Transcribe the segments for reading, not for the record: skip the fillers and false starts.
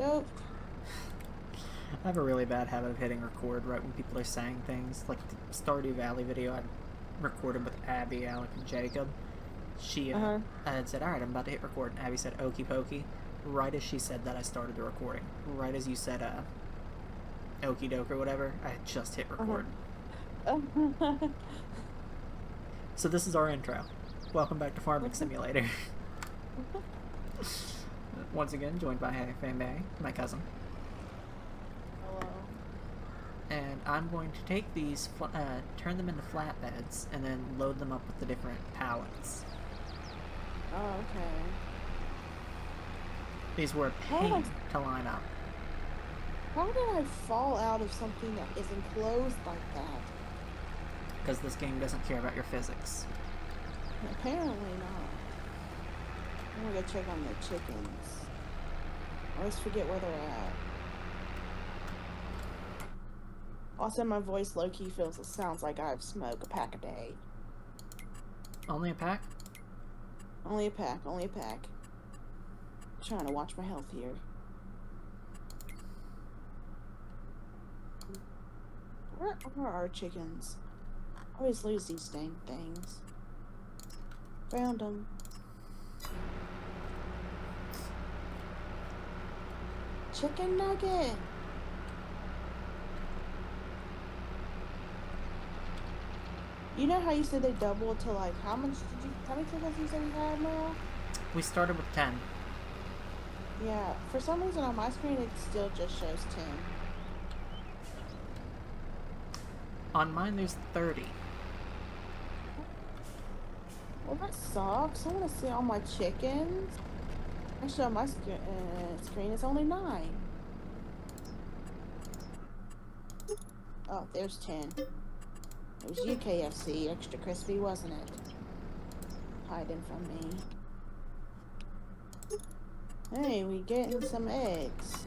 Dope. I have a really bad habit of hitting record right when people are saying things. Like the Stardew Valley video I recorded with Abby, Alec, and Jacob. She Uh-huh. had said, "Alright, I'm about to hit record." And Abby said, "Okie pokey." Right as she said that, I started the recording. Right as you said, "Okie doke" or whatever, I had just hit record. Uh-huh. So this is our intro. Welcome back to Farming Simulator. Once again, joined by Fanbay, my cousin. Hello. And I'm going to take these, turn them into flatbeds, and then load them up with the different pallets. Oh, okay. These were a pain to line up. How did I fall out of something that is enclosed like that? Because this game doesn't care about your physics. Apparently not. I'm gonna go check on the chickens. I always forget where they're at. Also, my voice low-key sounds like I've smoked a pack a day. Only a pack? Only a pack, only a pack. Trying to watch my health here. Where are our chickens? I always lose these dang things. Found them. Chicken nugget. You know how you said they doubled to like how many chickens you said you had now? We started with 10. Yeah, for some reason on my screen it still just shows 10. On mine, there's 30. Well, that sucks. I want to see all my chickens. Actually, on my screen it's only 9. Oh, there's 10. It was you, KFC. Extra crispy, wasn't it? Hiding from me. Hey, we getting some eggs.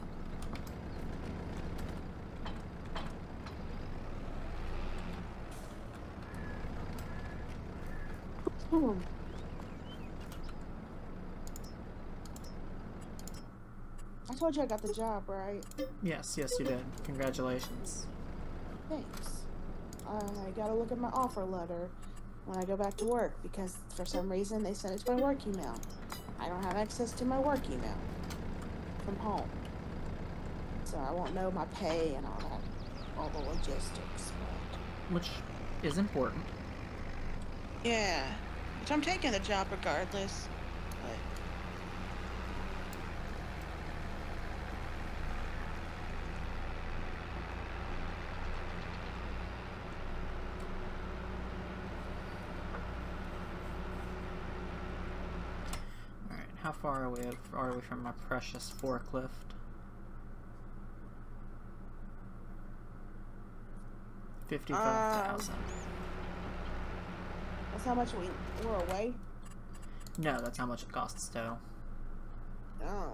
I told you I got the job, right? Yes, you did. Congratulations. Thanks. I gotta look at my offer letter when I go back to work because for some reason they sent it to my work email. I don't have access to my work email from home. So I won't know my pay and all the logistics. Which is important. Yeah, which I'm taking the job regardless. But Alright, how far are we from my precious forklift? 55,000. that's how much we're away. No, that's how much it costs total. Oh.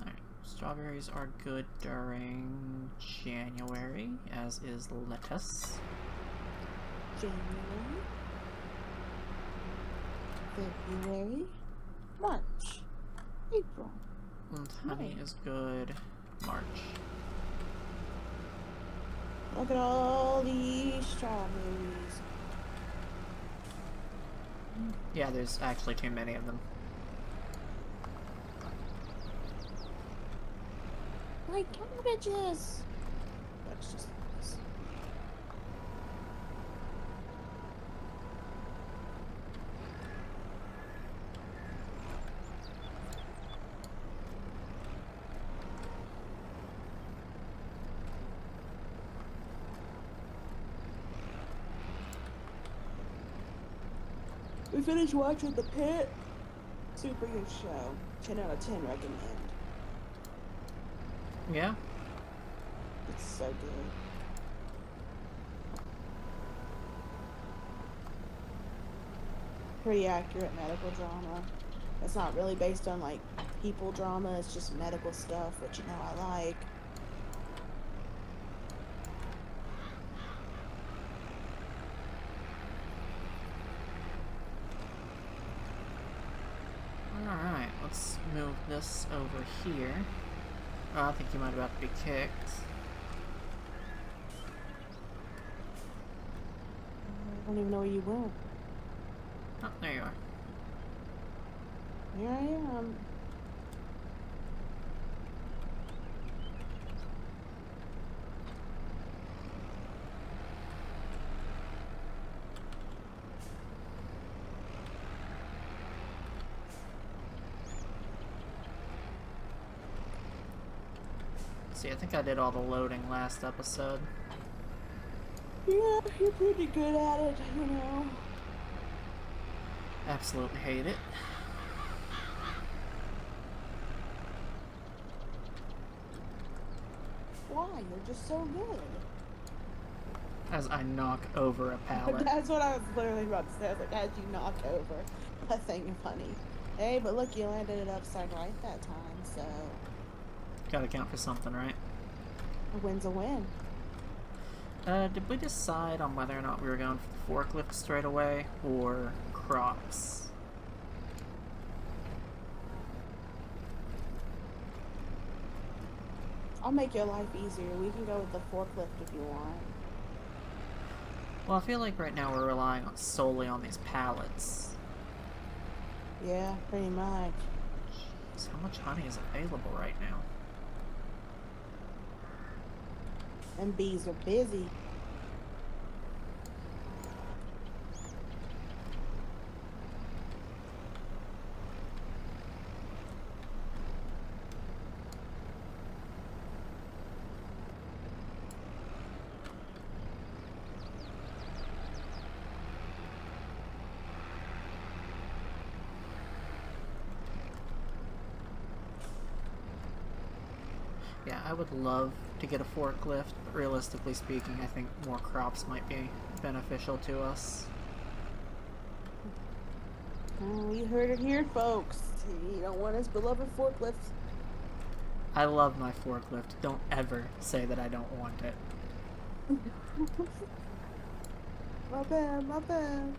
Alright, strawberries are good during January, as is lettuce. January, February, March, April. And honey is good March. Look at all these strawberries. Yeah, there's actually too many of them. Like cabbages. That's just nice. We finished watching The Pit. Super good show. 10 out of 10 recommend. Yeah? It's so good. Pretty accurate medical drama. It's not really based on like people drama, it's just medical stuff, which you know I like. Alright, let's move this this over here. Oh, I think you might about to be kicked. I don't even know where you went. Oh, there you are. Here I am. See, I think I did all the loading last episode. Yeah, you're pretty good at it, you know. Absolutely hate it. Why? You're just so good. As I knock over a pallet. That's what I was literally about to say. I was like, as you knock over a thing of honey. Hey, but look, you landed it upside right that time, so Gotta count for something, right? a win's a win. Did we decide on whether or not we were going for the forklift straight away or crops? I'll make your life easier. We can go with the forklift if you want. Well, I feel like right now we're relying solely on these pallets. Yeah, pretty much. So how much honey is available right now? And bees are busy. Yeah, I would love to get a forklift, but realistically speaking, I think more crops might be beneficial to us. Oh, you heard it here, folks. You don't want his beloved forklift. I love my forklift. Don't ever say that I don't want it. My bad, my bad.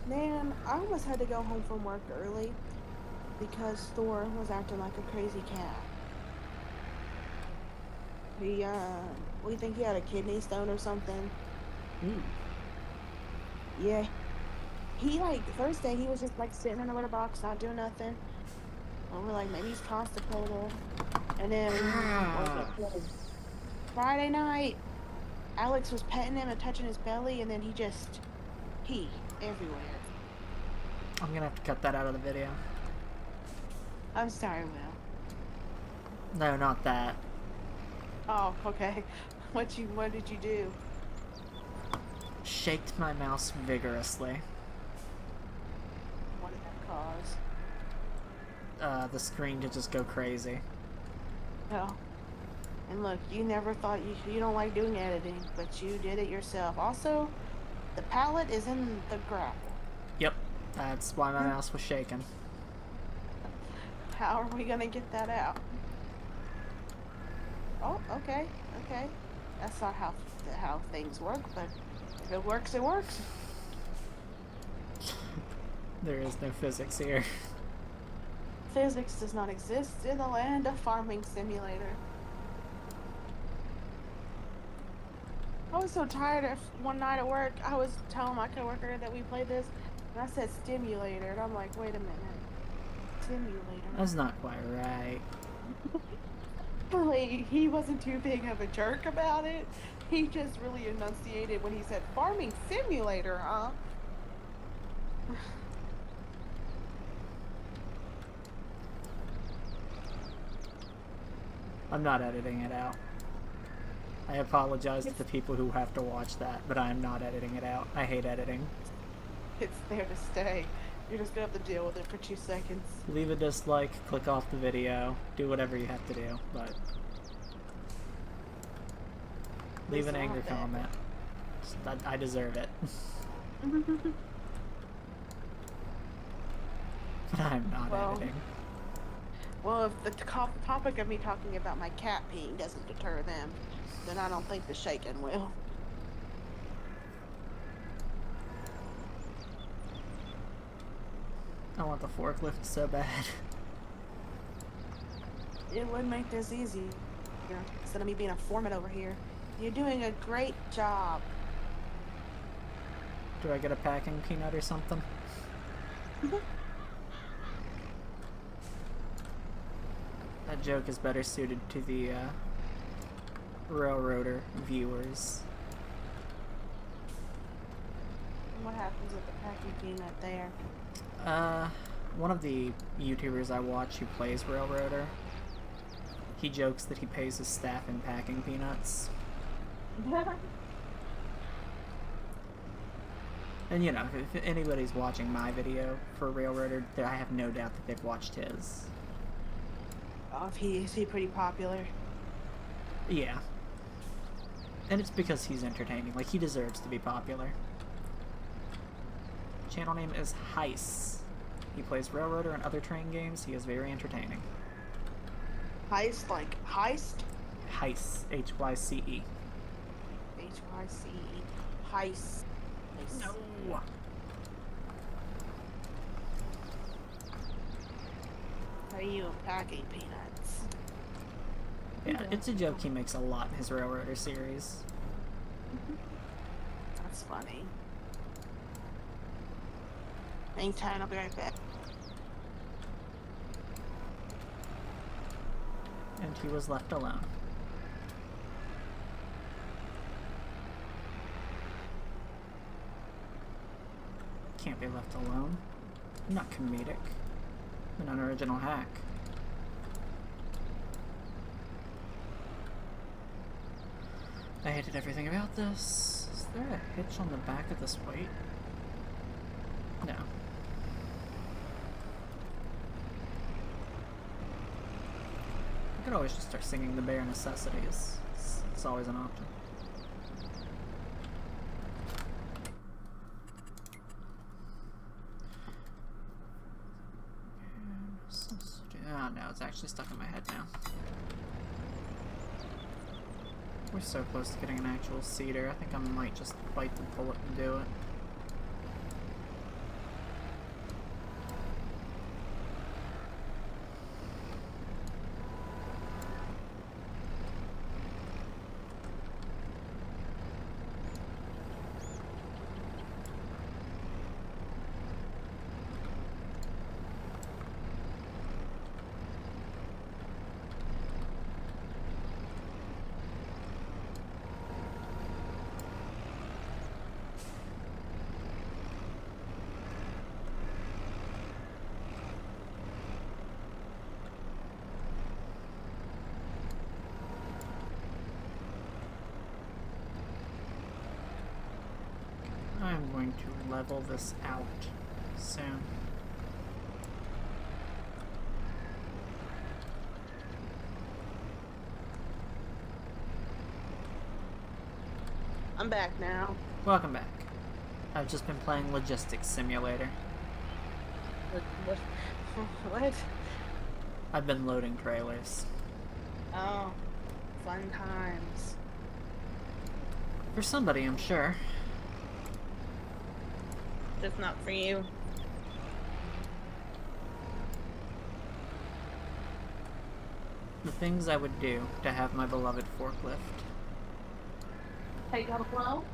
Man, I almost had to go home from work early because Thor was acting like a crazy cat. We think he had a kidney stone or something. Ooh. Yeah. He, like, the first day, he was just, like, sitting in a litter box, not doing nothing. And we're like, maybe he's constipated. And then, Friday night, Alex was petting him and touching his belly, and then he just pee everywhere. I'm gonna have to cut that out of the video. I'm sorry, Will. No, not that. Oh, okay. What did you do? Shaked my mouse vigorously. What did that cause? The screen to just go crazy. Oh. And look, you never thought you don't like doing editing, but you did it yourself. Also, the pallet is in the gravel. Yep, that's why my mouse was shaking. How are we gonna get that out? Oh, okay, okay. That's not how things work, but if it works, it works. There is no physics here. Physics does not exist in the land of Farming Simulator. I was so tired of one night at work. I was telling my coworker that we played this, and I said stimulator, and I'm like, wait a minute, simulator. That's not quite right. Really, he wasn't too big of a jerk about it. He just really enunciated when he said Farming Simulator, huh? I'm not editing it out. I apologize to the people who have to watch that, but I am not editing it out. I hate editing. It's there to stay. You're just gonna have to deal with it for 2 seconds. Leave a dislike, click off the video, do whatever you have to do, but leave an angry comment. I deserve it. But I'm not editing. Well, if the topic of me talking about my cat peeing doesn't deter them, then I don't think the shaking will. I want the forklift so bad. It would make this easy. Instead of me being a foreman over here. You're doing a great job. Do I get a packing peanut or something? That joke is better suited to the Railroader viewers. What happens with the packing peanut there? One of the YouTubers I watch who plays Railroader, he jokes that he pays his staff in packing peanuts. And you know, if anybody's watching my video for Railroader, I have no doubt that they've watched his. Oh, is he pretty popular? Yeah. And it's because he's entertaining. Like, he deserves to be popular. Channel name is Heist. He plays Railroader and other train games. He is very entertaining. Heist, like heist? Heist. H-Y-C-E. H-Y-C-E. Heist. No! Are you packing peanuts? Yeah, it's a joke he makes a lot in his Railroader series. That's funny. Hang tight, I'll be right back. And he was left alone. Can't be left alone. I'm not comedic. I'm an unoriginal hack. I hated everything about this. Is there a hitch on the back of this weight? No. I could always just start singing the bare necessities. It's always an option. Oh no, it's actually stuck in my head now. We're so close to getting an actual cedar. I think I might just bite the bullet and do it. I'm going to level this out soon. I'm back now. Welcome back. I've just been playing Logistics Simulator. What? I've been loading trailers. Oh, fun times. For somebody, I'm sure. Just not for you. The things I would do to have my beloved forklift. Hey, you got a blow?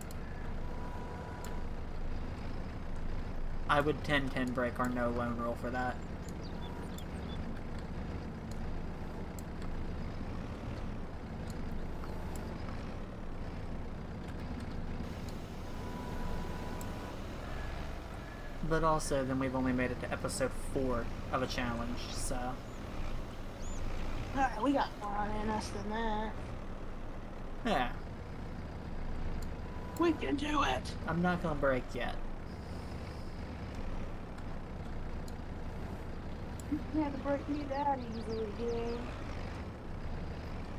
I would 10-10 break our no loan rule for that. But also, then we've only made it to episode 4 of a challenge, so... Alright, we got more in us than that. Yeah, We can do it! I'm not gonna break yet. You can't break me that easily, dude.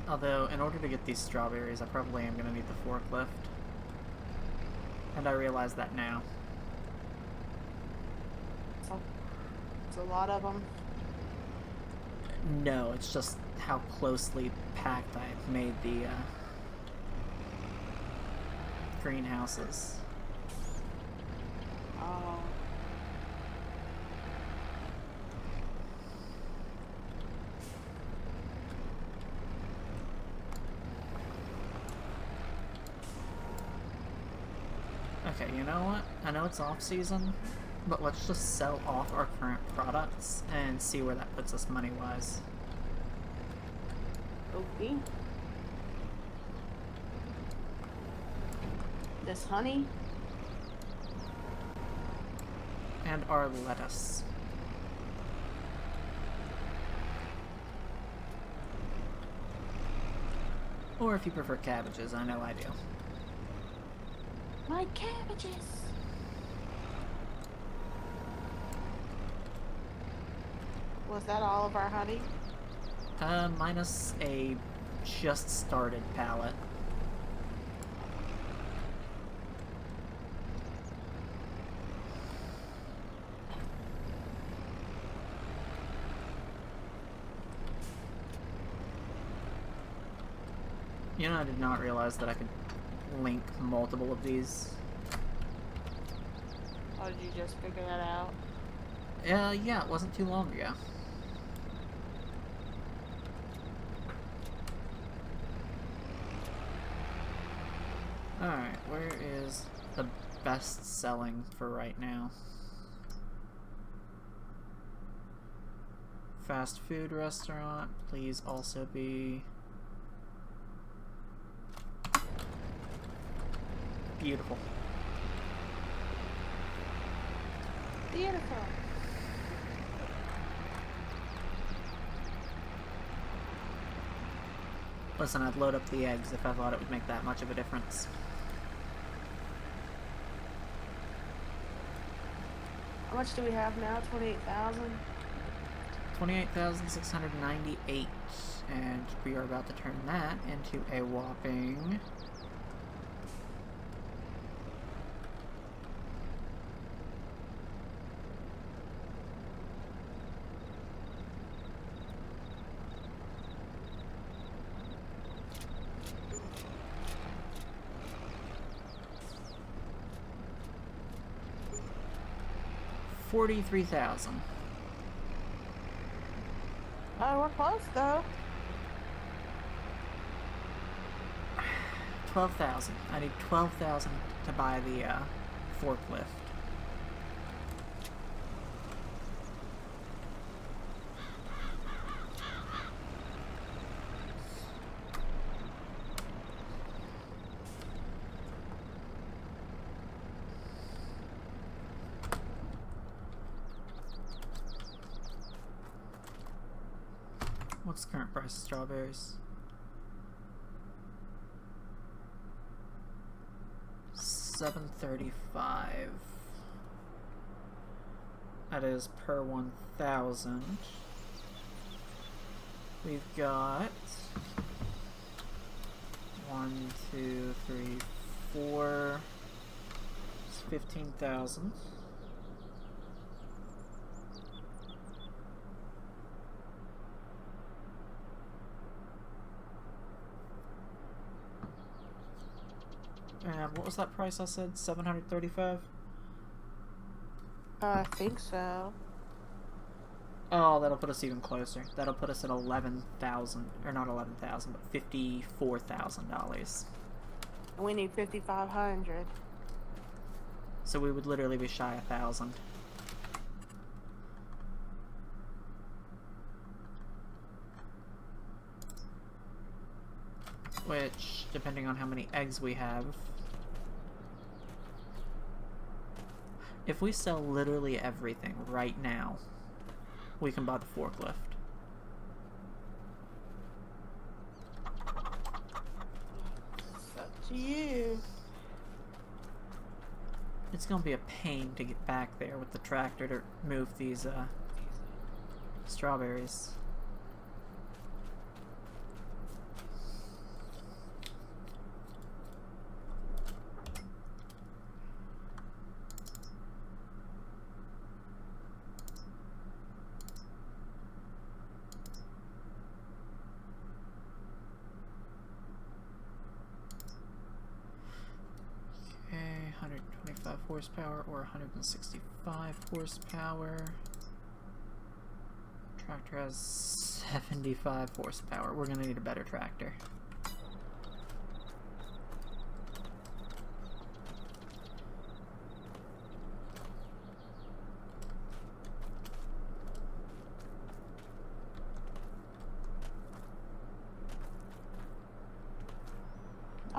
Although, in order to get these strawberries, I probably am gonna need the forklift. And I realize that now. It's a lot of them. No, it's just how closely packed I've made the greenhouses. Oh. Okay, you know what? I know it's off season, but let's just sell off our current products and see where that puts us money-wise. Okay. This honey. And our lettuce. Or if you prefer cabbages, I know I do. My cabbages. Was that all of our honey? Minus a just started pallet. You know, I did not realize that I could link multiple of these. Oh, did you just figure that out? Yeah, it wasn't too long ago. Alright, where is the best selling for right now? Fast food restaurant, please also be... beautiful. Beautiful. Listen, I'd load up the eggs if I thought it would make that much of a difference. How much do we have now? 28,000? 28,698, and we are about to turn that into a whopping... $43,000. Oh, we're close though. 12,000. I need 12,000 to buy the forklift. What's the current price of strawberries? $7.35. That is per 1,000. We've got 1, 2, 3, 4. It's 15,000. And what was that price I said? 735? I think so. Oh, that'll put us even closer. That'll put us at 11,000, or not 11,000, but $54,000. And we need 5,500. So we would literally be shy 1,000. Which, depending on how many eggs we have, if we sell literally everything right now, we can buy the forklift. It's up to you. It's gonna be a pain to get back there with the tractor to move these strawberries. Okay, 125 horsepower or 165 horsepower. Tractor has 75 horsepower. We're gonna need a better tractor.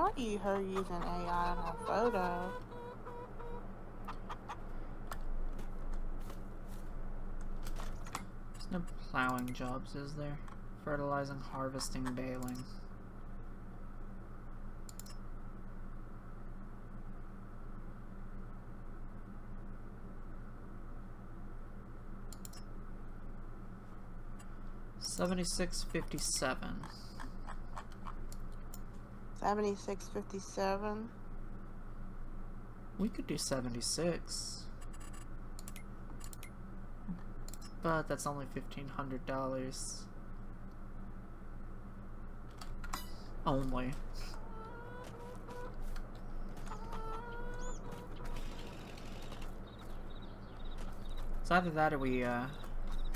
thought you her using AI on her photo. There's no plowing jobs, is there? Fertilizing, harvesting, baling. $76.57. 76.57. We could do 76. But that's only $1,500. Only. So either that or we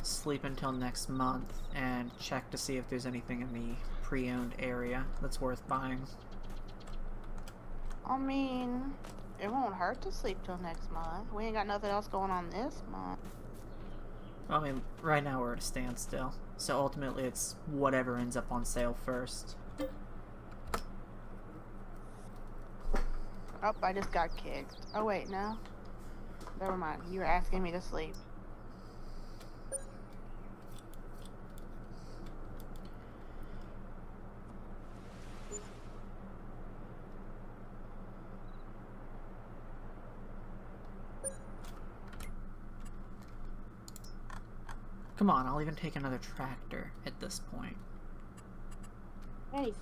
sleep until next month and check to see if there's anything in the pre-owned area that's worth buying. I mean, it won't hurt to sleep till next month. We ain't got nothing else going on this month. I mean, right now we're at a standstill, so ultimately it's whatever ends up on sale first. Oh, I just got kicked. Oh, wait, no. Never mind. You were asking me to sleep. Come on, I'll even take another tractor at this point. Anything.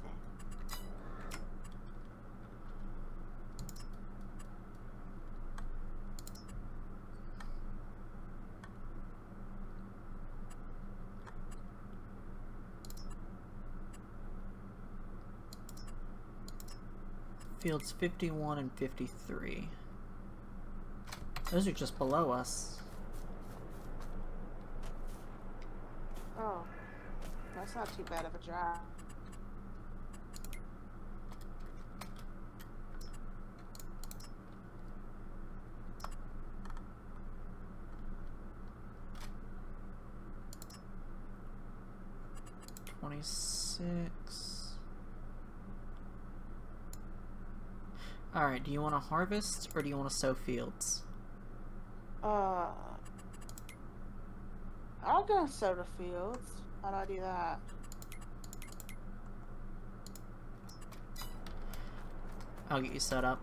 Fields 51 and 53. Those are just below us. Oh, that's not too bad of a drive. Alright, do you want to harvest or do you want to sow fields? I'll go sow the fields. How do I do that? I'll get you set up.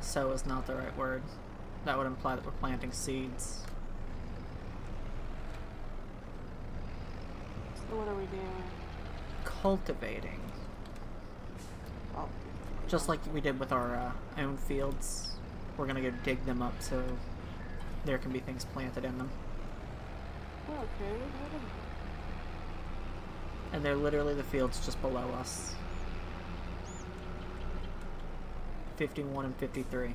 Sow is not the right word. That would imply that we're planting seeds. So what are we doing? Cultivating. Oh. Just like we did with our own fields. We're gonna go dig them up so there can be things planted in them. Okay. And they're literally the fields just below us. 51 and 53.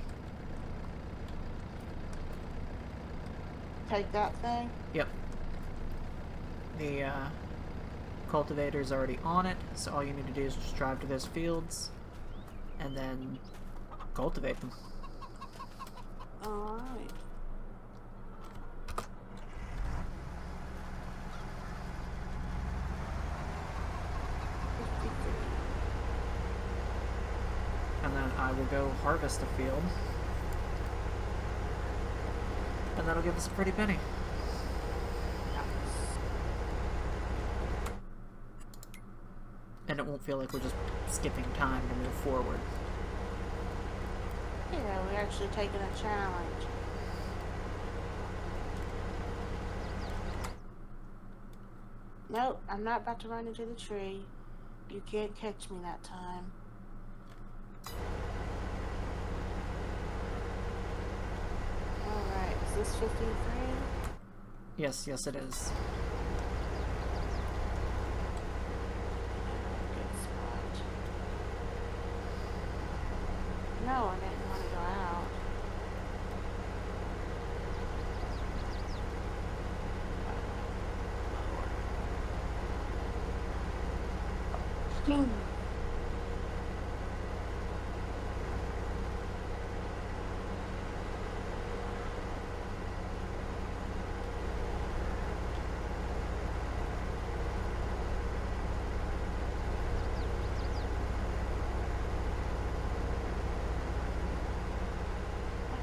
Take that thing? Yep. The cultivator's already on it, so all you need to do is just drive to those fields and then cultivate them. Alright. And then I will go harvest a field. And that'll give us a pretty penny. And it won't feel like we're just skipping time to move forward. Yeah, we're actually taking a challenge. Nope, I'm not about to run into the tree. You can't catch me that time. Alright, is this 53? Yes, yes it is. Good spot. No, I didn't want to go out. Hmm. I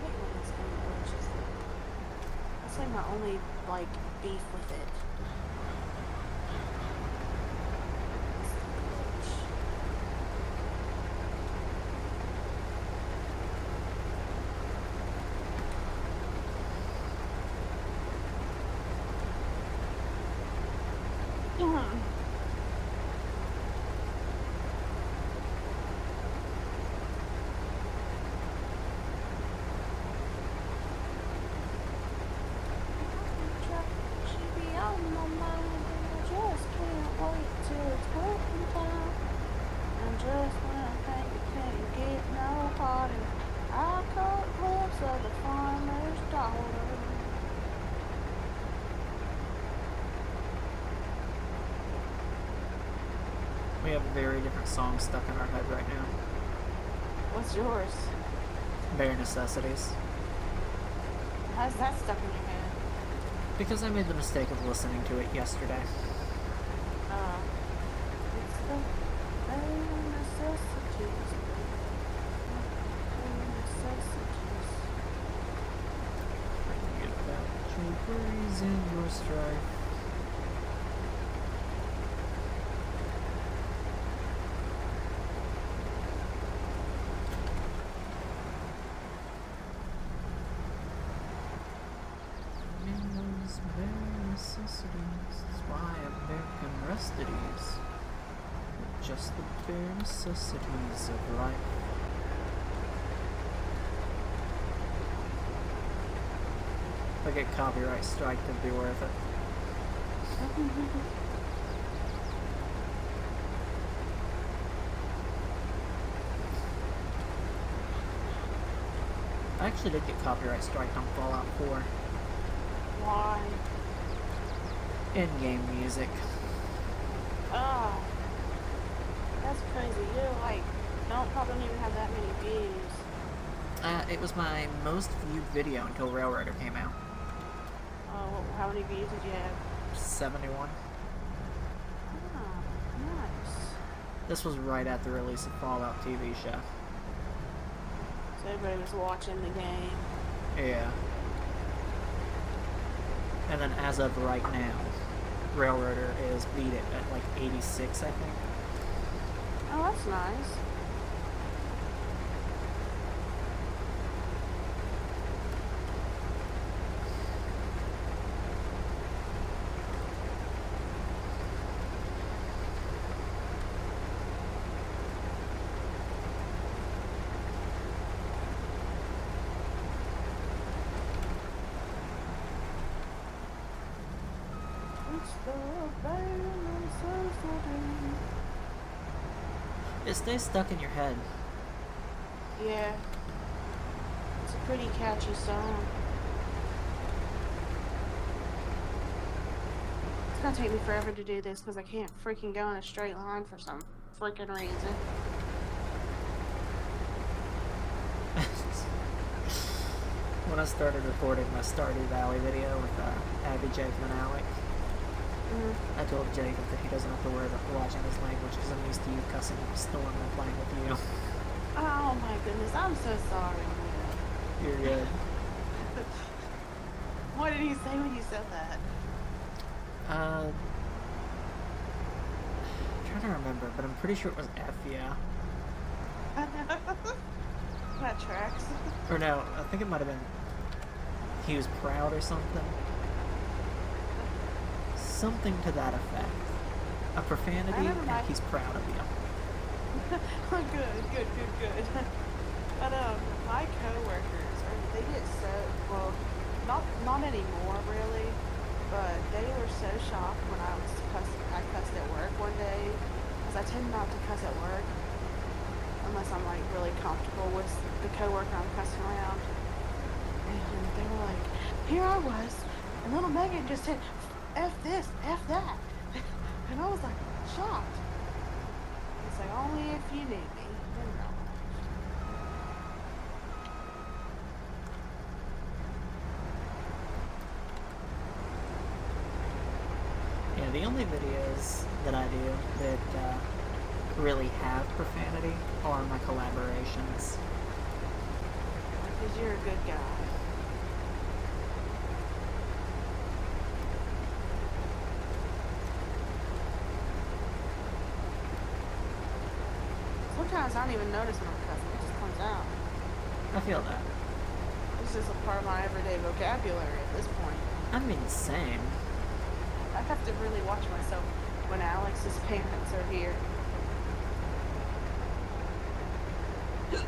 hate when this game glitches. That's like my only like beef with it. It's the glitch. Hmm. Should be on my mind, and I just can't wait till it's working time. And just when I think it can't get no harder, I caught a glimpse of the farmer's daughter. We have very different songs stuck in our head right now. What's yours? Bare Necessities. How's that stuck in your head? Because I made the mistake of listening to it yesterday. It's the bare necessities. Bare necessities. Forget about your worries and your strife. Bare necessities. That's why American Rustities. Just the bare necessities of life. If I get copyright strike, it'd be worth it. I actually did get copyright strike on Fallout 4. Why? In-game music. Oh, that's crazy. You like don't even have that many views. It was my most viewed video until Railroader came out. Oh, how many views did you have? 71. Oh, nice. This was right at the release of Fallout TV show. So everybody was watching the game. Yeah. And then as of right now, Railroader is beat it at like 86, I think. Oh, that's nice. It's the bare necessities. It stays stuck in your head. Yeah. It's a pretty catchy song. It's gonna take me forever to do this because I can't freaking go in a straight line for some freaking reason. When I started recording my Stardew Valley video with Abby, Jacob, and Alec, I told Jacob that he doesn't have to worry about watching his language because I'm used to you cussing up a storm and playing with you. Oh my goodness, I'm so sorry. You're good. What did he say when you said that? I'm trying to remember, but I'm pretty sure it was F, yeah. That tracks. Or no, I think it might have been he was proud or something. Something to that effect. A profanity, and he's proud of you. Good. But my coworkers, they get so not anymore really, but they were so shocked when I cussed at work one day, because I tend not to cuss at work unless I'm like really comfortable with the coworker I'm cussing around. And they were like, here I was, and little Megan just said, F this, F that. And I was like, shocked. say, only if you need me. Then no. Yeah, the only videos that I do that really have profanity are my collaborations. Because you're a good guy. Sometimes I don't even notice when I'm cussing. It just comes out. I feel that. This is a part of my everyday vocabulary at this point. I mean, same. I have to really watch myself when Alex's parents are here. You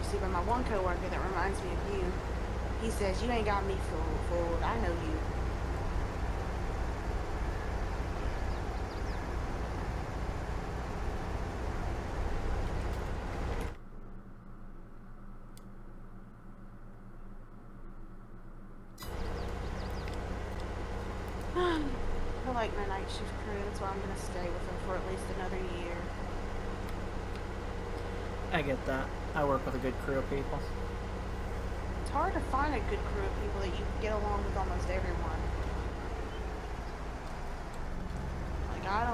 see, but my one coworker that reminds me of you, he says, you ain't got me fooled. I know you. I like my night shift crew. That's why I'm going to stay with them for at least another year. I get that. I work with a good crew of people. It's hard to find a good crew of people that you can get along with almost everyone. Like, I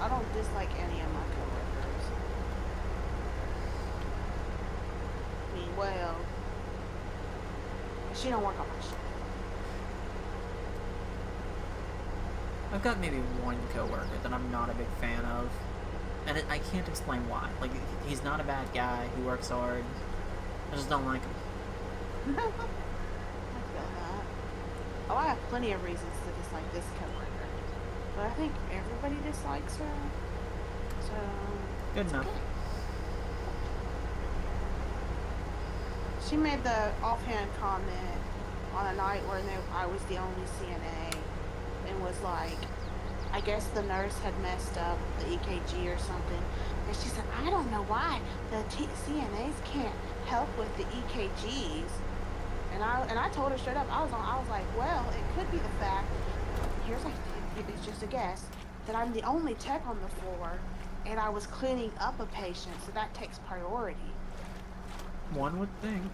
don't dislike any of my coworkers. I mean, well, she don't work on my shift. I've got maybe one coworker that I'm not a big fan of, and I can't explain why. Like, he's not a bad guy. He works hard. I just don't like him. I feel that. Oh, I have plenty of reasons to dislike this coworker, but I think everybody dislikes her. So Good enough. okay. She made the offhand comment on a night where I was the only CNA. And was like, I guess the nurse had messed up the EKG or something. And she said, I don't know why the CNAs can't help with the EKGs. And I told her straight up, I was like, well, it could be the fact, it's just a guess, that I'm the only tech on the floor, and I was cleaning up a patient, so that takes priority. One would think.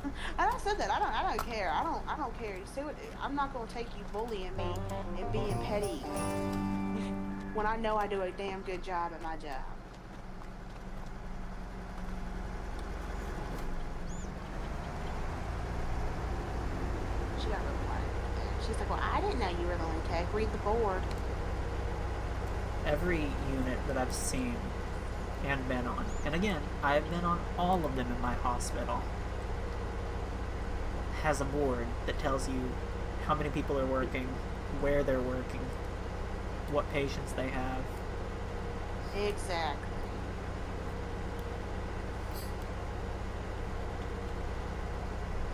And I said that I don't care. I don't care. You see what? I'm not gonna take you bullying me and being petty when I know I do a damn good job at my job. She got real quiet. She's like, well, I didn't know you were the lead tech. Read the board. Every unit that I've seen and been on, and again, I've been on all of them in my hospital, has a board that tells you how many people are working, where they're working, what patients they have. Exactly.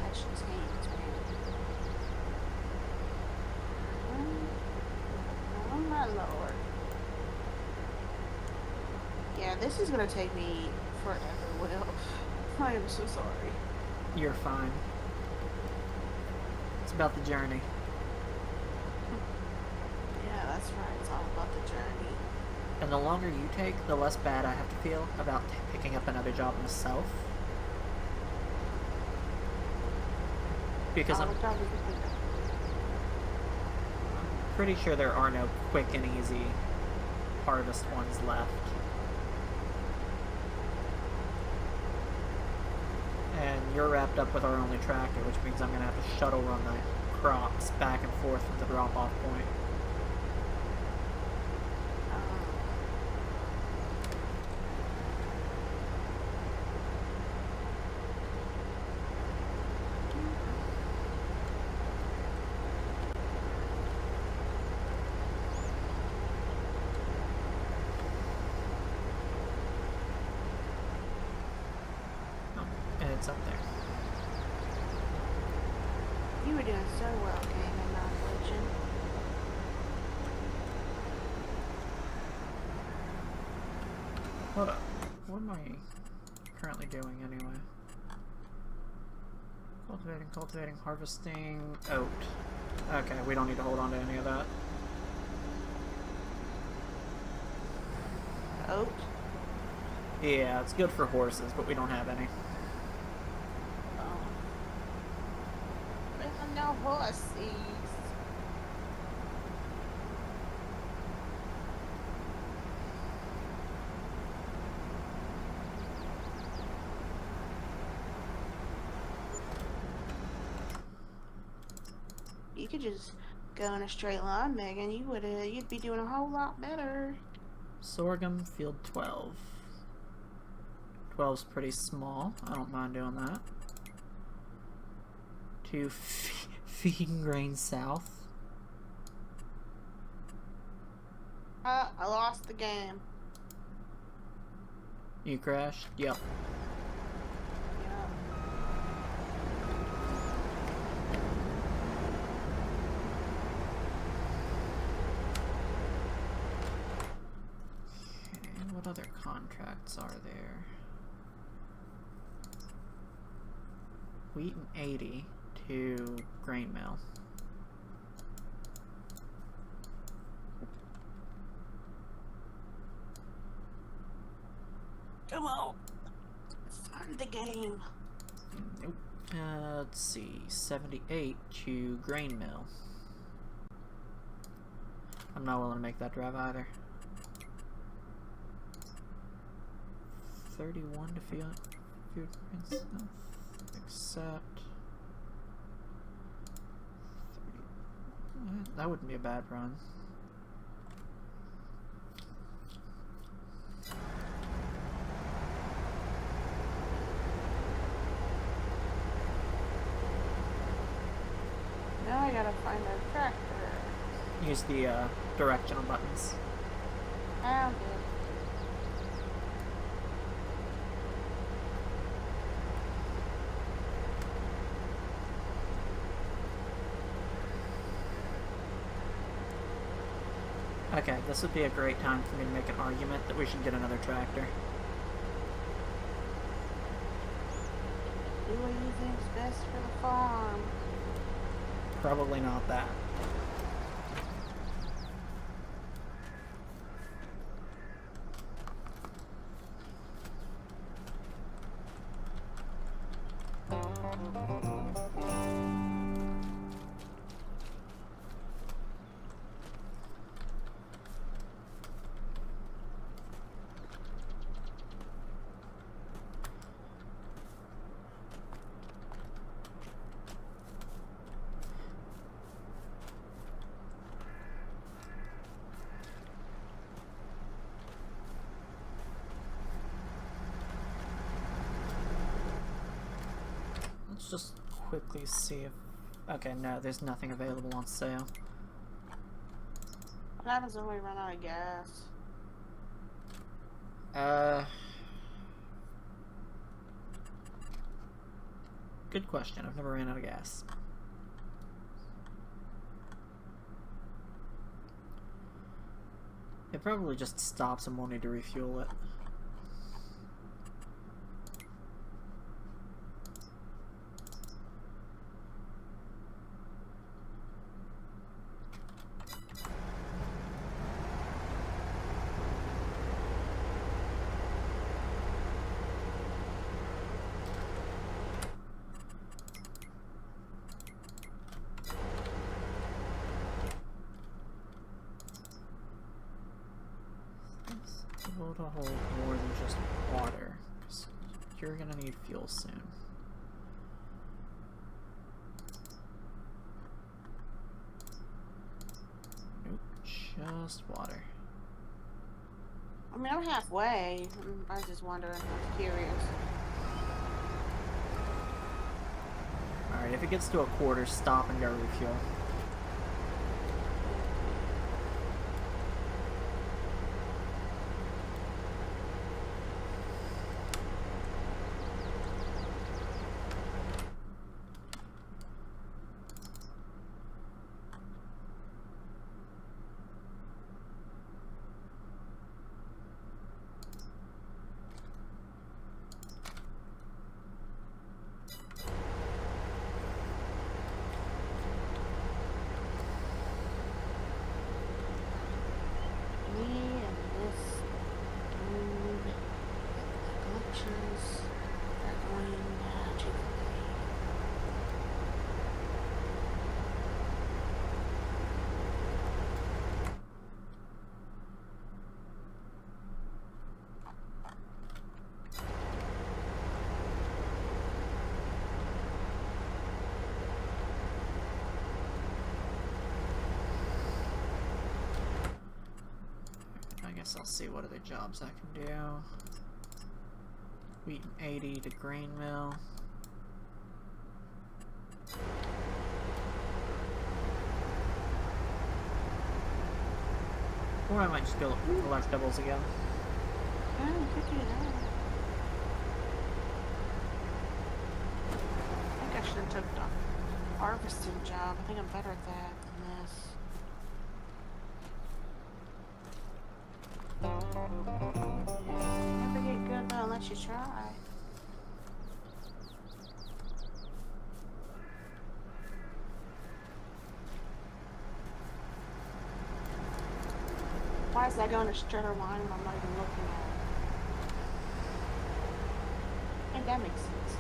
Touch his hands, man. Oh my lord. Yeah, this is gonna take me forever, Will. I am so sorry. You're fine. It's about the journey. Yeah, that's right. It's all about the journey. And the longer you take, the less bad I have to feel about picking up another job myself. Because I'm pretty sure there are no quick and easy harvest ones left. And you're wrapped up with our only tractor, which means I'm going to have to shuttle run the crops back and forth from the drop-off point. It's up there. You were doing so well, game and non-legend. Hold up. What am I currently doing anyway? Cultivating, harvesting oat. Okay, we don't need to hold on to any of that. Oat. Yeah, it's good for horses, but we don't have any. Oh. We have no horses. You could just go in a straight line, Megan. You'd be doing a whole lot better. Sorghum, field 12. 12's pretty small. I don't mind doing that. To feeding grain south. I lost the game. You crashed? Yep. Yeah. Okay, what other contracts are there? Wheaton 80 to grain mill. Come on. Find the game. Nope. Let's see. 78 to grain mill. I'm not willing to make that drive either. 31 to field south. Accept. 30. That wouldn't be a bad run. Now I gotta find a tractor. Use the directional buttons. Found it. Okay, this would be a great time for me to make an argument that we should get another tractor. Do what you think's best for the farm. Probably not that. Let's just quickly see if... Okay, no, there's nothing available on sale. What happens when we run out of gas? Good question. I've never ran out of gas. It probably just stops and won't need to refuel it. Able to hold more than just water, because you're gonna need fuel soon. Nope, just water. I mean, I'm halfway. I was just wondering. I was curious. Alright, if it gets to a quarter, stop and go refuel. guess I'll see what other jobs I can do. Wheaton 80 to grain mill. Or I might just go look for collectibles again. Yeah, you could do that. I think I should have took the harvesting job. I think I'm better at that than this. You never get good though unless you try. Why is that going to Stritter line when I'm not even looking at it? I think that makes sense.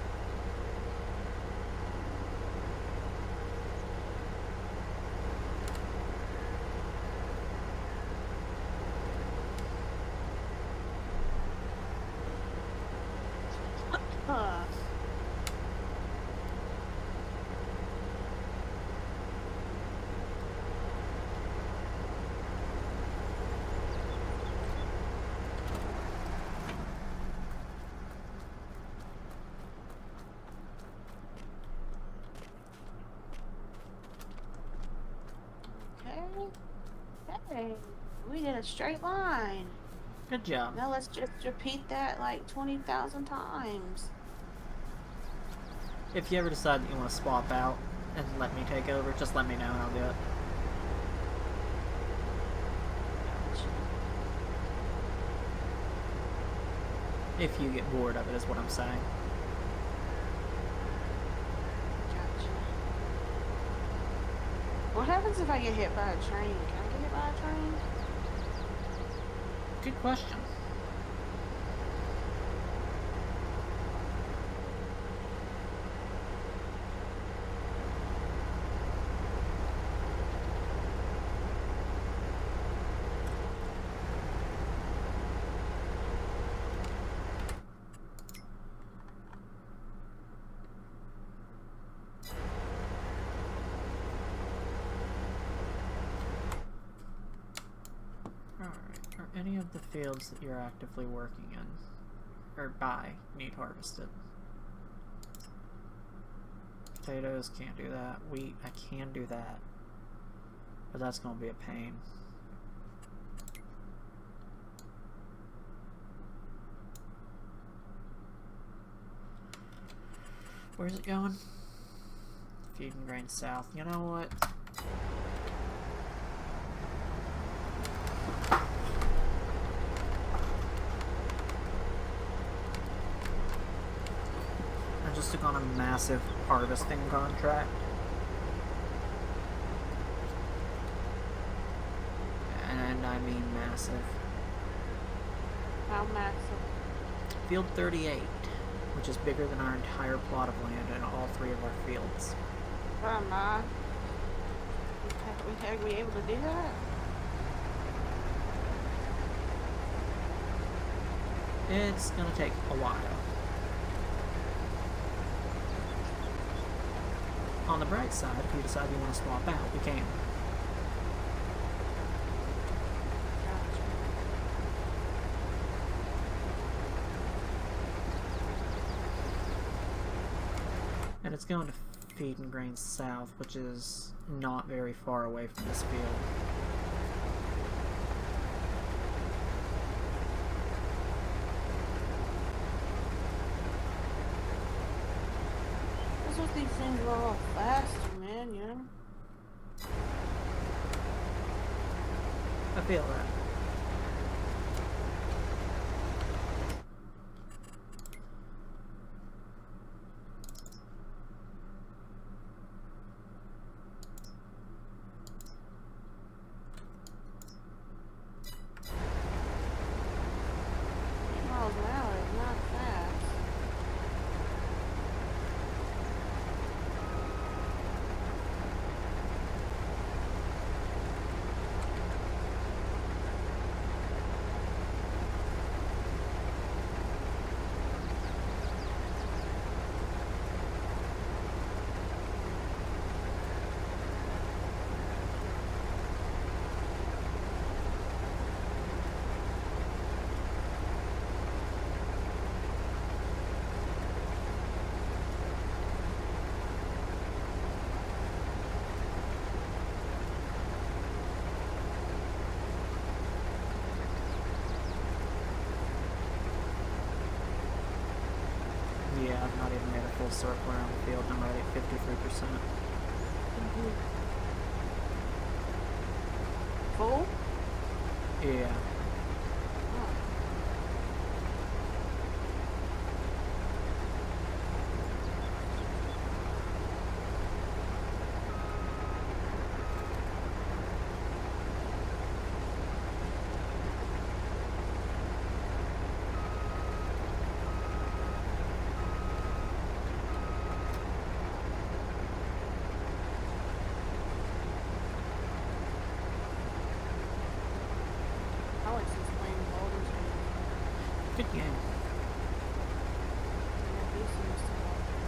Huh. Hey, we did a straight line. Good job. Now let's just repeat that like 20,000 times. If you ever decide that you want to swap out and let me take over, just let me know and I'll do it. If you get bored of it, is what I'm saying. Gotcha. What happens if I get hit by a train? Can I get hit by a train? Good question. Any of the fields that you're actively working in, or by, need harvested. Potatoes, can't do that. Wheat, I can do that. But that's going to be a pain. Where's it going? Feeding grain south. You know what? Just took on a massive harvesting contract. And I mean massive. How massive? Field 38, which is bigger than our entire plot of land in all three of our fields. Oh my. Are we able to do that? It's gonna take a while. On the bright side, if you decide you want to swap out, we can. Gotcha. And it's going to Feeding Grain South, which is not very far away from this field. That's what these things are all faster, man, you know? I feel that. Miles an hour is not fast. not even made a full circle around the field. I'm already at 53%. Full? Yeah. Alex is playing Baldur's Gate. Good game. Yeah, he seems to like it.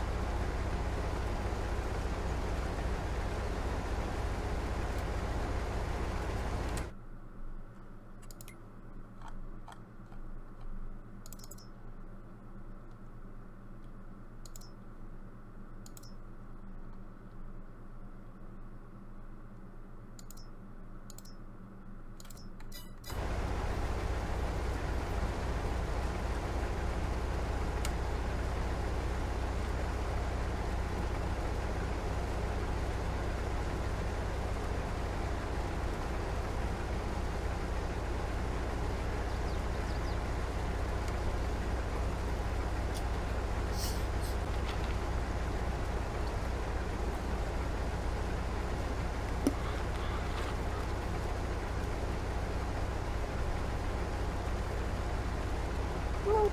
Woo.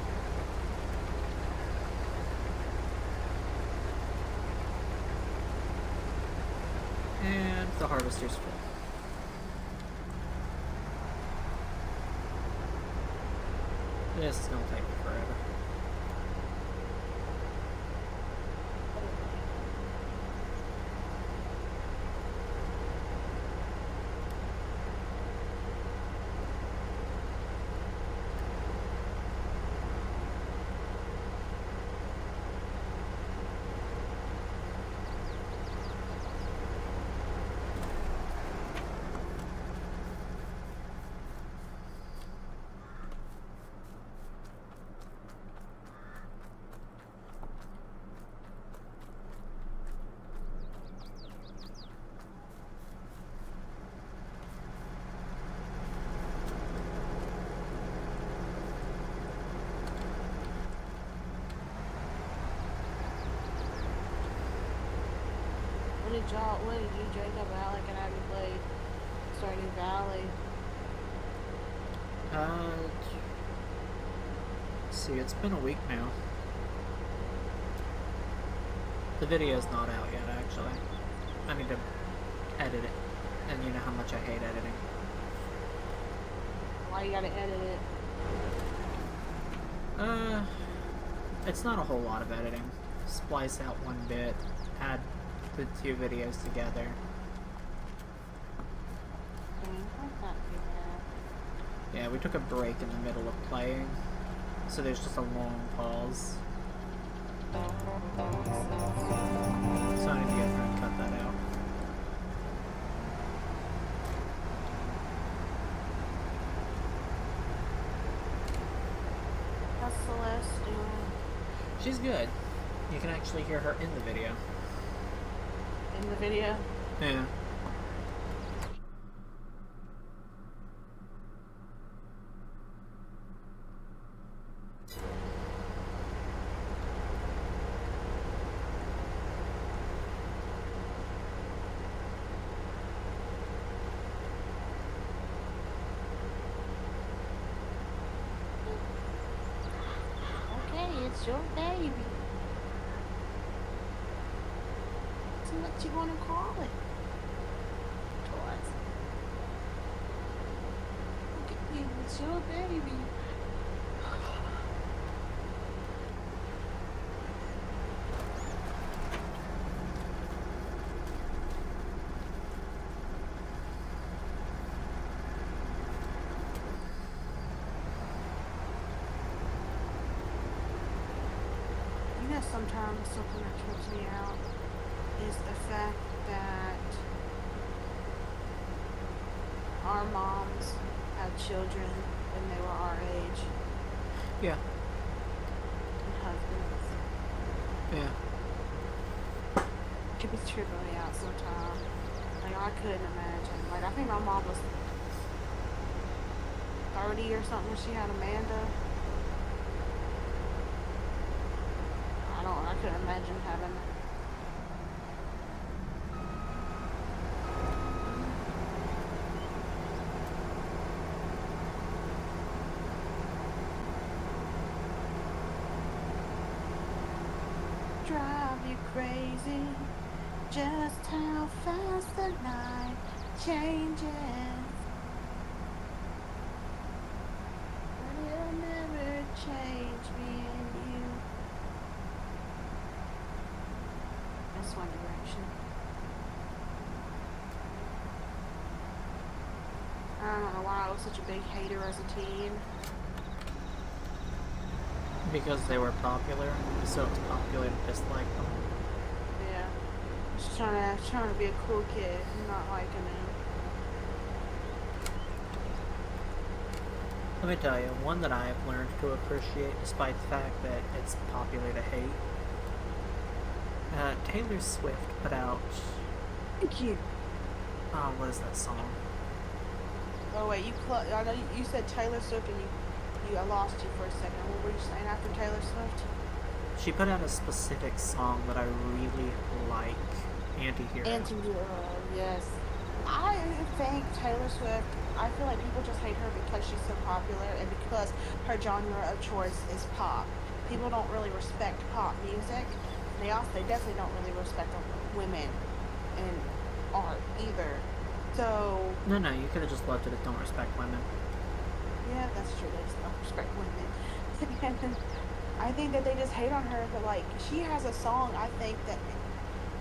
And the harvester's full. This is gonna take forever. What did you, Jacob, Alec, and Abby play Stardew Valley? See, it's been a week now. The video's not out yet, actually. I need to edit it, and you know how much I hate editing. Why you gotta edit it? It's not a whole lot of editing. Splice out one bit, add the two videos together. That's not too bad. Yeah, we took a break in the middle of playing, so there's just a long pause. So I need to get there and cut that out. How's Celeste doing? She's good. You can actually hear her in the video. In the video? Yeah. Okay, it's your baby. So what you wanna call it? Toys. Look at you, it's your baby. You know, sometimes something that trips me out is the fact that our moms had children when they were our age Yeah. and husbands. It be tripping me out sometimes. Like, I couldn't imagine. Like, I think my mom was 30 or something when she had Amanda. I couldn't imagine having. Drive you crazy, just how fast the night changes. And it'll never change me and you. That's One Direction. I don't know why I was such a big hater as a teen. Because they were popular, so it's popular to dislike them. Yeah. Just trying to be a cool kid, not liking them. Let me tell you, one that I have learned to appreciate despite the fact that it's popular to hate. Taylor Swift put out... Thank you. Oh, what is that song? Oh wait, I know you said Taylor Swift and I lost you for a second. What were you saying after Taylor Swift? She put out a specific song that I really like. Anti-Hero. Anti-Hero, yes. I think Taylor Swift, I feel like people just hate her because she's so popular and because her genre of choice is pop. People don't really respect pop music. They definitely don't really respect women in art either. So... No, you could have just left it at don't respect women. Yeah, that's true. They just don't respect women. And I think that they just hate on her, but like, she has a song, I think that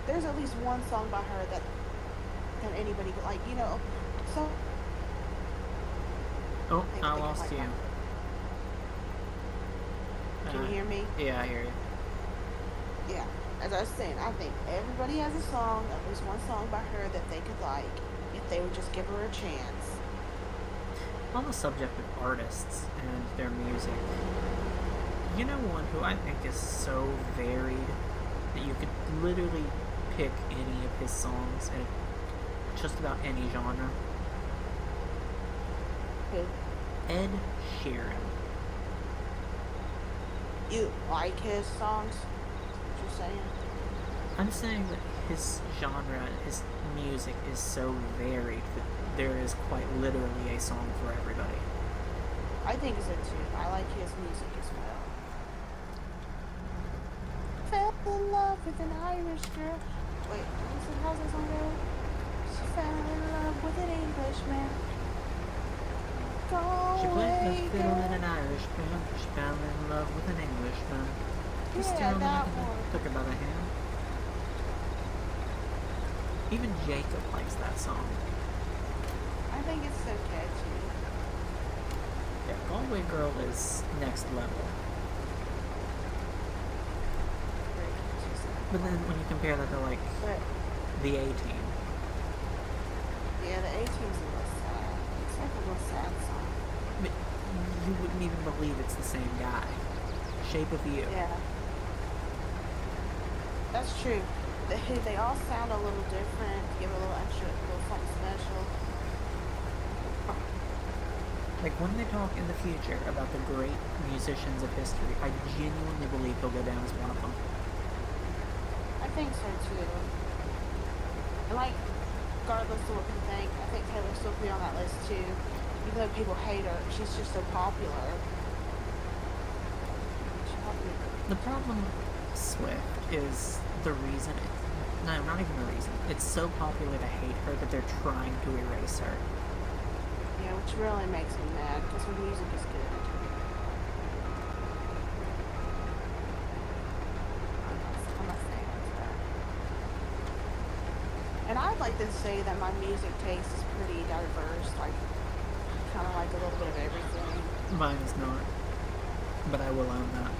there's at least one song by her that anybody could, like, you know, so... Oh, I lost you. Can you hear me? Yeah, I hear you. Yeah, as I was saying, I think everybody has a song, at least one song by her that they could like, if they would just give her a chance. On the subject of artists and their music, you know one who I think is so varied that you could literally pick any of his songs in just about any genre? Who? Ed Sheeran. You like his songs? What you're saying? I'm saying that his genre, his music is so varied that there is quite literally a song for everybody. I think so too. I like his music as well. Fell in love with an Irish girl. Wait, how's that song go? She fell in love with an Englishman. She played the fiddle in an Irish band. She fell in love with an Englishman. Yeah, that one. Took her by the hand. Even Jacob likes that song. I think it's so catchy. Yeah, Galway Girl is next level. Very catchy song. But then when you compare that to like the A-Team. Yeah, the A-Team's a little sad. It's like a little sad song. But you wouldn't even believe it's the same guy. Shape of You. Yeah. That's true. They all sound a little different, give a little extra, a little something special. Like when they talk in the future about the great musicians of history, I genuinely believe he'll go down as one of them. I think so too. And like, regardless of what people think, I think Taylor still be on that list too. Even though people hate her, she's just so popular. The problem with Swift is the reason, no, not even the reason. It's so popular to hate her that they're trying to erase her. Yeah, which really makes me mad because her music is good. I'm not saying that. And I'd like to say that my music taste is pretty diverse, like kind of like a little bit of everything. Mine is not, but I will own that.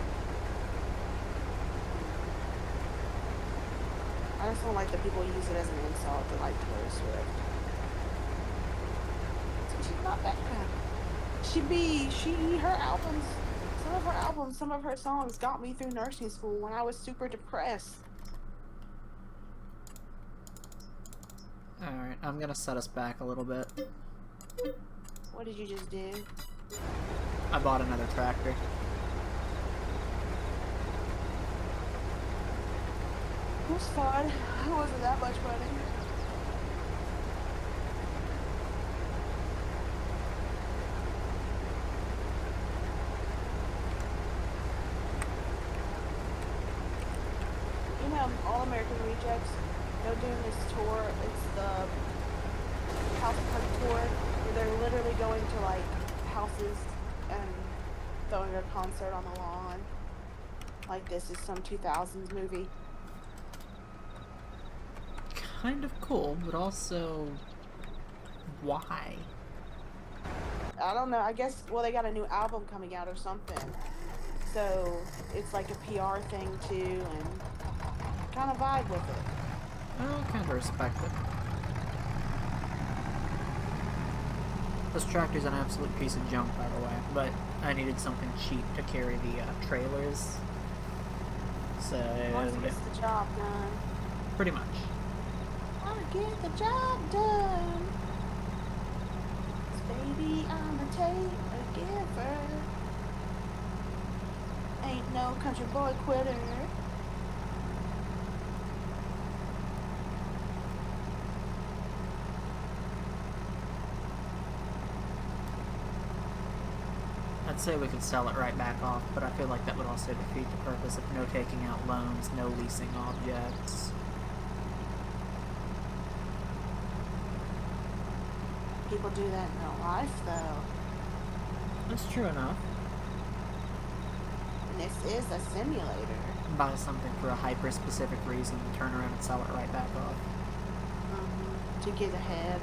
I just don't like that people use it as an insult to like Taylor Swift. So she's not that bad. Some of her songs got me through nursing school when I was super depressed. Alright, I'm gonna set us back a little bit. What did you just do? I bought another tractor. It was fun. It wasn't that much money. You know, All American Rejects, they're doing this tour. It's the house party tour where they're literally going to like houses and throwing a concert on the lawn. Like this is some 2000s movie. Kind of cool, but also... why? I don't know. I guess, well, they got a new album coming out or something. So it's like a PR thing too, and kind of vibe with it. I kind of respect it. This tractor's an absolute piece of junk, by the way, but I needed something cheap to carry the trailers. So, As long as it gets the job done. pretty much. Wanna get the job done. 'Cause baby, I'm a take a giver. Ain't no country boy quitter. I'd say we could sell it right back off, but I feel like that would also defeat the purpose of no taking out loans, no leasing objects. People do that in real life, though. That's true enough. And this is a simulator. Buy something for a hyper-specific reason and turn around and sell it right back off. To get ahead.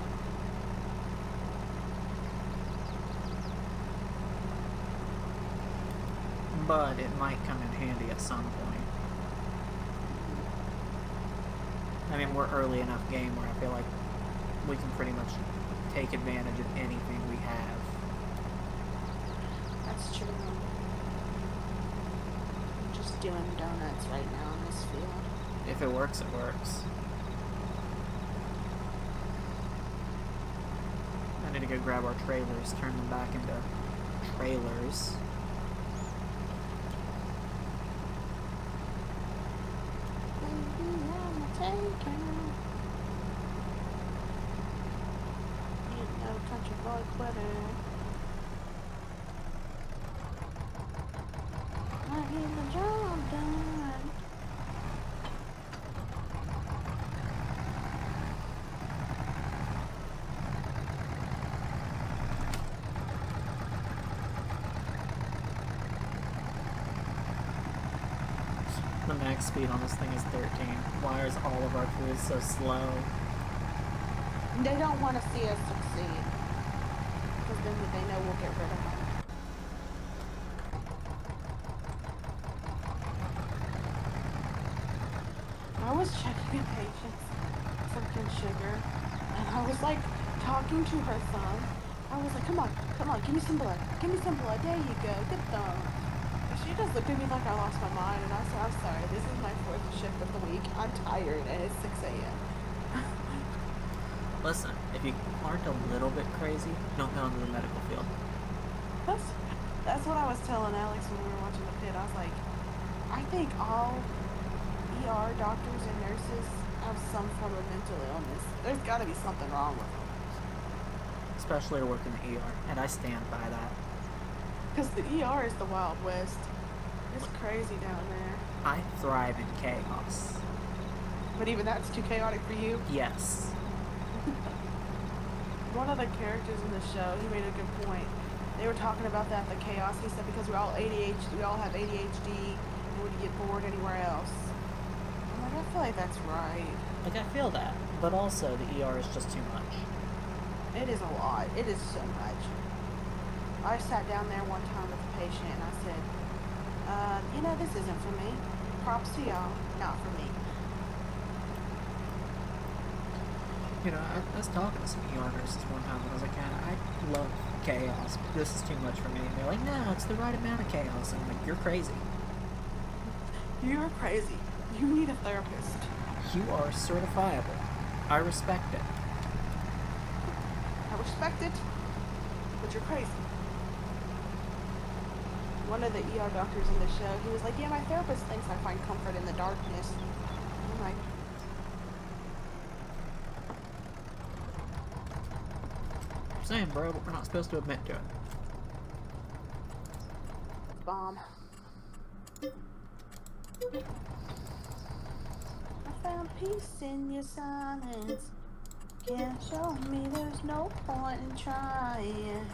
But it might come in handy at some point. I mean, we're early enough game where I feel like we can pretty much take advantage of anything we have. That's true. I'm just doing donuts right now in this field. If it works, it works. I need to go grab our trailers, turn them back into trailers. Baby, I'm a taker. Ain't no country boy quitter. I get the job done. The max speed on this thing is 13. Why is all of our crews so slow? They don't want to see us succeed. Because then they know we'll get rid of them. I was checking Patience freaking sugar, and I was like talking to her son. I was like, come on, give me some blood. Give me some blood. There you go. Good thumb. And she just looked at me like I lost my mind, and I said, I'm sorry. This is my 4th shift of the week. I'm tired, and it's 6 a.m. Listen, if you aren't a little bit crazy, don't go into the medical field. That's what I was telling Alex when we were watching the pit. I was like, I think all ER doctors and nurses have some form of mental illness. There's got to be something wrong with them. Especially to work in the ER, and I stand by that. Because the ER is the Wild West. It's crazy down there. I thrive in chaos. But even that's too chaotic for you. Yes. One of the characters in the show, he made a good point. They were talking about that, the chaos. He said because we all have ADHD, and when you get bored anywhere else. I'm like, I feel like that's right. Like, I feel that, but also the ER is just too much. It is a lot. It is so much. I sat down there one time with a patient and I said, you know, this isn't for me. Props to y'all, not for me. You know, I was talking to some ER nurses one time and I was like, man, I love chaos, but this is too much for me. And they're like, no, it's the right amount of chaos. And I'm like, you're crazy. You're crazy. You need a therapist. You are certifiable. I respect it. respect it, but you're crazy. One of the ER doctors in the show, he was like, yeah, my therapist thinks I find comfort in the darkness. I'm like, Same, bro, but we're not supposed to admit to it. bomb. I found peace in your silence. Can't show me there's no point in trying.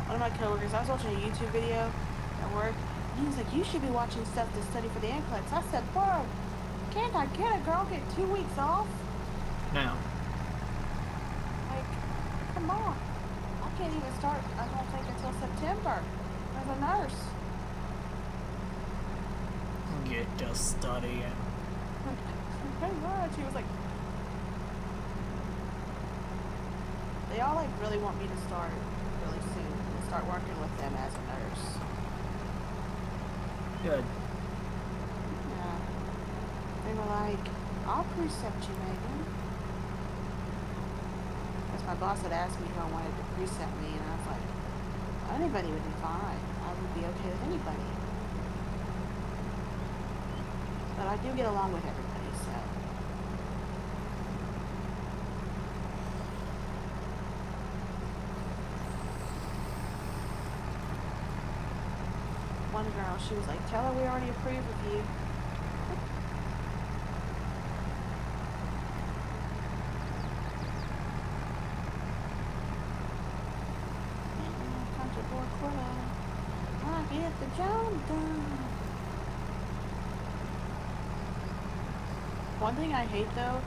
One of my coworkers, I was watching a YouTube video at work, and he was like, you should be watching stuff to study for the NCLEX. I said, bro, can't a girl get 2 weeks off? No. Like, come on. I can't even start, I don't think, until September as a nurse. Get to studying. Pretty much. He was like, they all like really want me to start really soon and start working with them as a nurse. Good. Yeah. They were like, I'll precept you, Megan. Because my boss had asked me if I wanted to precept me, and I was like, anybody would be fine. I would be okay with anybody. But I do get along with everybody, so. One girl, she was like, tell her we already approve of you. Comfortable quitter. I get the job done. One thing I hate though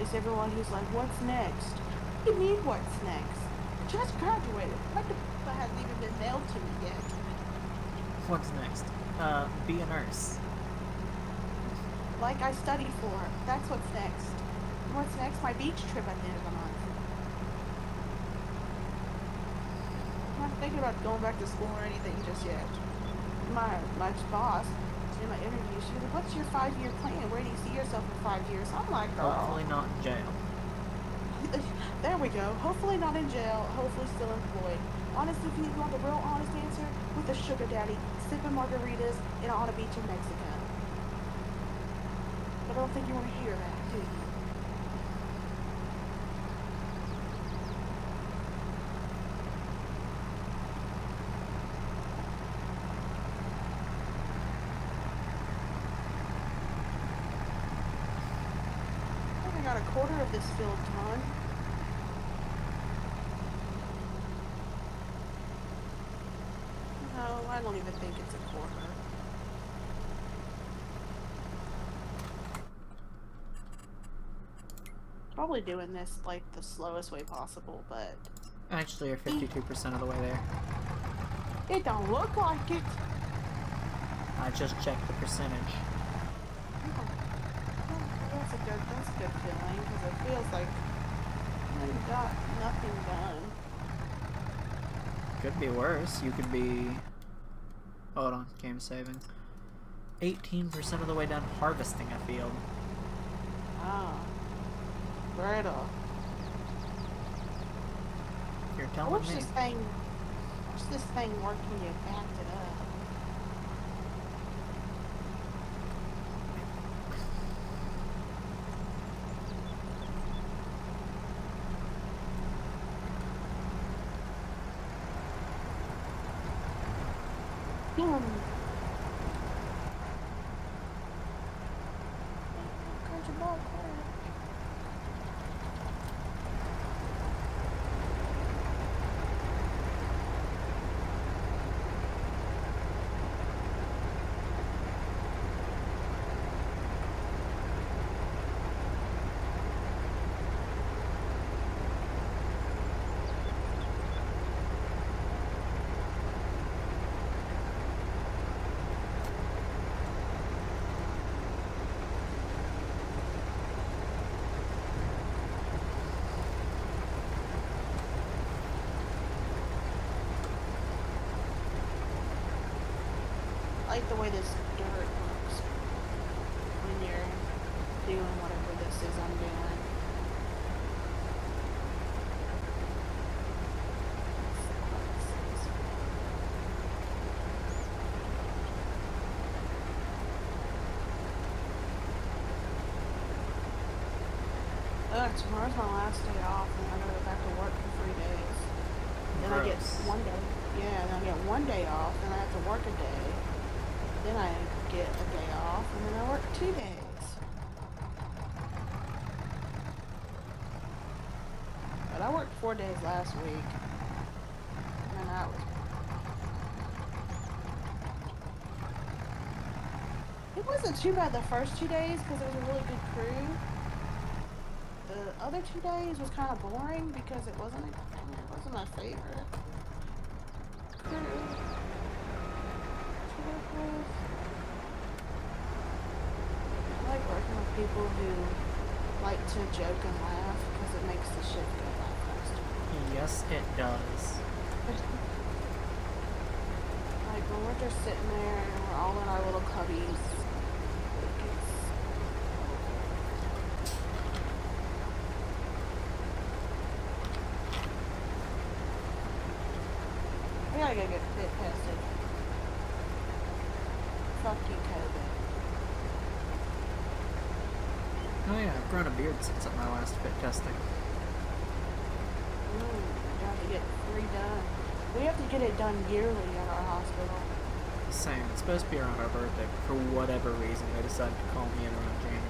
is everyone who's like, what's next? What do you mean what's next? I just graduated. My diploma hasn't even been mailed to me yet. What's next? Be a nurse. Like I studied for. That's what's next. What's next? My beach trip at the end of the month. I'm not thinking about going back to school or anything just yet. My boss, in my interview, she was like, what's your 5-year plan? Where do you see yourself in 5 years? I'm like, girl. Hopefully not in jail. There we go. Hopefully not in jail. Hopefully still employed. Honestly, if you want the real honest answer, with a sugar daddy, sipping margaritas, and on a beach in Mexico. But I don't think you want to hear that, do you? I think I got a quarter of this field done. No, I don't even think it's a quarter. Probably doing this like the slowest way possible, but Actually, you're 52% of the way there. it don't look like it. I just checked the percentage. That's a good feeling because it feels like I got nothing done. Could be worse. You could be... Hold on, game saving. 18% of the way done harvesting a field. Ah, brutal. You're I telling wish me. this thing worked when you backed it up. Catch a ball quick. like the way this dirt looks when you're doing whatever this is I'm doing. Tomorrow's my last day off, and I gotta go back to work for 3 days. Then I get Gross. 1 day. Yeah, then I get 1 day off, then I have to work a day. Then I get a day off, and then I work 2 days. But I worked 4 days last week, and that was. It wasn't too bad the first 2 days because it was a really good crew. The other 2 days was kind of boring because it wasn't my favorite crew to work with. I like working with people who like to joke and laugh because it makes the shift go by faster. Yes, it does. Like when we're just sitting there and we're all in our little cubbies. I gotta go get fit tested. Fuck you, COVID. Oh yeah, I've grown a beard since my last fit testing. You have to get 3 done. We have to get it done yearly at our hospital. Same. It's supposed to be around our birthday, but for whatever reason, they decided to call me in around January.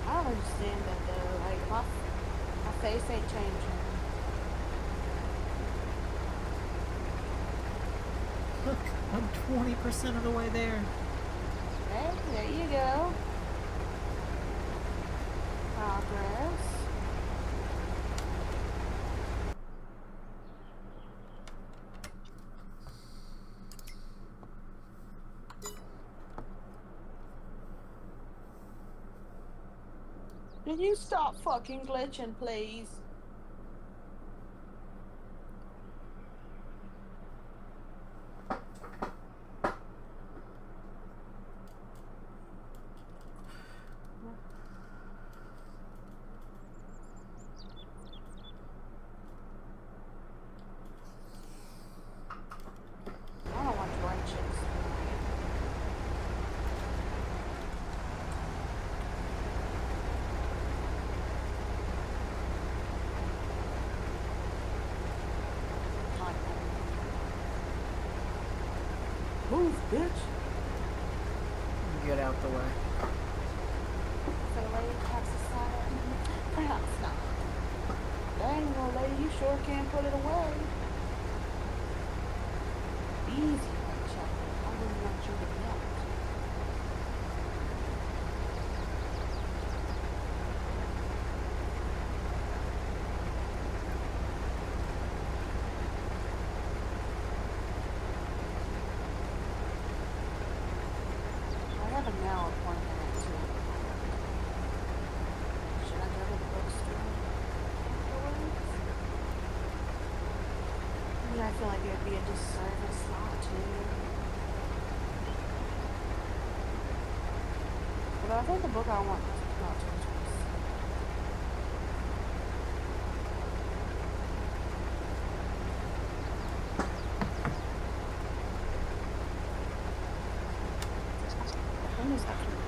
I don't understand that though. Like my face ain't changing. Look, I'm 20% of the way there. Okay, there you go. Progress. Can you stop fucking glitching, please? I don't want branches. Move, bitch. Get out the way. So lady has to slide. Perhaps not. Dang, well, lady, you sure can put it away. Easy, Chuck. I wouldn't want you to melt. I have a now appointment at 2 o'clock. Should I go to the bookstore afterwards? I mean, I feel like it would be a disservice not to. But I think the book I want doesn't come out till 26. When is that coming out?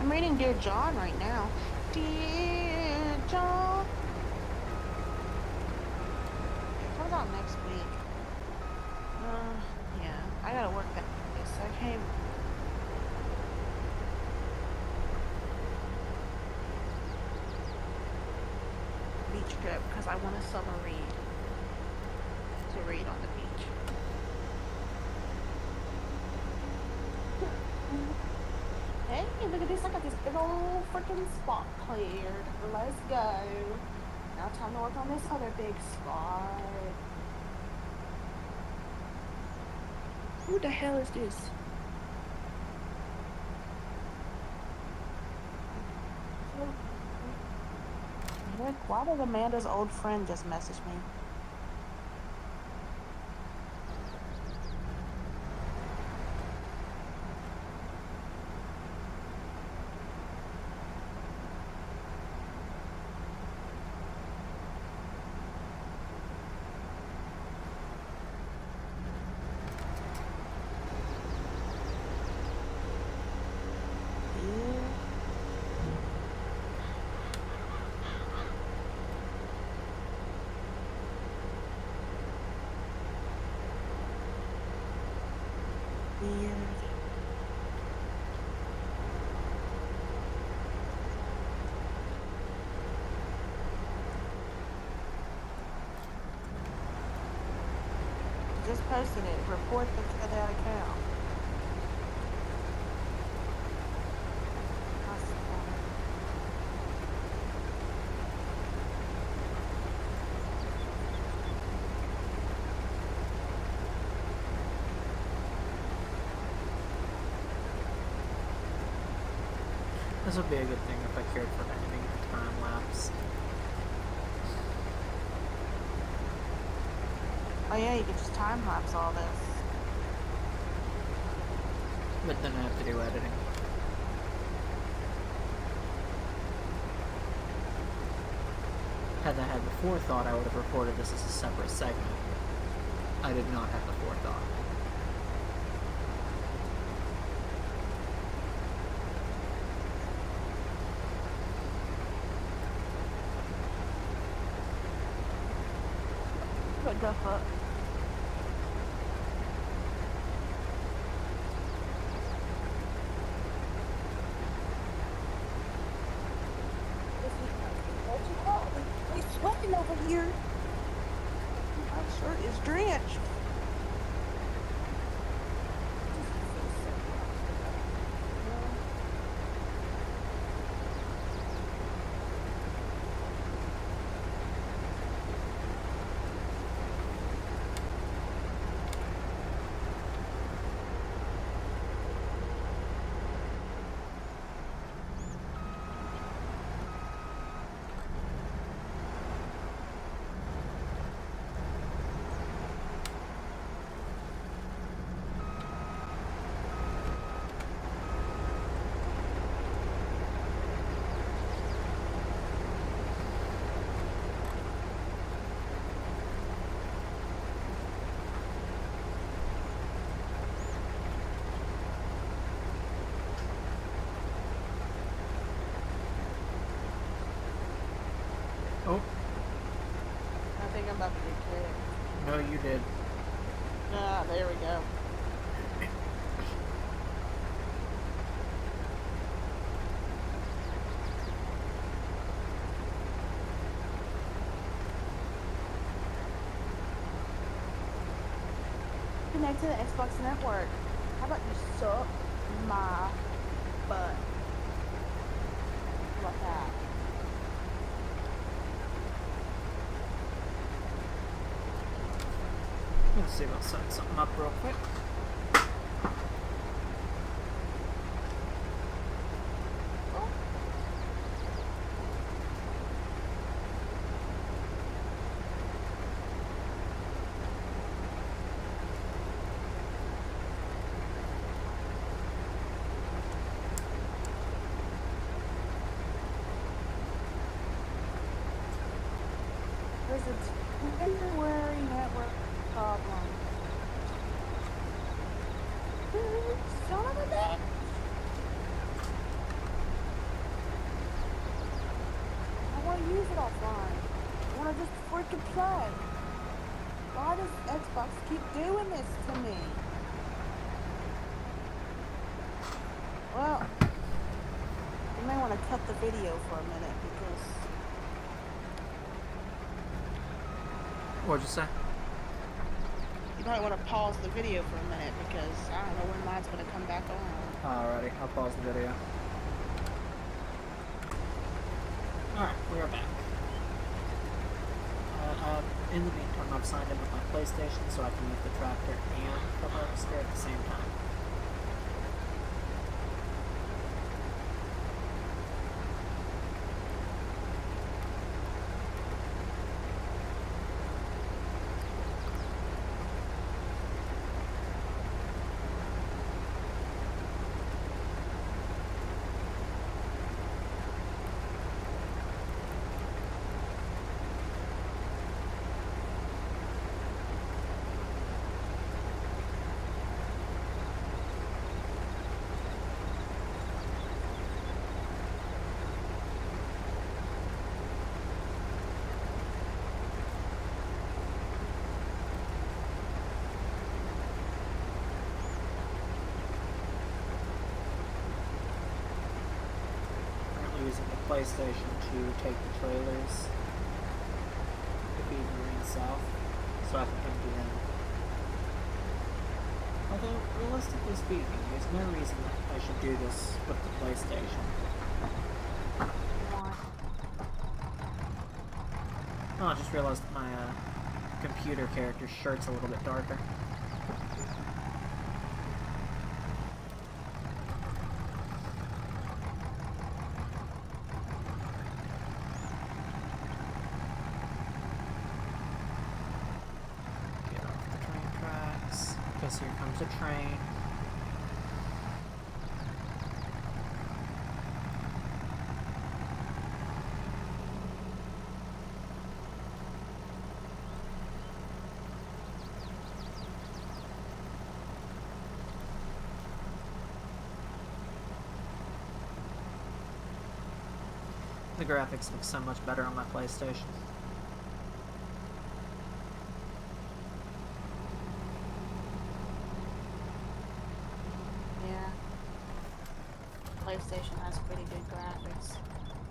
I'm reading Dear John right now. Dear John. It comes out next week. Yeah, I gotta work that day, so I came. Beach trip because I want a summer read to read on the beach. Hey, look at this! I got this big old freaking spot cleared. Let's go. Now time to work on this other big spot. Who the hell is this? Rick, why did Amanda's old friend just message me? Weird. Just posted it. Report that account. This would be a good thing if I cared for editing the time lapse. Oh yeah, you could just time lapse all this. But then I have to do editing. Had I had the forethought, I would have reported this as a separate segment. I did not have the forethought. What the fuck? It's sweating over here. My shirt is drenched. Oh. I think I'm about to get kicked. No, you did. Ah, there we go. Connect to the Xbox network. How about you suck my butt? How about that? Let's see if I'll set something up real quick. There's a temporary network problem. Son of a bitch! I want to use it offline. I want to just freaking play. Why does Xbox keep doing this to me? Well, you may want to cut the video for a minute because... What'd you say? You might want to pause the video for a minute because I don't know when mine's going to come back on. Alrighty, I'll pause the video. Alright, we are back. in the meantime, I've signed in with my PlayStation so I can use the tractor and the harvester at the same time. Using the PlayStation to take the trailers to feed Marine South so I can empty them. Although, realistically speaking, there's no reason that I should do this with the PlayStation. Why? Oh, I just realized that my computer character's shirt's a little bit darker. Here comes a train. The graphics look so much better on my PlayStation. PlayStation has pretty good graphics.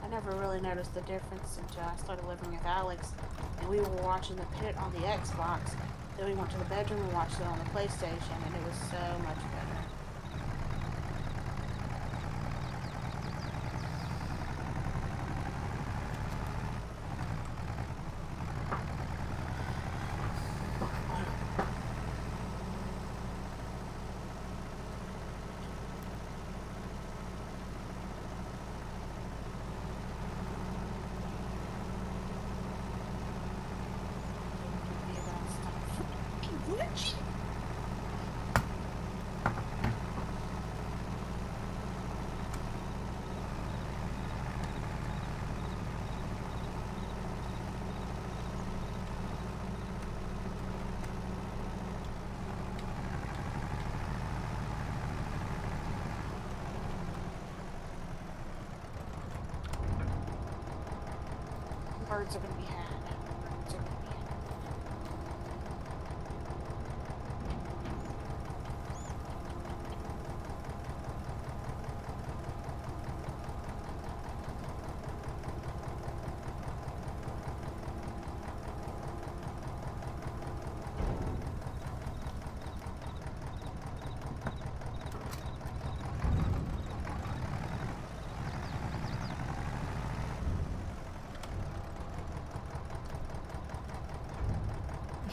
I never really noticed the difference until I started living with Alex, and we were watching The Pit on the Xbox. Then we went to the bedroom and watched it on the PlayStation, and it was so much better. Birds are going to be had. Birds are going to be had.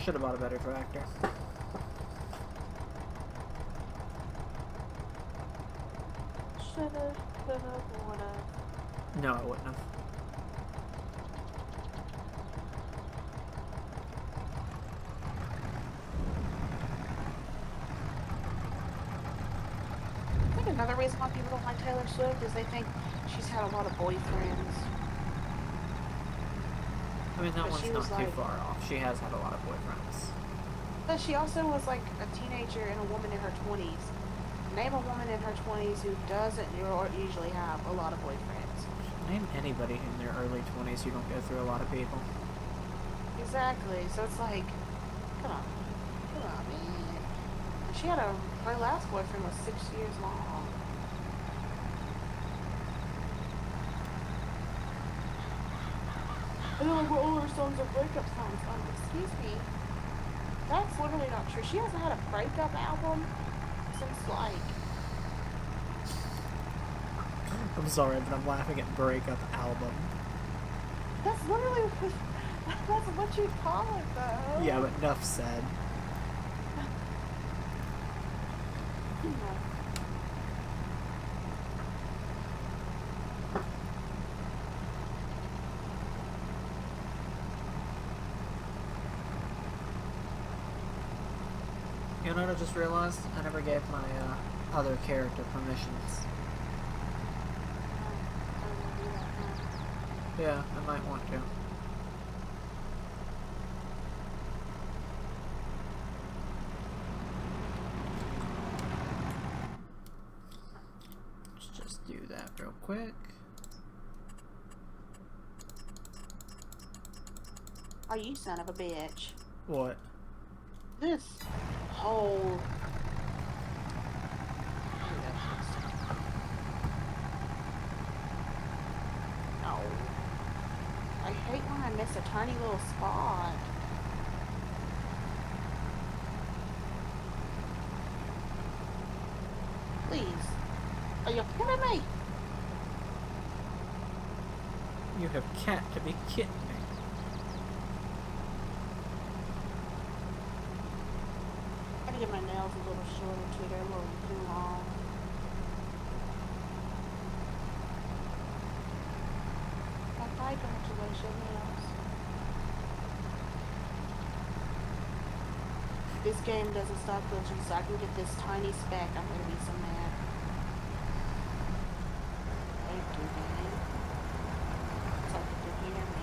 Should have bought a better tractor. Shoulda, coulda, woulda. No, I wouldn't have. I think another reason why people don't like Taylor Swift is they think she's had a lot of boyfriends. I mean, that But one's she not was too like- far off. She has had a lot of boyfriends. But she also was like a teenager and a woman in her 20s. Name a woman in her 20s who doesn't usually have a lot of boyfriends. Name anybody in their early 20s who don't go through a lot of people. Exactly. So it's like, come on, man. She had her last boyfriend was 6 years long. And they're like, well, all her songs are breakup songs. Excuse me. That's literally not true. She hasn't had a breakup album since like. I'm sorry, but I'm laughing at breakup album. That's literally That's what you call it, though. Yeah, but enough said. You know what I just realized? I never gave my other character permissions. Yeah, I might want to. Let's just do that real quick. Oh, you son of a bitch. What? This whole... Oh. I hate when I miss a tiny little spot. Please. Are you kidding me? You have cat to be kidding me. I gotta get my nails a little shorter too. They're a little too long. Bye, congratulations, nails. This game doesn't stop glitching, so I can get this tiny speck. I'm gonna be so mad. Thank you, game. It's like you can hear me.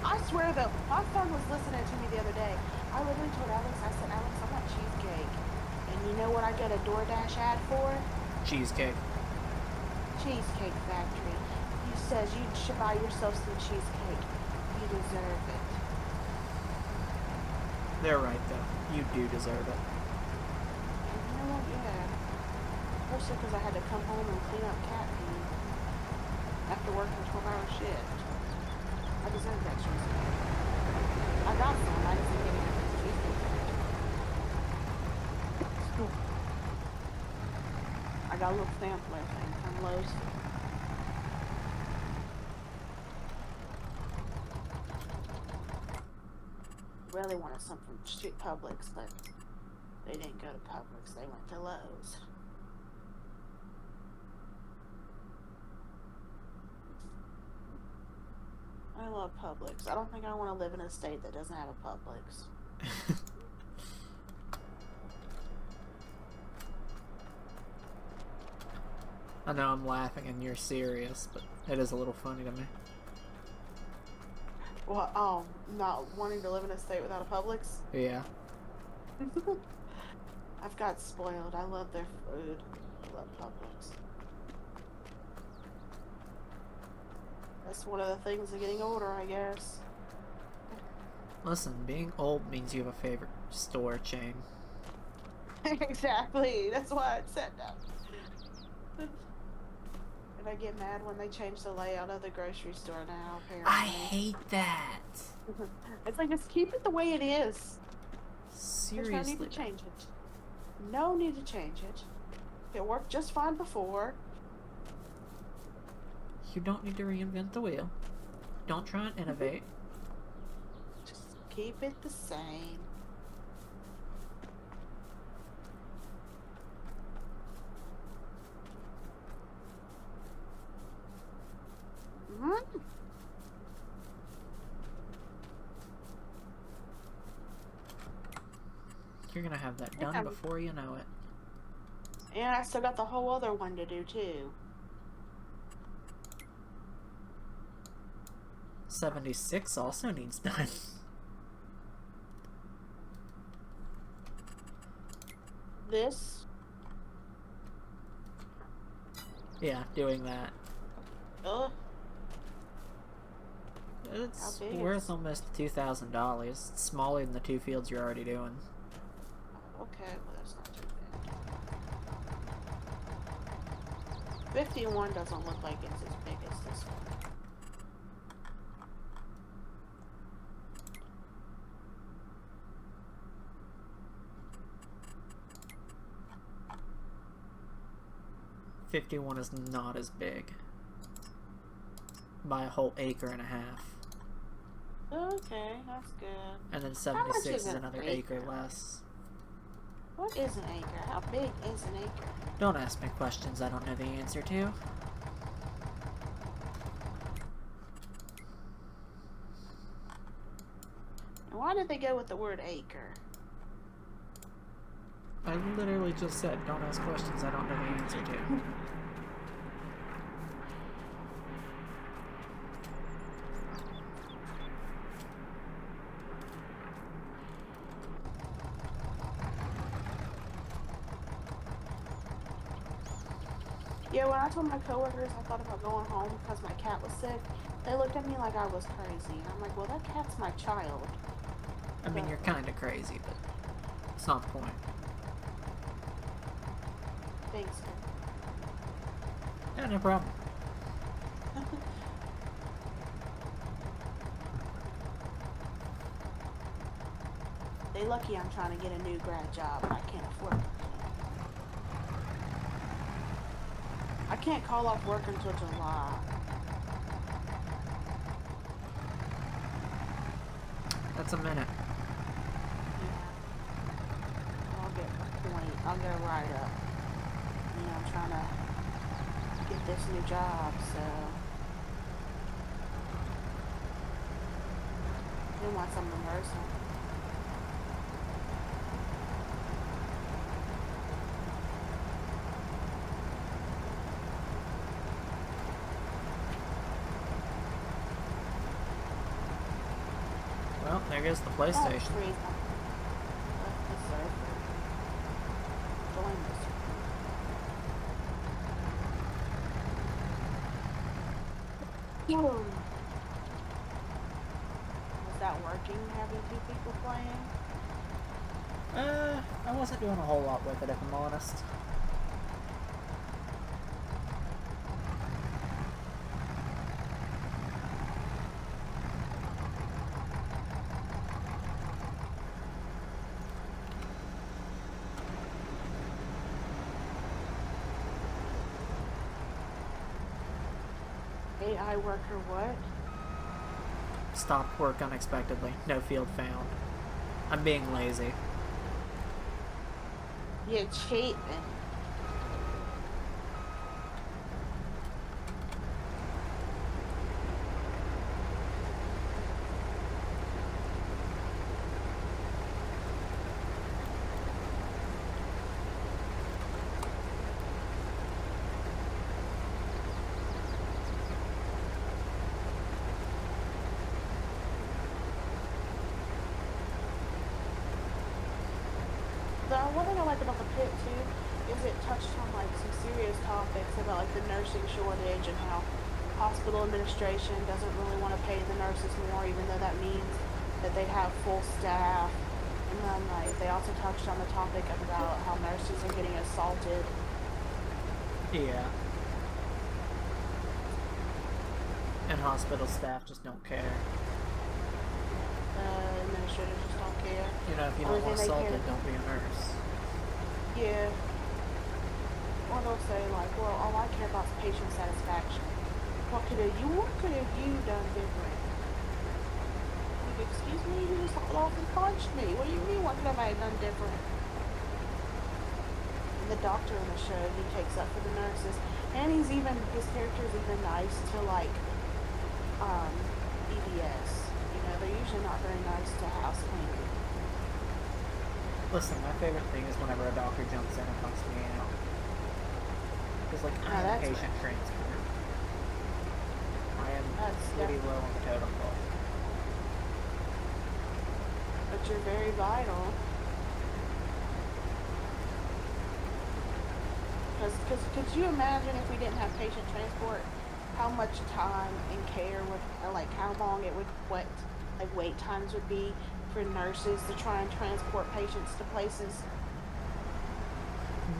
I swear though, my son was listening to me the other day. I literally told Alex, I said, Alex, I want cheesecake. And you know what I get a DoorDash ad for? Cheesecake. Cheesecake Factory. He says you should buy yourself some cheesecake. You deserve it. They're right, though. You do deserve it. And you know what? Yeah. Especially because I had to come home and clean up cat pee after working a 12-hour shift. I deserve that cheesecake. I got some. I just didn't get it at the Cheesecake Factory. I got a little sampler thing from Lowe's. Really wanted some from Publix, but they didn't go to Publix. They went to Lowe's. I love Publix. I don't think I want to live in a state that doesn't have a Publix. I know I'm laughing and you're serious, but it is a little funny to me. Well, oh, not wanting to live in a state without a Publix? Yeah. I've got spoiled. I love their food. I love Publix. That's one of the things of getting older, I guess. Listen, being old means you have a favorite store chain. Exactly. That's why I said that. And I get mad when they change the layout of the grocery store now, apparently. I hate that. It's like, just keep it the way it is. Seriously. There's no need to change it. No need to change it. It worked just fine before. You don't need to reinvent the wheel. Don't try and innovate. Just keep it the same. You're gonna have that done before you know it. And I still got the whole other one to do too. 76 also needs done. This? Yeah, doing that. Ugh. It's worth almost $2,000. It's smaller than the 2 fields you're already doing. Okay, well that's not too bad. 51 doesn't look like it's as big as this one. $51 is not as big. by a whole acre and a half. Okay, that's good. And then How much 76 is is an another acre? acre less. What is an acre? How big is an acre? Don't ask me questions I don't know the answer to. And why did they go with the word acre? I literally just said, don't ask questions I don't know the answer to. Yeah, when I told my coworkers I thought about going home because my cat was sick, they looked at me like I was crazy. And I'm like, well, that cat's my child. I mean, you're kind of crazy, but it's not the point. Thanks, sir. Yeah, no problem. They lucky I'm trying to get a new grad job. I can't afford it. I can't call off work until July. That's a minute. Yeah. I'll get a point. I'll get a write-up. You know, I'm trying to get this new job, so... They want something personal. Well, there goes the PlayStation. Was that working, having two people playing? I wasn't doing a whole lot with it, if I'm honest. AI worker what? Stopped work unexpectedly. No field found. I'm being lazy. You're cheating. One thing I like about the pit too is it touched on like some serious topics about like the nursing shortage and how hospital administration doesn't really want to pay the nurses more, even though that means that they have full staff. And then like they also touched on the topic about how nurses are getting assaulted. Yeah. And hospital staff just don't care. Administrators just don't care. You know, if you don't want assaulted, don't be a nurse. Yeah. Or they'll say like, well, all I care about is patient satisfaction. What could have you done different? Like, excuse me, you just hauled off and punched me. What do you mean? What could I have done different? And the doctor in the show, he takes up for the nurses, and his character's even nice to like, EBS. You know, they're usually not very nice to house cleaning. Listen, my favorite thing is whenever a doctor jumps in and helps me out. Because, like, I'm a patient transport. I am pretty low on the totem pole. But you're very vital. Because could you imagine if we didn't have patient transport, how much time and care would, or like how long it would, wait times would be for nurses to try and transport patients to places?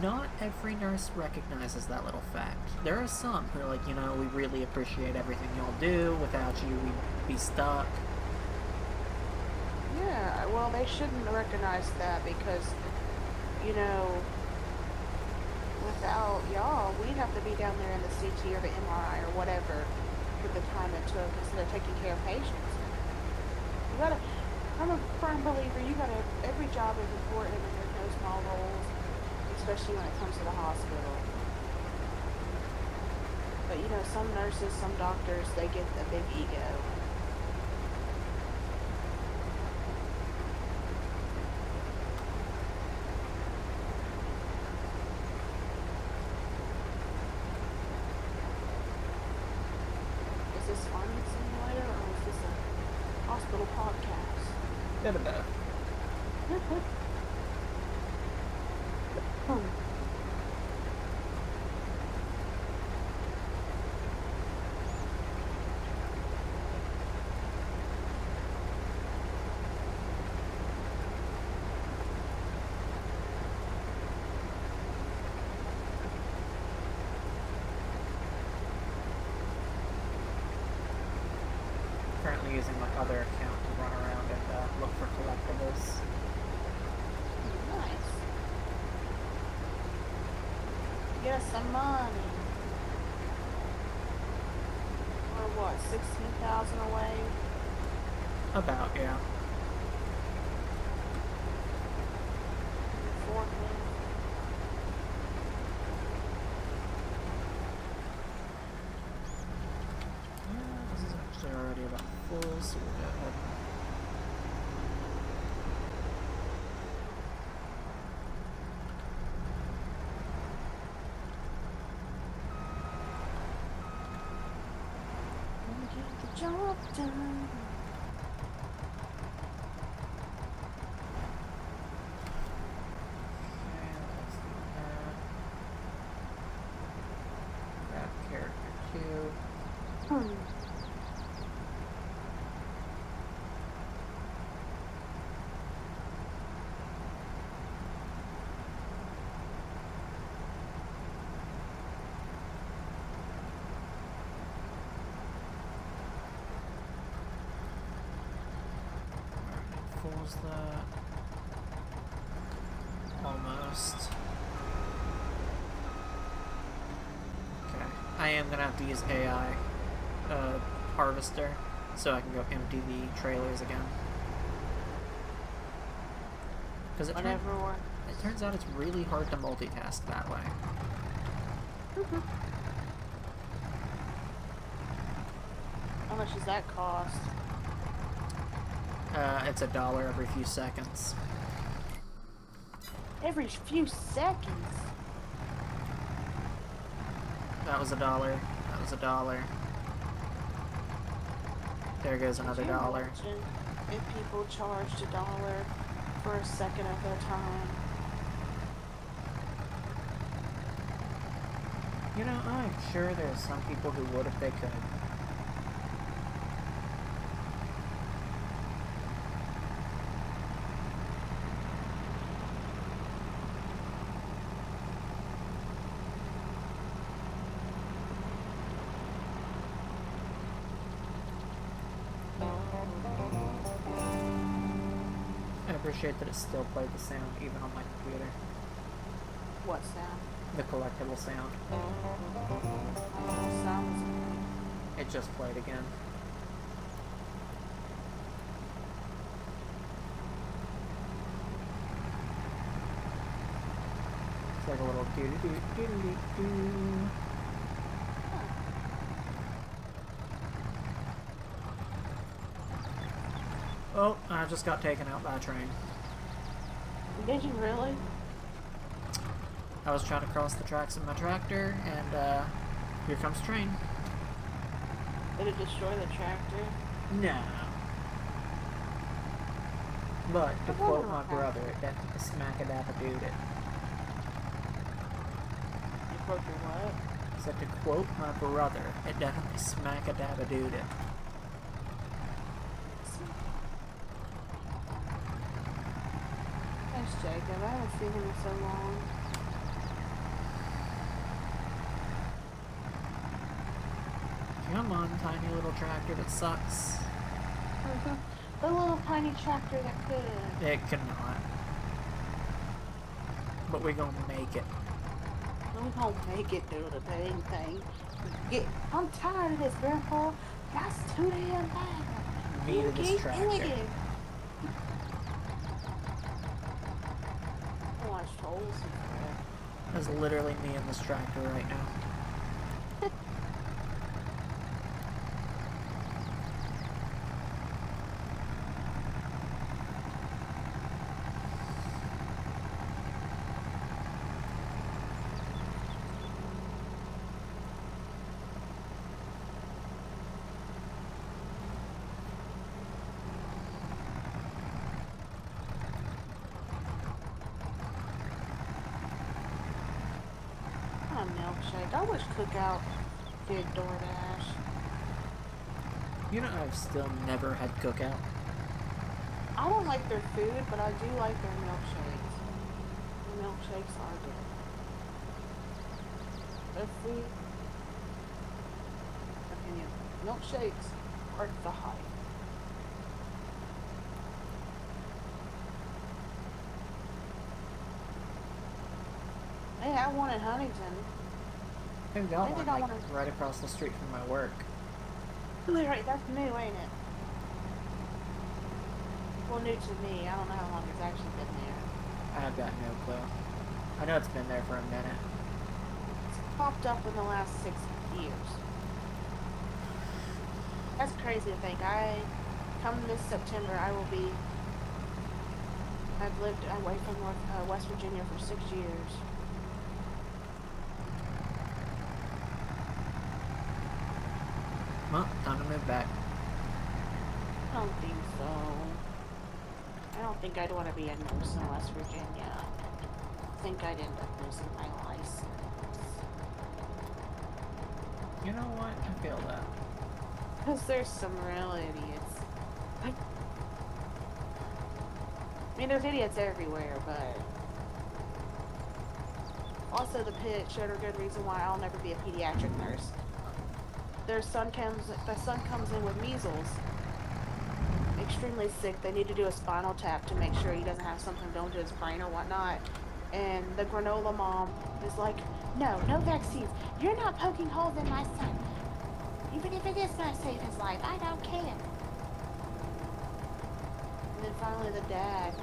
Not every nurse recognizes that little fact. There are some who are like, you know, we really appreciate everything y'all do. Without you, we'd be stuck. Yeah, well, they shouldn't recognize that because, you know, without y'all, we'd have to be down there in the CT or the MRI or whatever put the time into it instead of taking care of patients. You gotta. I'm a firm believer. You gotta. Every job is important, and there's no small roles, especially when it comes to the hospital. But you know, some nurses, some doctors, they get a big ego. Is this Farming Simulator or is this a hospital podcast? Bit of both. Currently using my other account to run around and look for collectibles. Nice. Get us some money. Or what, 16,000 away? About, yeah. This is actually already about full, so we'll go ahead. Get the job done. Was that almost okay? I am gonna have to use AI harvester so I can go empty the trailers again, because it turns out it's really hard to multitask that way. How much does that cost? It's $1 every few seconds. Every few seconds? That was $1. That was $1. There goes another $1. If people charged $1 for a second of their time. You know, I'm sure there's some people who would if they could. I appreciate that it still played the sound even on my computer. What sound? The collectible sound. Sounds. It just played again. It's like a little doo doo doo doo doo. Oh, I just got taken out by a train. Did you really? I was trying to cross the tracks in my tractor, and here comes a train. Did it destroy the tractor? No. But, to quote my brother, it definitely smack-a-dap-a-dooed it. You broke your what? So to quote my brother, it definitely smack-a-dap-a-dooed it. Thanks, Jacob. I haven't seen him in so long. Come on, tiny little tractor that sucks. The little tiny tractor that could. It cannot. But we're gonna make it. We gonna make it through the dang thing. I'm tired of this, Grandpa. That's too damn bad. Me to You this keep tractor. digging. Oh, I stole some crap. That's literally me in this tractor right now. A milkshake. I wish Cookout did DoorDash. You know, I've still never had Cookout. I don't like their food, but I do like their milkshakes. The milkshakes are good. Their food, opinion, milkshakes are the hype. They have one in Huntington. They've got Maybe one don't like wanna- right across the street from my work. Right, that's new, ain't it? Well, new to me. I don't know how long it's actually been there. I've got no clue. I know it's been there for a minute. It's popped up in the last 6 years. That's crazy to think. Come this September, I've lived away from West Virginia for 6 years. Well, time to move back. I don't think so. I don't think I'd want to be a nurse in West Virginia. I think I'd end up losing my license. You know what? I feel that. Because there's some real idiots. I mean, there's idiots everywhere, but... Also, the pit showed a good reason why I'll never be a pediatric nurse. The son comes in with measles. Extremely sick. They need to do a spinal tap to make sure he doesn't have something going to his brain or whatnot. And the granola mom is like, no vaccines. You're not poking holes in my son. Even if it is going to save his life, I don't care. And then finally the dad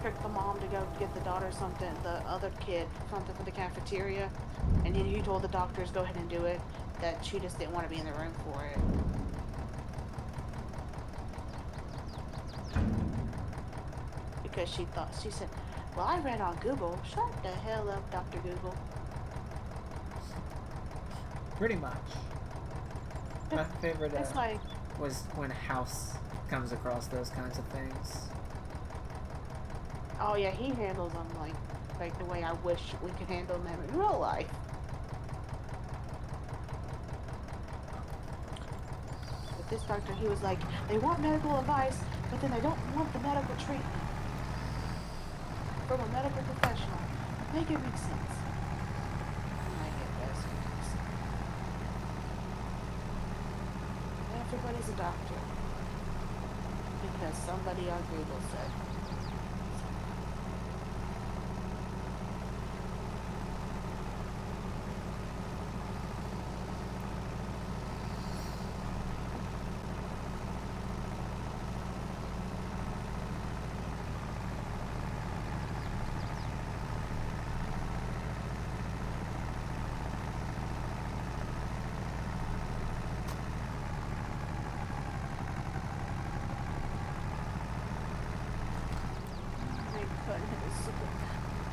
tricked the mom to go get the daughter something, the other kid, something for the cafeteria. And he told the doctors, go ahead and do it, that she just didn't want to be in the room for it. Because she said, well, I read on Google. Shut the hell up, Dr. Google. Pretty much. My favorite It's like, was when House comes across those kinds of things. oh yeah, he handles them like the way I wish we could handle them in real life. But this doctor, he was like, they want medical advice, but then they don't want the medical treatment from a medical professional. Make it make sense. Make it best make sense. Everybody's a doctor. Because somebody on Google said.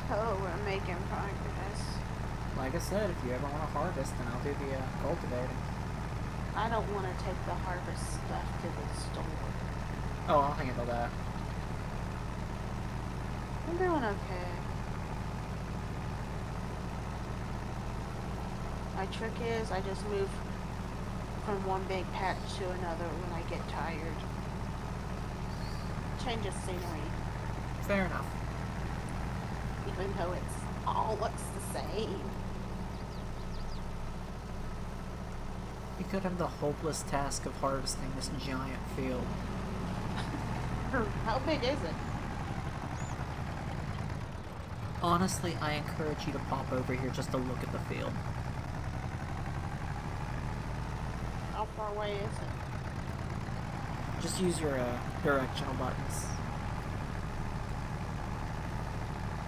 Oh, we're making progress. Like I said, if you ever want to harvest, then I'll do the cultivating. I don't want to take the harvest stuff to the store. Oh, I'll handle that. I'm doing okay. My trick is I just move from one big patch to another when I get tired. Change of scenery. Fair enough. Even though it's all looks the same. You could have the hopeless task of harvesting this giant field. How big is it? Honestly, I encourage you to pop over here just to look at the field. How far away is it? Just use your directional buttons.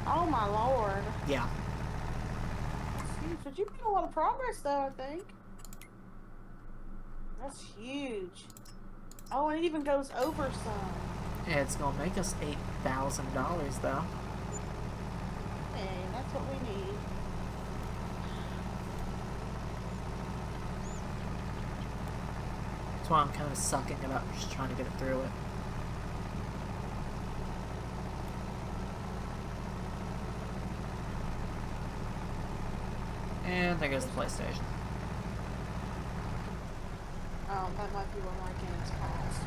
Oh my lord. Yeah. Jeez, but you've made a lot of progress though, I think. That's huge. Oh, and it even goes over some. It's gonna make us $8,000 though. Hey, that's what we need. That's why I'm kind of sucking it up, just trying to get it through it. And there goes the PlayStation. Oh, that might be where my game's paused.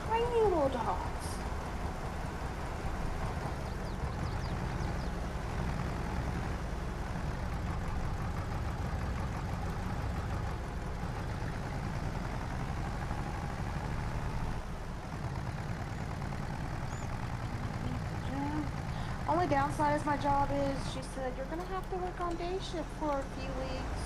Tiny little dogs. Only downside is my job is, she said, you're gonna have to work on day shift for a few weeks.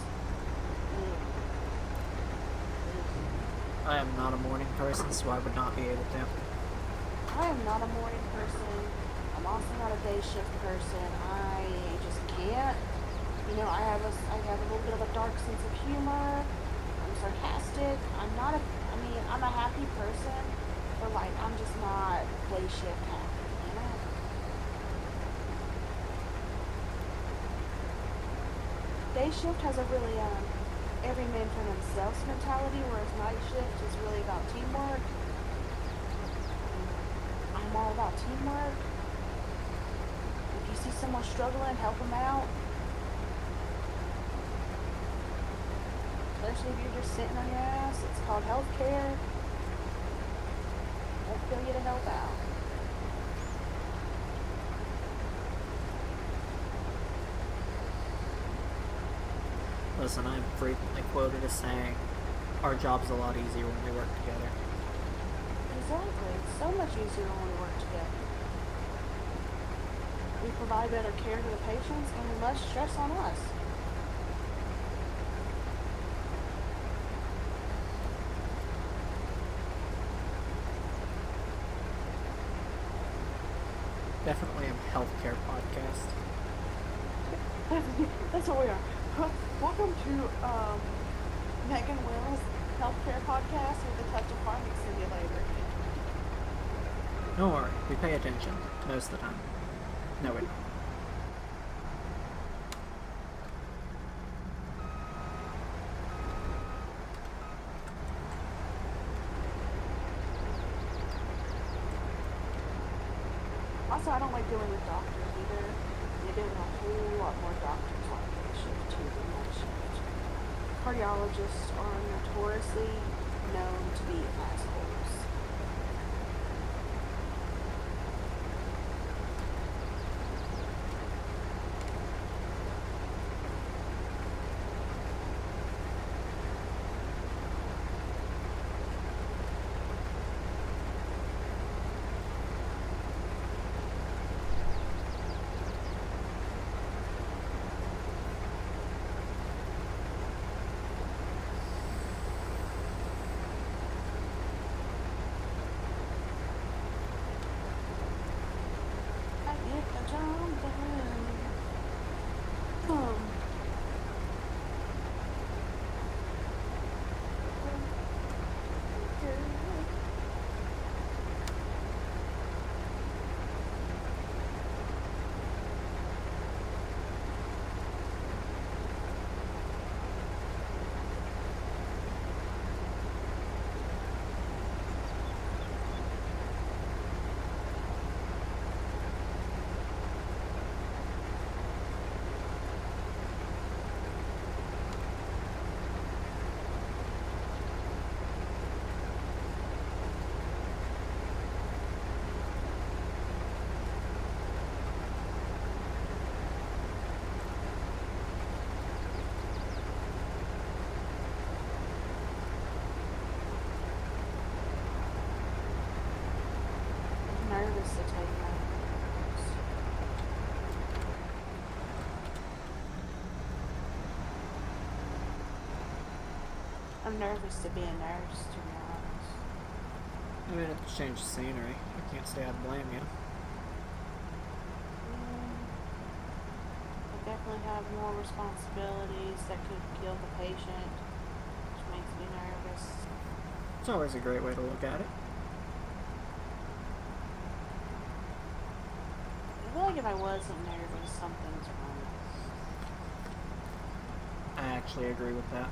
I am not a morning person, so I would not be able to. I am not a morning person. I'm also not a day shift person. I just can't. You know, I have a little bit of a dark sense of humor. I'm sarcastic. I'm a happy person, but like I'm just not day shift happy, you know? Day shift has a really every man for themselves mentality, whereas night shift is really about teamwork. I'm all about teamwork. If you see someone struggling, help them out. Especially if you're just sitting on your ass. It's called healthcare. Won't kill you to help out. Listen, I'm frequently quoted as saying, our job's a lot easier when we work together. Exactly. It's so much easier when we work together. We provide better care to the patients and less stress on us. Definitely a healthcare podcast. That's what we are. Welcome to Megan Will's healthcare podcast with a touch of farming simulator. Don't worry, we pay attention most of the time. No, we don't. Also, I don't like dealing with doctors either. They deal with a whole lot more doctors on day shift too than night shift. Cardiologists are notoriously known to be assholes. I'm nervous to be a nurse, to be honest. I mean, it's change the scenery. I can't say I'd blame you. I definitely have more responsibilities that could kill the patient, which makes me nervous. It's always a great way to look at it. I feel like if I wasn't nervous, something's wrong. I actually agree with that.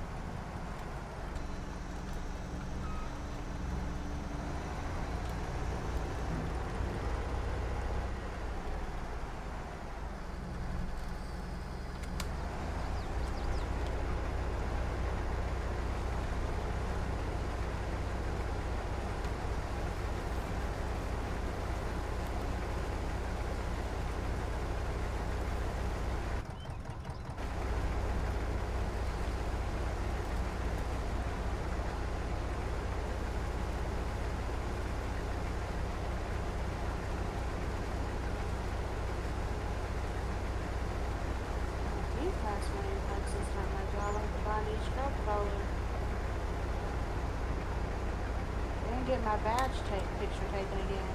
Get my badge picture taken again.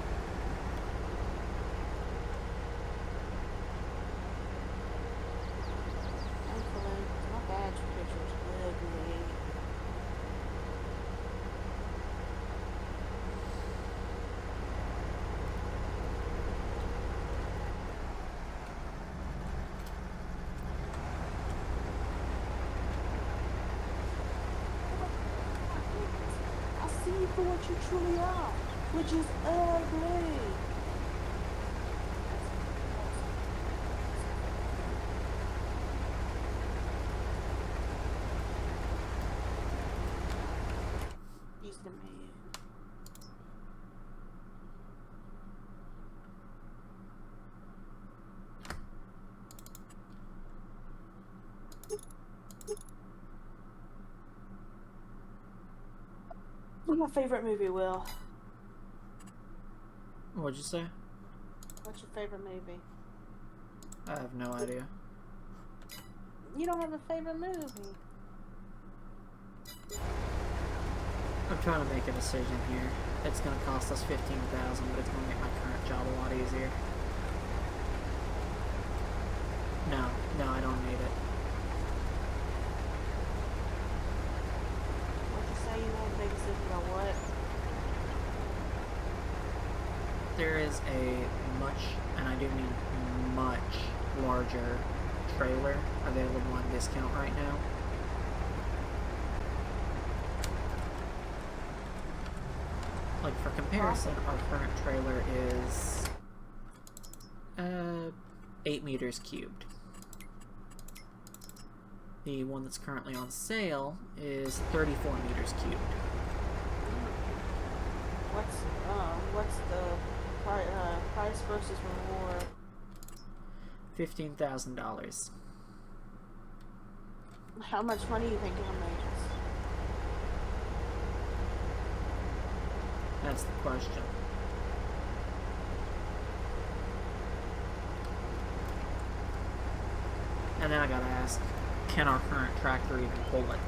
Thankfully, my badge picture's ugly. See you for what you truly are, which is ugly. He's the man. What's my favorite movie, Will? What'd you say? What's your favorite movie? I have no idea. You don't have a favorite movie. I'm trying to make a decision here. It's going to cost us $15,000, but it's going to make my current job a lot easier. No, I don't need it. What'd you say you want to make a decision about what? There is a much, and I do mean much, larger trailer available on discount right now. Like, for comparison, our current trailer is 8 meters cubed. The one that's currently on sale is 34 meters cubed. What's the price versus reward? $15,000. How much money do you think it'll make us? That's the question. And then I gotta ask, can our current tractor even pull it?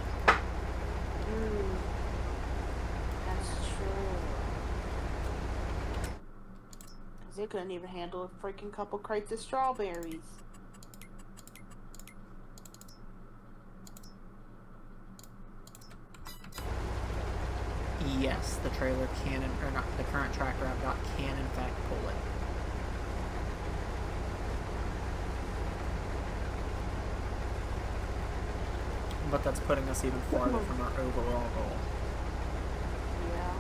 That's true. Because it couldn't even handle a freaking couple crates of strawberries. Yes, the trailer can, or not, the current tractor I've got can in fact pull it. But that's putting us even farther from our overall goal. Yeah.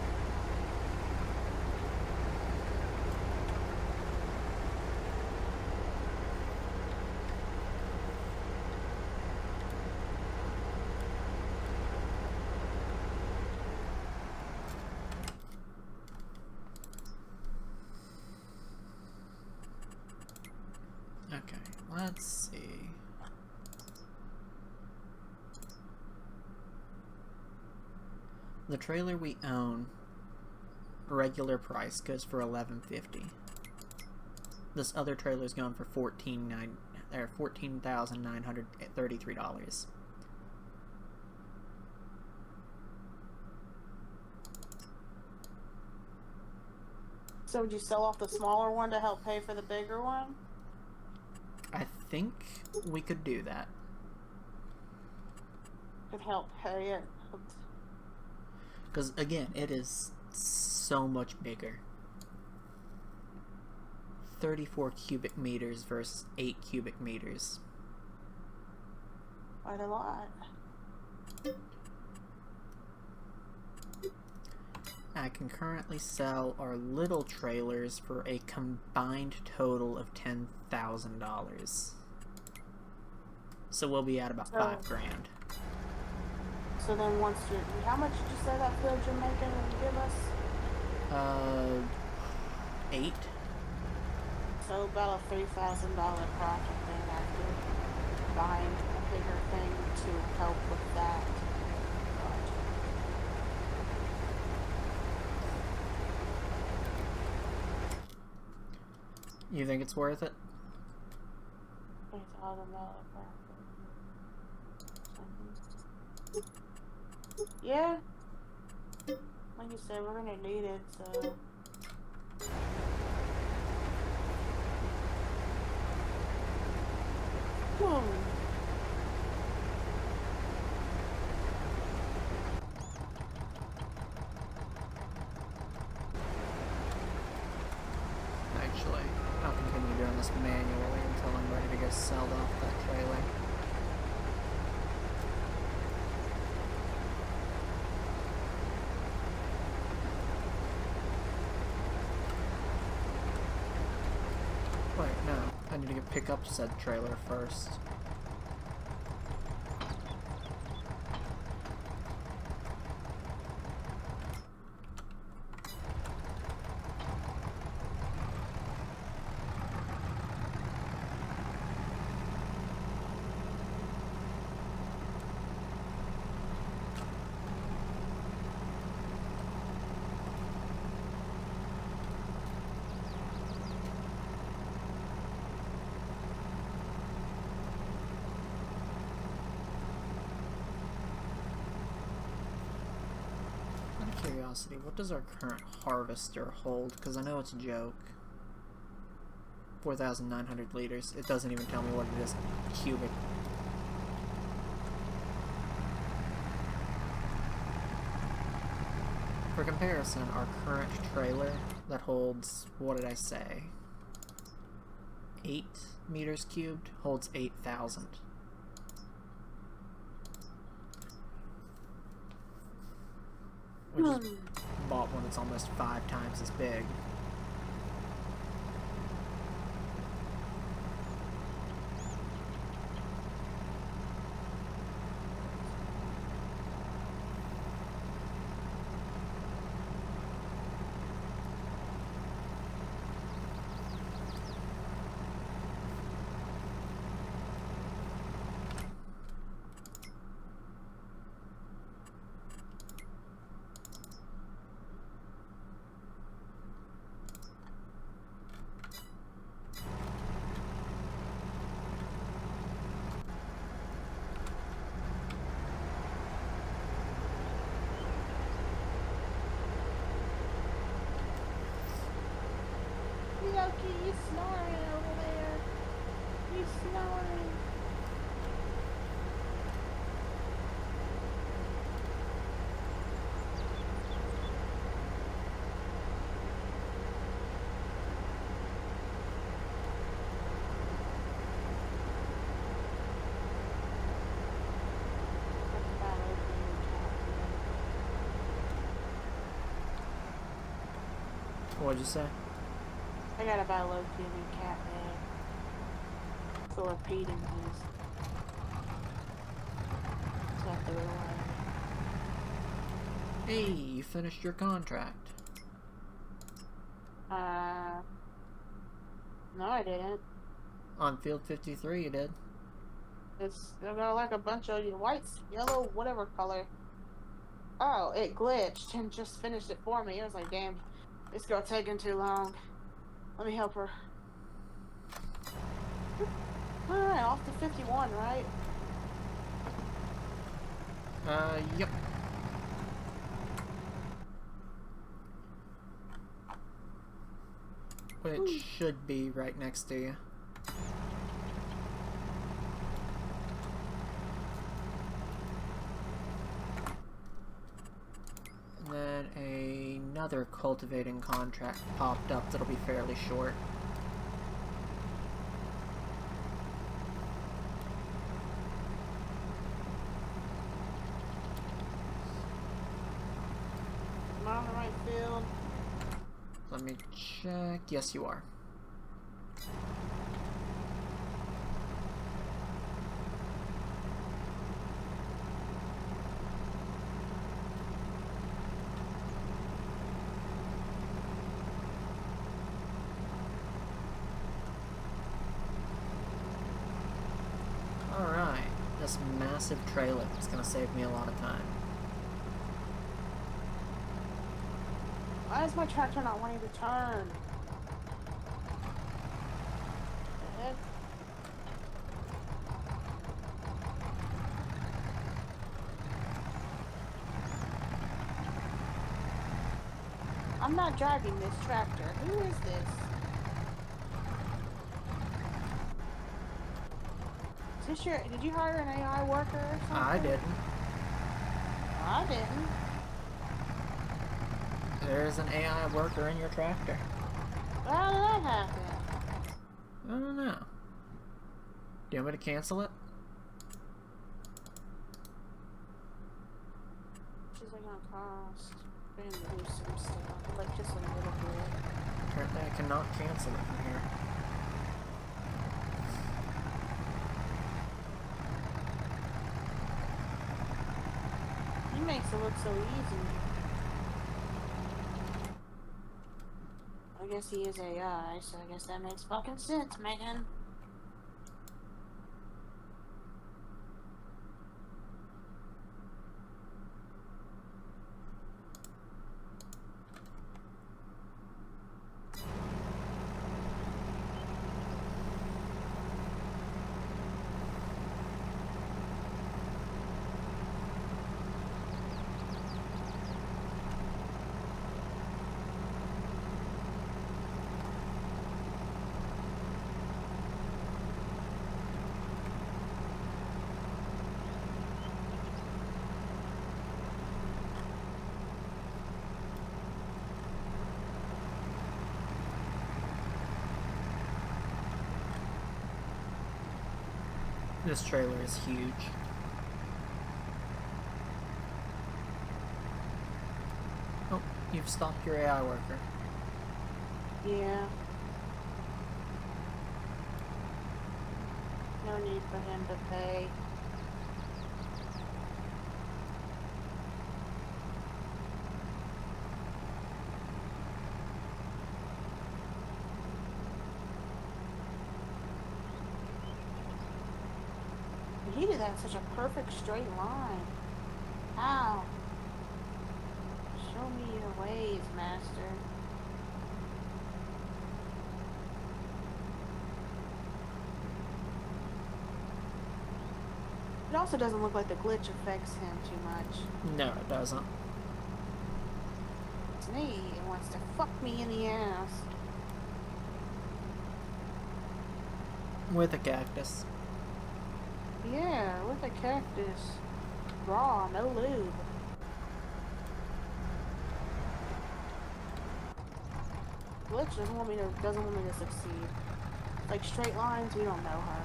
Okay, let's see. The trailer we own, regular price, goes for $11.50. This other trailer's going for $14,933. So would you sell off the smaller one to help pay for the bigger one? I think we could do that. Could help pay it. Because, again, it is so much bigger. 34 cubic meters versus 8 cubic meters. Quite a lot. I can currently sell our little trailers for a combined total of $10,000. So we'll be at about $5 grand. So then once you're... How much did you say that field you're making would give us? 8. So about a $3,000 profit then after buying a bigger thing to help with that project. You think it's worth it? $3,000 profit. Yeah. Like you said, we're gonna need it, so... Actually, I'll continue doing this manually until I'm ready to get sold off that trailer. Wait, no. I need to pick up said trailer first. Curiosity, what does our current harvester hold? Because I know it's a joke. 4,900 liters. It doesn't even tell me what it is cubic. For comparison, our current trailer that holds, what did I say? 8 meters cubed holds 8,000. We just bought one that's almost 5 times as big. Loki, you snoring over there. You snoring. What'd you say? I gotta buy Loki a new cat bag for repeating these. So I have to realize. Hey, you finished your contract. No, I didn't. On Field 53 you did. It's got like a bunch of white, yellow, whatever color. Oh, it glitched and just finished it for me. I was like, damn, this girl taking too long. Let me help her. Alright, off to 51, right? Yep. Which should be right next to you. And then another cultivating contract popped up that'll be fairly short. Am I on the right field? Let me check. Yes, you are. Alright, this massive trailer is going to save me a lot of time. Why is my tractor not wanting to turn? The heck? I'm not driving this tractor. Who is this? Is this your... Did you hire an AI worker or something? I didn't. I didn't. There's an AI worker in your tractor. How did that happen? I don't know. Do you want me to cancel it? She's like gonna cost. We're gonna lose some stuff. Like just a little bit. Apparently I cannot cancel it from here. He makes it look so easy. I guess he is AI, so I guess that makes fucking sense, Megan. This trailer is huge. Oh, you've stopped your AI worker. Yeah. No need for him to pay. He did that in such a perfect straight line. How? Show me your ways, master. It also doesn't look like the glitch affects him too much. No, it doesn't. To me, it wants to fuck me in the ass. With a cactus. Yeah, with a cactus. Raw, no lube. Glitch doesn't want me to succeed. Like straight lines, we don't know her.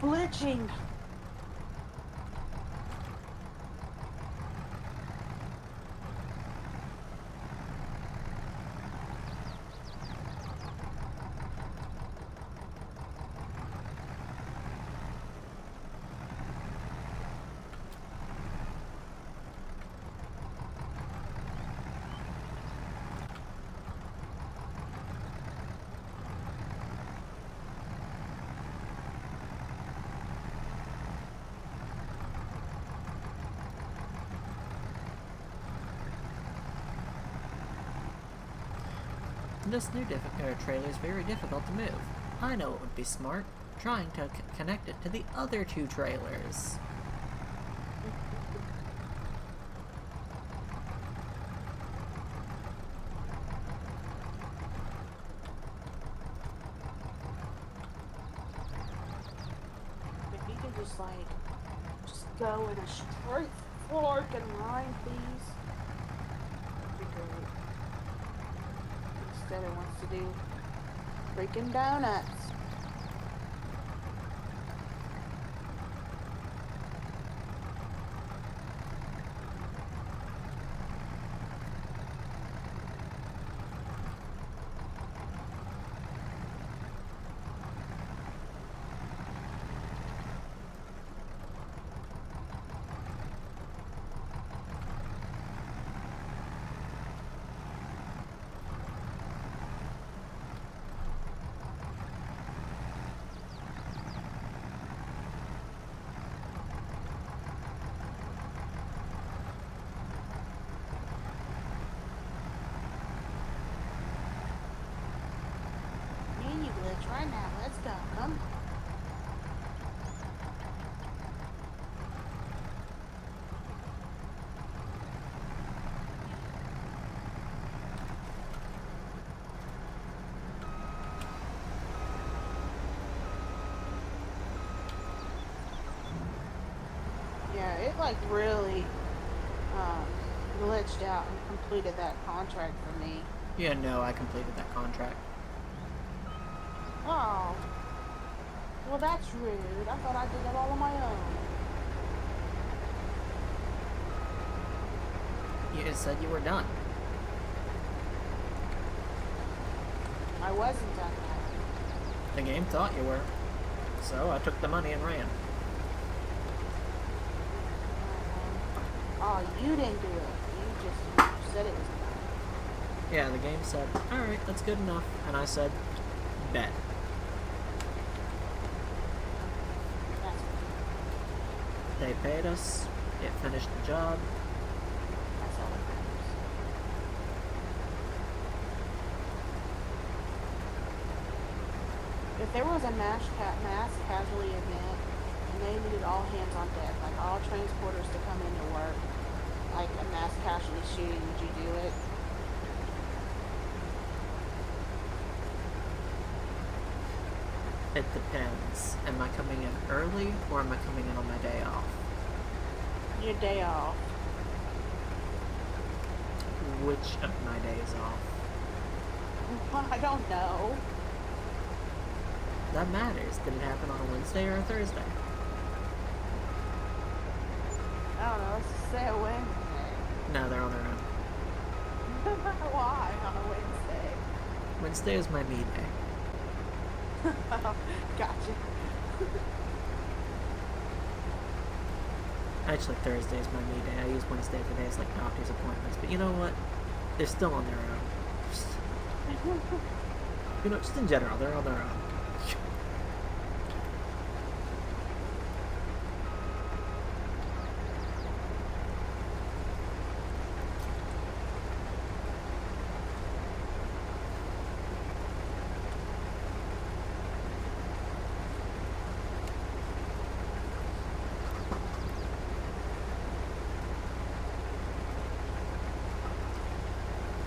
glitching. This new trailer is very difficult to move. I know it would be smart, trying to connect it to the other two trailers. If you can just go in a straight forking line, please. That'd be great. Instead, it wants to do freaking donuts. Right now, let's go. Come. Yeah, it like really glitched out and completed that contract for me. Yeah, no, I completed that contract. Oh. Well, that's rude. I thought I did it all on my own. You just said you were done. I wasn't done that. The game thought you were. So I took the money and ran. Oh, you didn't do it. You just said it was done. Yeah, the game said, alright, that's good enough. And I said, bet. They paid us, it finished the job. That's all that matters. If there was a mass casualty event and they needed all hands on deck, like all transporters to come into work, like a mass casualty shooting, would you do it? It depends. Am I coming in early or am I coming in on my day off? Your day off. Which of my days off? I don't know. That matters. Did it happen on a Wednesday or a Thursday? I don't know. Let's just say a Wednesday. No, they're on their own. Why on a Wednesday? Wednesday is my me day. Gotcha. Actually, Thursday is my me day. I use Wednesday for days like doctor's appointments. But you know what? They're still on their own. You know, just in general, they're on their own.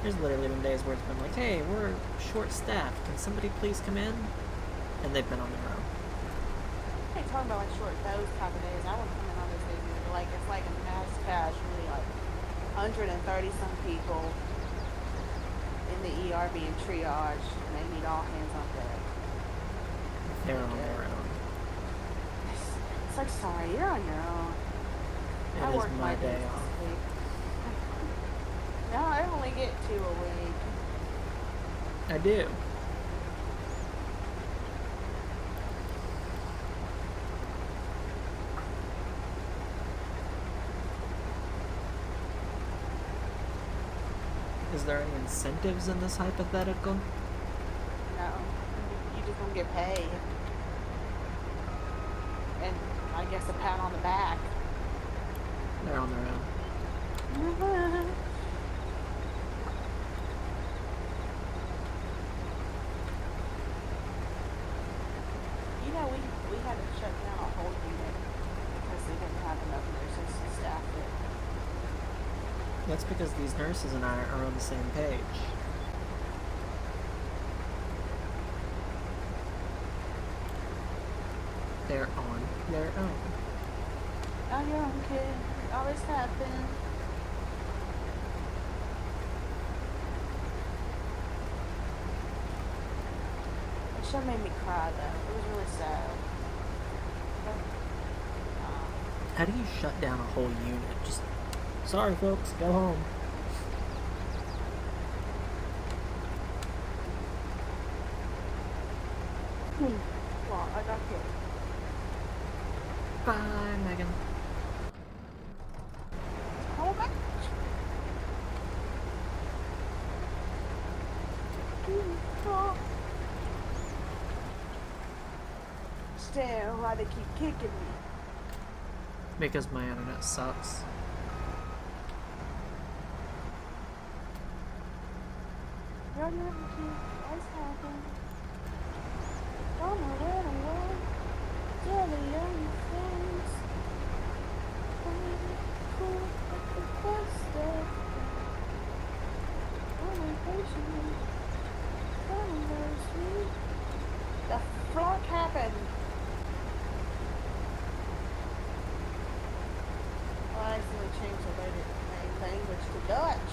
There's literally been days where it's been like, hey, we're short-staffed. Can somebody please come in? And they've been on their own. I ain't talking about like short those type of days. I wouldn't come in on those days either. Like it's like a mass casualty, like 130 some people in the ER being triaged, and they need all hands on deck. They're on their own. It's like, sorry, you're on your own. I It is work my days day this off. week. No, I only get 2 a week. I do. Is there any incentives in this hypothetical? No, you just don't get paid. And I guess a pat on the back. They're on their own. You know, we had to shut down a whole unit because they didn't have enough nurses to staff it. That's because these nurses and I are on the same page. They're on their own. On your own, kid. It always happens. It sure made me cry, though. It was really sad. How do you shut down a whole unit? Just, sorry folks, go home. Well, I got hit. Bye, Megan. Oh my. Still, why they keep kicking me? Because my internet sucks. You're never cute. What's happening? Don't know where to go. Tell the young things. Cool at the bus stop. I'm impatient. I'm very sweet. The fuck happened? Well, I accidentally changed the language to Dutch.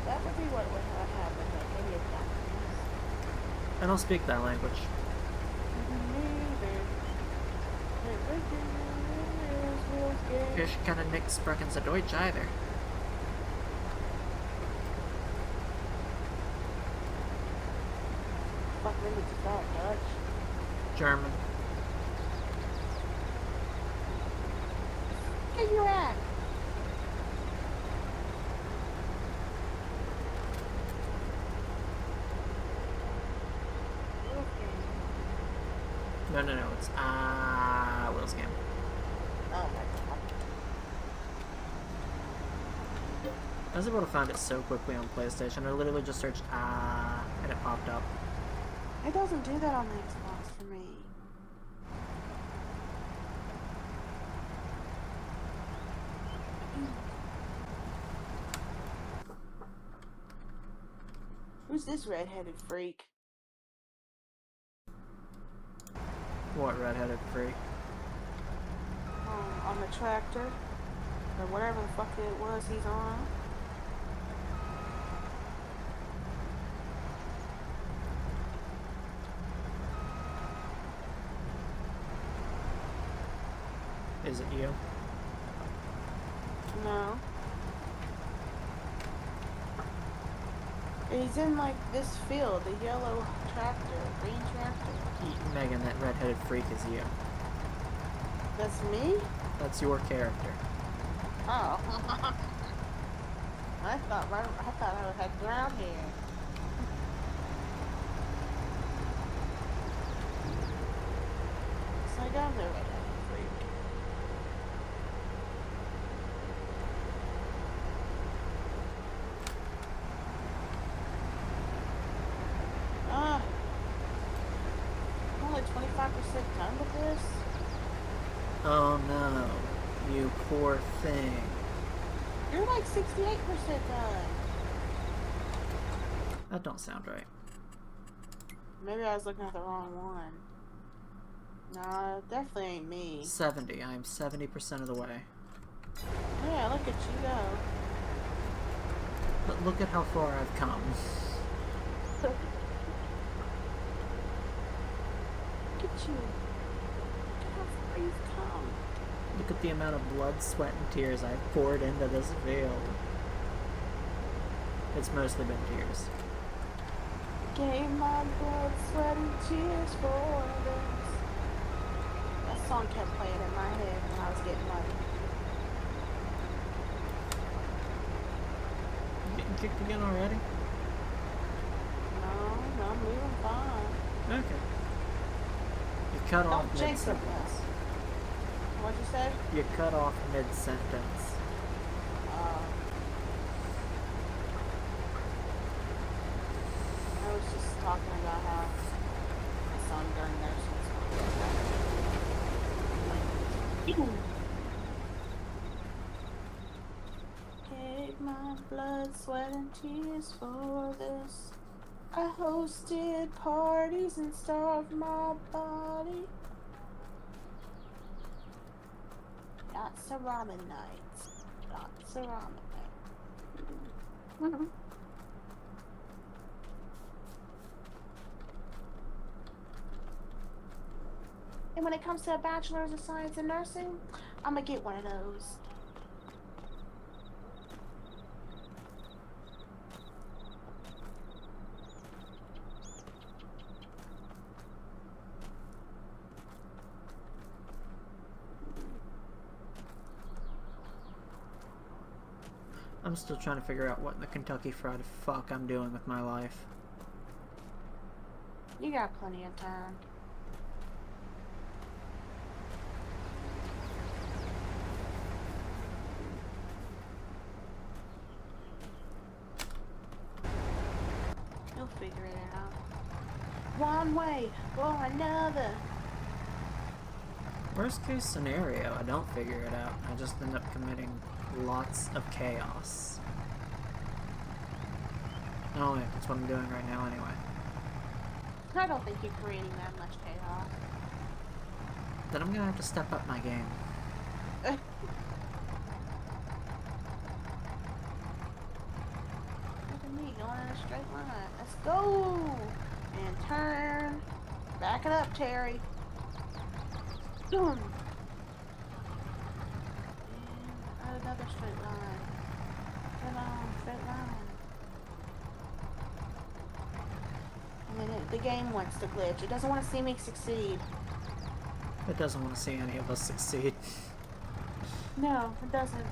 That would be what would have happened. Like any of that. I don't speak that language. Ich kann nicht sprechen so Deutsch either. Fuck language is that, Dutch? German. Where you at? No, it's Will's game. Oh my god. I was able to find it so quickly on PlayStation. I literally just searched and it popped up. It doesn't do that on the Xbox for me. Who's this redheaded freak? What redheaded freak? On the tractor? Or whatever the fuck it was he's on? Is it you? No. He's in like this field, the yellow tractor, green tractor. Megan, that redheaded freak is you. That's me? That's your character. Oh. I thought I had brown hair. So I got the redheaded freak. I'm only 25% done with this. Oh no, you poor thing. You're like 68% done. That don't sound right. Maybe I was looking at the wrong one. Nah, it definitely ain't me. 70. I am 70% of the way. Yeah, look at you go. But look at how far I've come. Look at you. Look how far you've come. Look at the amount of blood, sweat, and tears I've poured into this field. It's mostly been tears. Gave my blood, sweat, and tears for this. That song kept playing in my head when I was getting money. You getting kicked again already? No, I'm moving fine. Okay. You cut off Don't jinx it, mid-sentence. What'd you say? You cut off mid-sentence. I was just talking about how my son during nursing school. Gave my blood, sweat, and tears for this. I hosted parties and starved my body. Lots of ramen nights. Lots of ramen nights. And when it comes to a bachelor's of science in nursing, I'm gonna get one of those. I'm still trying to figure out what in the Kentucky Fried fuck I'm doing with my life. You got plenty of time. You'll figure it out. One way or another. Worst case scenario, I don't figure it out. I just end up committing lots of chaos. Oh wait, that's what I'm doing right now anyway. I don't think you're creating that much chaos. Then I'm gonna have to step up my game. Look at me going in a straight line. Let's go! And turn. Back it up, Terry. Boom! And another straight line. Straight line, straight line. And then the game wants to glitch. It doesn't want to see me succeed. It doesn't want to see any of us succeed. No, it doesn't. It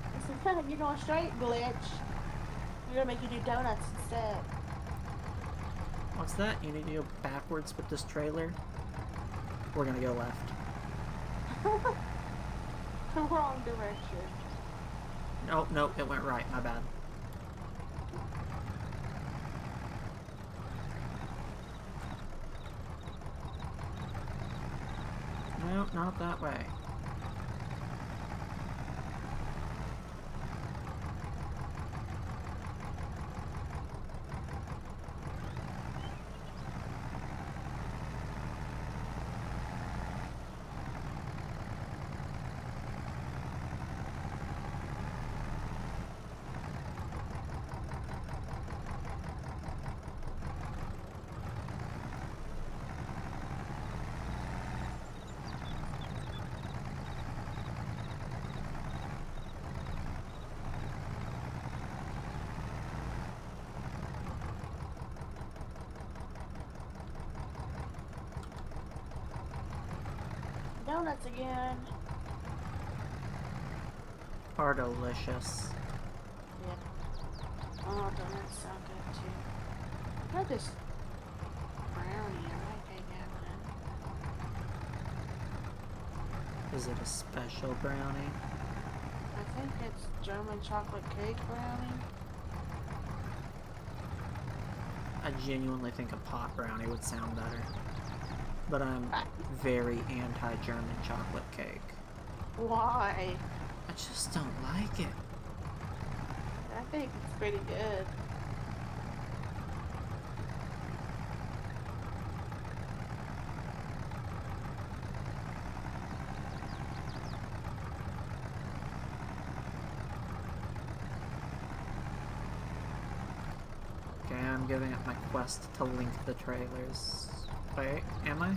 says, you're going straight, glitch. We're gonna make you do donuts instead. What's that? You need to go backwards with this trailer? We're gonna go left. Wrong direction. Nope, it went right, my bad. No, not that way. Donuts again. Are delicious. Yeah. Oh, donuts sound good too. I got this brownie. I like having it. Is it a special brownie? I think it's German chocolate cake brownie. I genuinely think a pot brownie would sound better. But I'm very anti-German chocolate cake. Why? I just don't like it. I think it's pretty good. Okay, I'm giving up my quest to link the trailers. Wait, am I?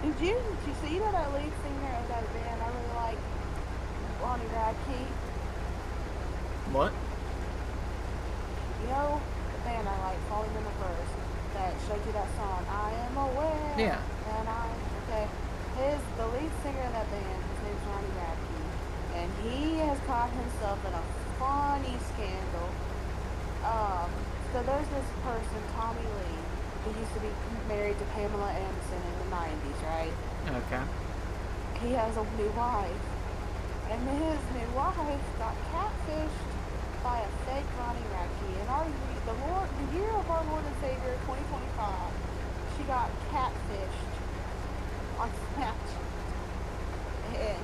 Did you see that lead singer of that band I really like, Ronnie Radke? What? You know the band I like, Falling in Reverse, that showed you that song, I am aware Yeah. that okay. The lead singer of that band, his name's Ronnie Radke, and he has caught himself in a funny scandal. So there's this person, Tommy Lee, who used to be married to Pamela Anderson in the 90s, right? Okay. He has a new wife, and his new wife got catfished by a fake Ronnie Radke. And the year of our Lord and Savior, 2025, she got catfished on Snapchat and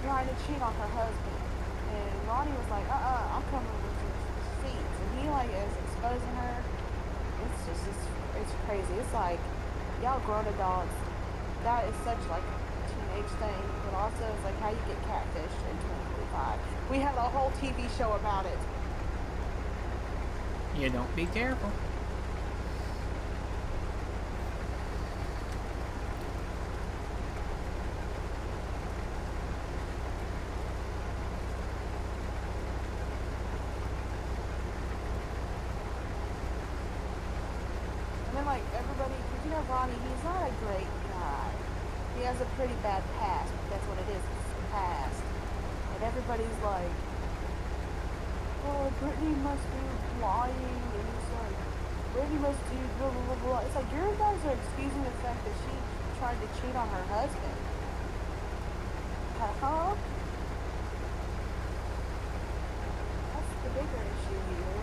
trying to cheat on her husband. And Ronnie was like, I'm coming with your receipts. And he like is exposing her. It's crazy. It's like, y'all grown adults, that is such like a teenage thing, but also it's like how you get catfished in 2025. We had a whole TV show about it. You don't be careful. And then like everybody, because you know Ronnie, he's not a great guy. He has a pretty bad past. That's what it is. It's a past. And everybody's like, oh, Brittany must be lying, and it's like, Brittany must do blah blah blah blah. It's like your guys are excusing the fact that she tried to cheat on her husband. Huh? That's the bigger issue here.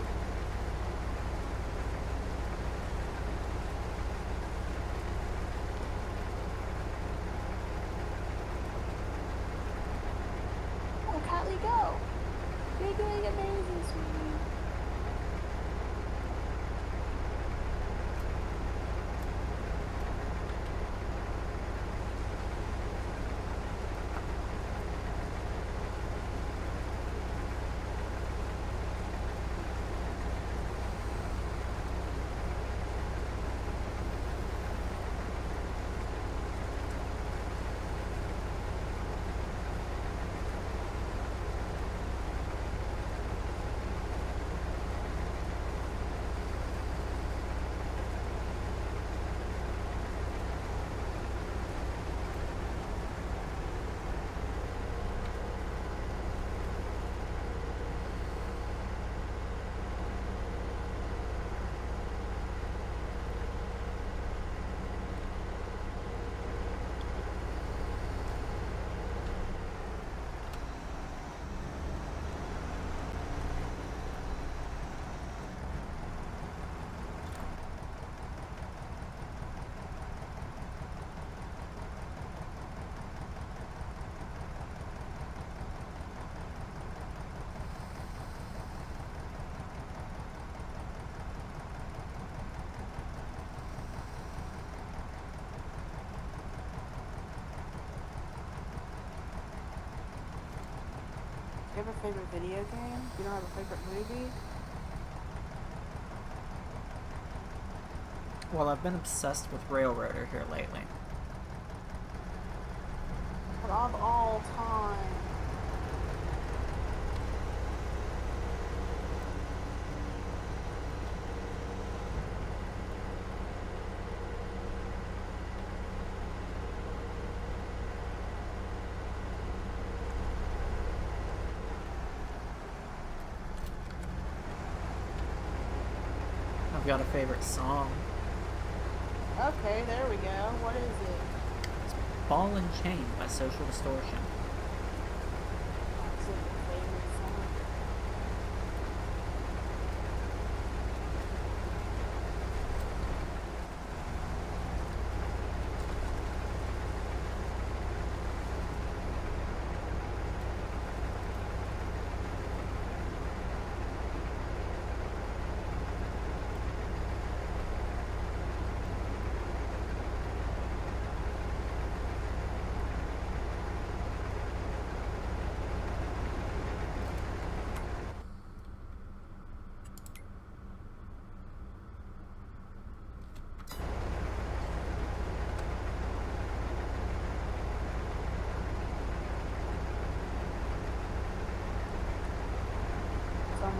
Oh, Kylie, go! You're doing amazing, sweetie. Do you have a favorite video game? You don't have a favorite movie? Well, I've been obsessed with Railroader here lately. But of all time. I've got a favorite song. Okay, there we go. What is it? It's Ball and Chain by Social Distortion. That's a favorite song.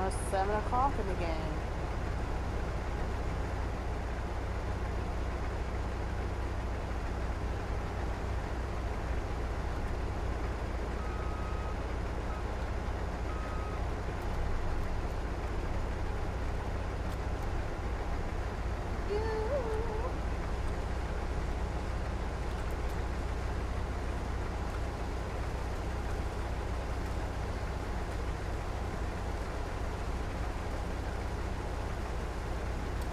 almost 7 o'clock in the game.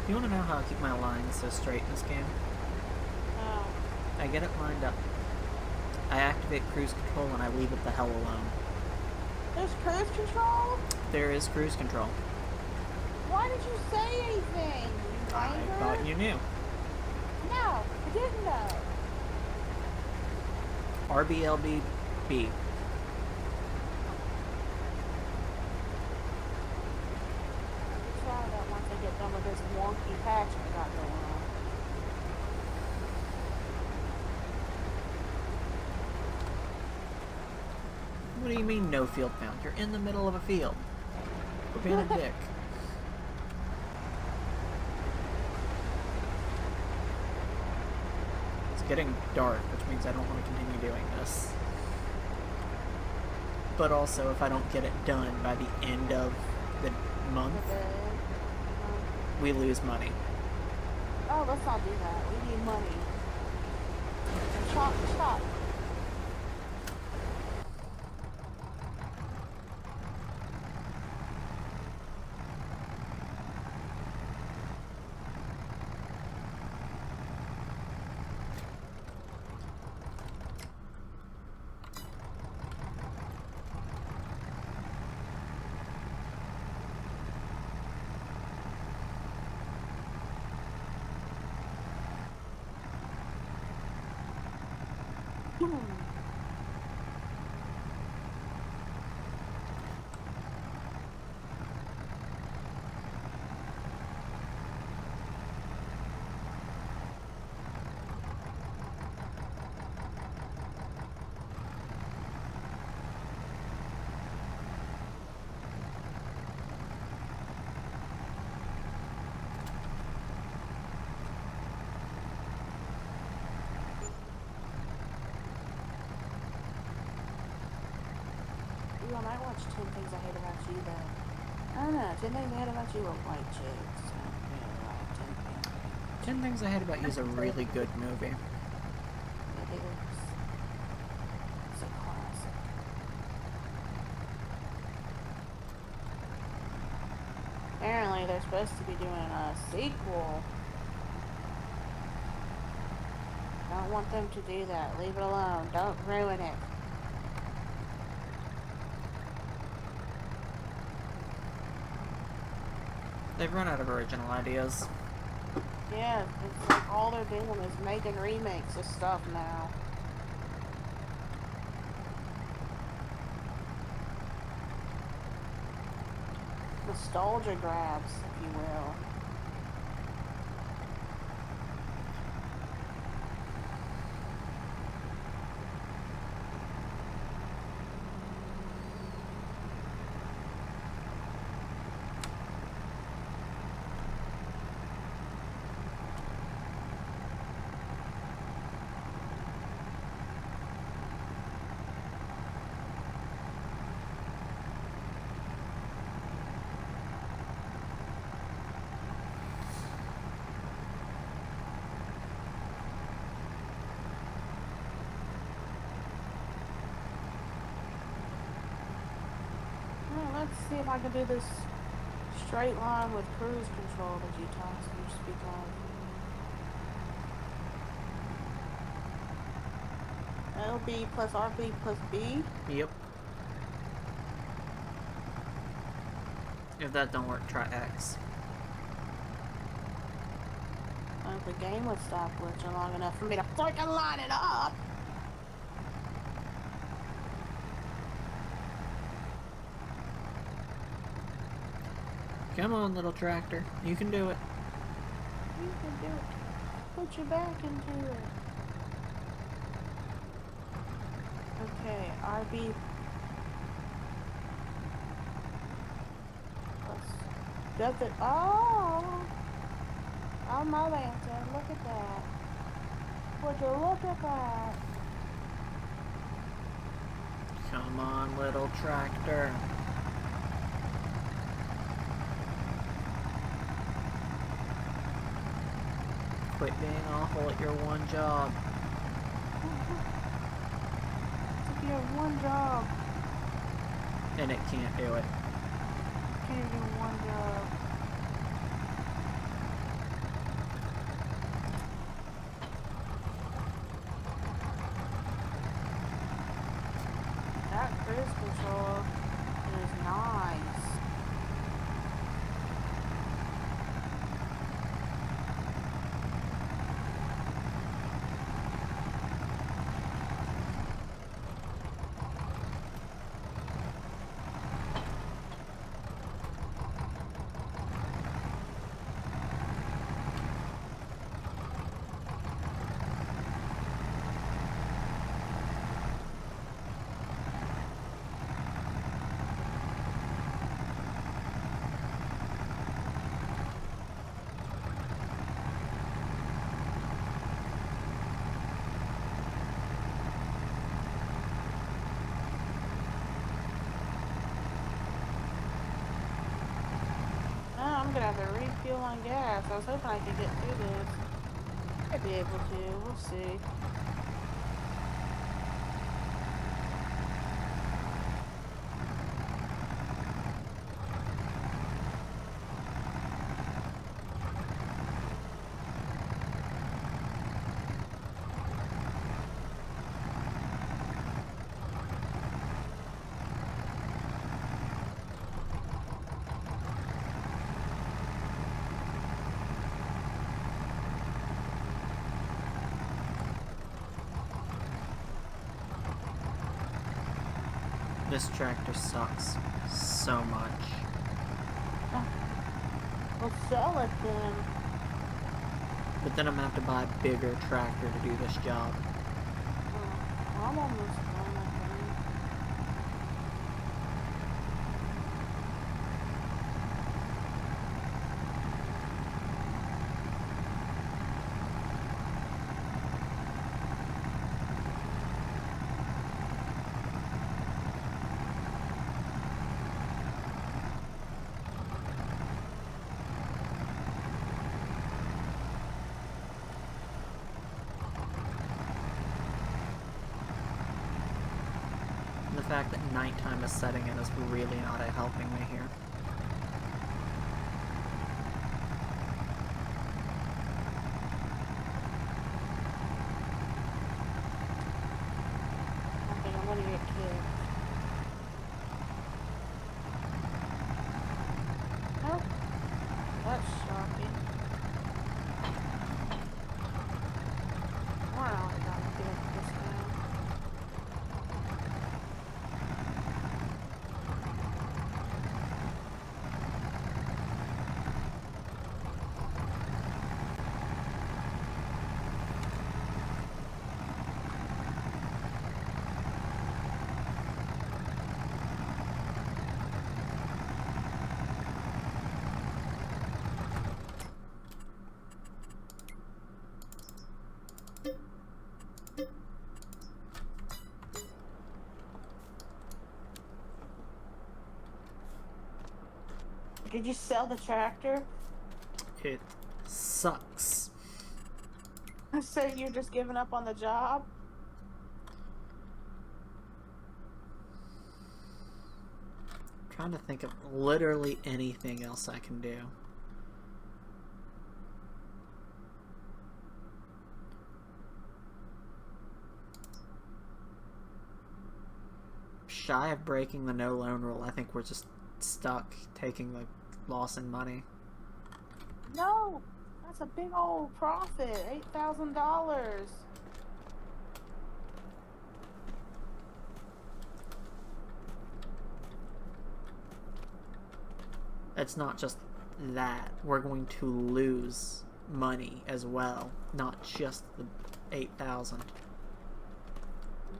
You want to know how I keep my lines so straight in this game? Oh. I get it lined up. I activate cruise control and I leave it the hell alone. There's cruise control? There is cruise control. Why did you say anything? You I wanker? thought you knew. No, I didn't know. RBLBB. Try that once I get done with this wonky patch I got going on. What do you mean no field found? You're in the middle of a field. We're being a dick. It's getting dark, which means I don't want to continue doing this. But also, if I don't get it done by the end of the month, we lose money. Oh, let's not do that. We need money. Stop. Ooh, I might watch 10 Things I Hate About You though. I don't know, 10 Things I Hate About You are white chicks. I really like 10 Things. 10 Things I Hate About You is a really good movie. It is. It's a classic. Apparently they're supposed to be doing a sequel. Don't want them to do that. Leave it alone. Don't ruin it. They've run out of original ideas. Yeah, it's like all they're doing is making remakes of stuff now. Nostalgia grabs, if you will. Let's see if I can do this straight line with cruise control that you speak of. LB plus RB plus B? Yep. If that don't work, try X. The game would stop glitching long enough for me to freaking line it up! Come on, little tractor. You can do it. You can do it. Put your back into it. Okay, RB Nothing. Oh! Oh, my lantern. Look at that. Would you look at that? Come on, little tractor. Quit being awful at your one job. If you have one job, And it can't do it. you can't do one job. That cruise control is nice. I'm gonna have to refuel on gas. I was hoping I could get through this. I'd be able to. We'll see. This tractor sucks so much. We'll sell it then. But then I'm gonna have to buy a bigger tractor to do this job. I'm almost done, I think. The fact that nighttime is setting in is really not helping me here. I think I'm gonna get killed. Nope. That's shocking. We're only gonna get this now. Did you sell the tractor? It sucks. So you're just giving up on the job? I'm trying to think of literally anything else I can do. Shy of breaking the no loan rule, I think we're just stuck taking the loss in money. No, that's a big old profit. $8,000. It's not just that. We're going to lose money as well, not just the 8,000.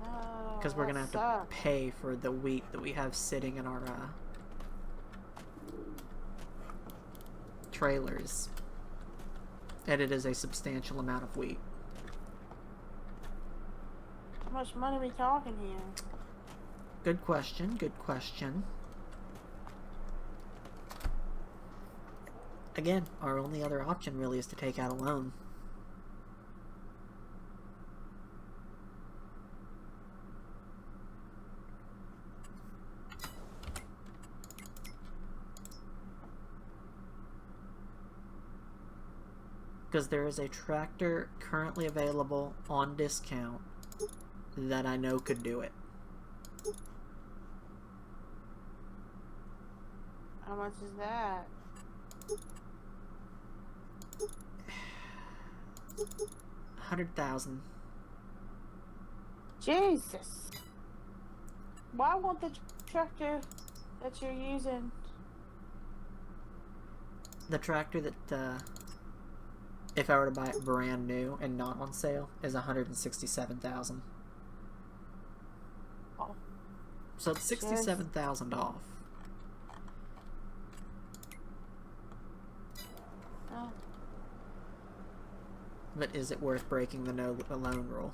No, Because we're that gonna have sucks. to pay for the wheat that we have sitting in our trailers, and it is a substantial amount of wheat. How much money are we talking here? Good question, good question. Again, our only other option really is to take out a loan. Because there is a tractor currently available on discount that I know could do it. How much is that? $100,000. Jesus. Why won't the tractor that you're using? The tractor that, if I were to buy it brand new and not on sale, is $167,000. Oh. So it's $67,000 off. Oh. But is it worth breaking the no loan rule?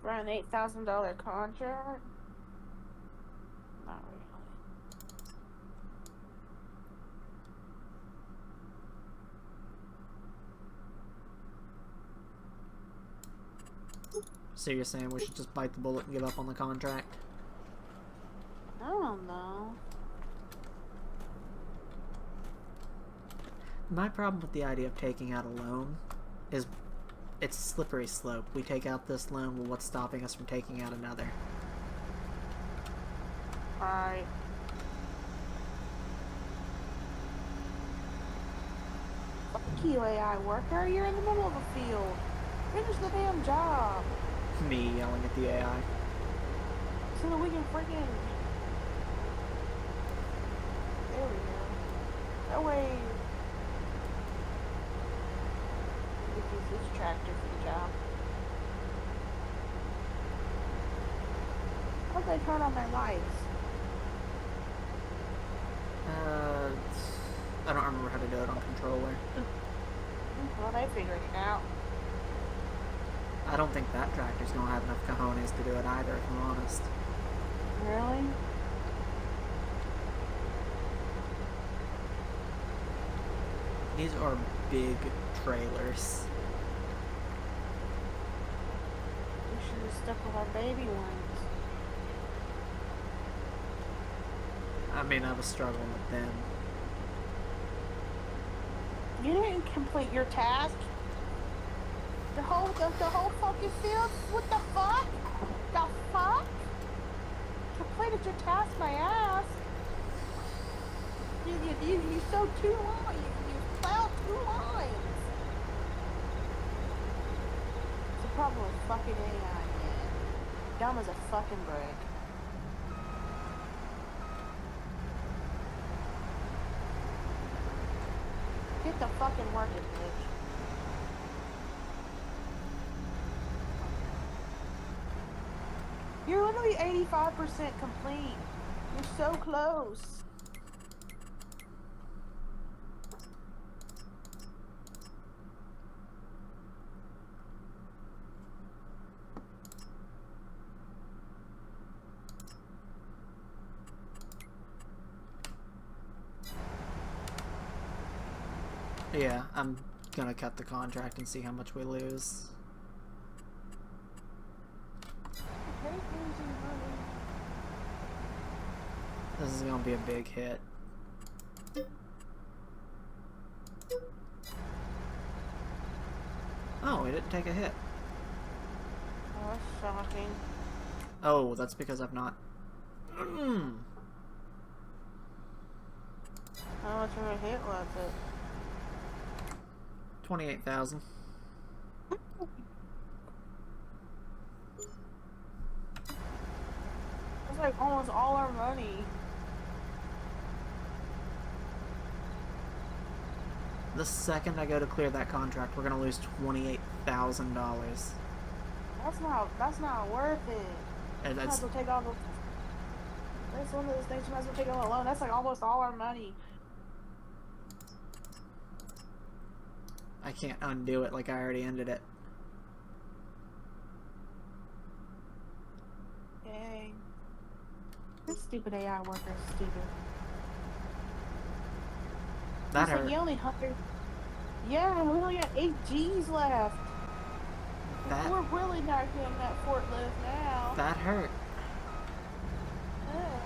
For an $8,000 contract? Not really. So you're saying we should just bite the bullet and give up on the contract? I don't know. My problem with the idea of taking out a loan is it's a slippery slope. We take out this loan, well, what's stopping us from taking out another? Alright. Fuck you, AI worker. You're in the middle of a field. Finish the damn job. Me yelling at the AI. So that we can freaking... There we go. That way... we can use this tractor for the job. How'd they turn on their lights? I don't remember how to do it on controller. Well, they figured it out. I don't think that tractor's gonna have enough cojones to do it either, if I'm honest. Really? These are big trailers. We should have stuck with our baby ones. I mean, I was struggling with them. You didn't complete your task. The whole fucking field? What the fuck? The fuck? Completed your task, my ass. You sewed 2 lines. You plowed 2 lines. It's a problem with fucking AI, man. Dumb as a fucking brick. Get the fucking working, bitch. You're literally 85% complete. You're so close. Yeah, I'm gonna cut the contract and see how much we lose. I hate losing money. This is gonna be a big hit. Oh, it didn't take a hit. Oh, that's shocking. Oh, that's because I've not... How much of a hit was it? 28,000. That's like almost all our money. The second I go to clear that contract, we're gonna lose $28,000. That's not worth it. And You might that's... as well take all the... That's one of those things you might as well take all alone. That's like almost all our money. I can't undo it like I already ended it. Dang. This stupid AI worker is stupid. That It's like hurt. you only 100. Yeah, we only got 8 G's left. That We're really not getting that forklift now. that hurt. Yeah.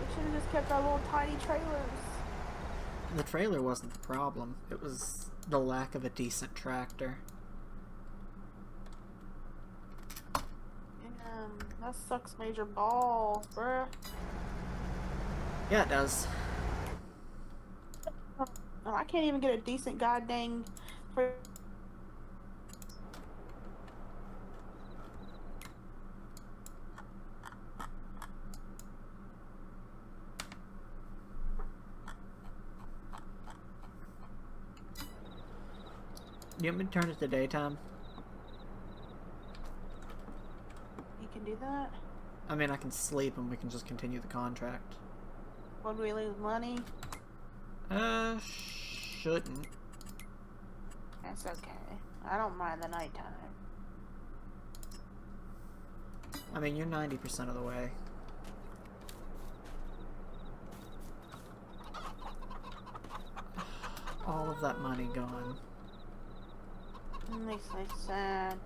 We should have just kept our little tiny trailers. The trailer wasn't the problem. It was the lack of a decent tractor. That sucks major balls, bruh. Yeah, it does. Oh, I can't even get a decent goddamn for. You want me to turn it to daytime? You can do that? I mean, I can sleep and we can just continue the contract. Would we lose money? Shouldn't. That's okay. I don't mind the nighttime. I mean, you're 90% of the way. All of that money gone. It makes me sad.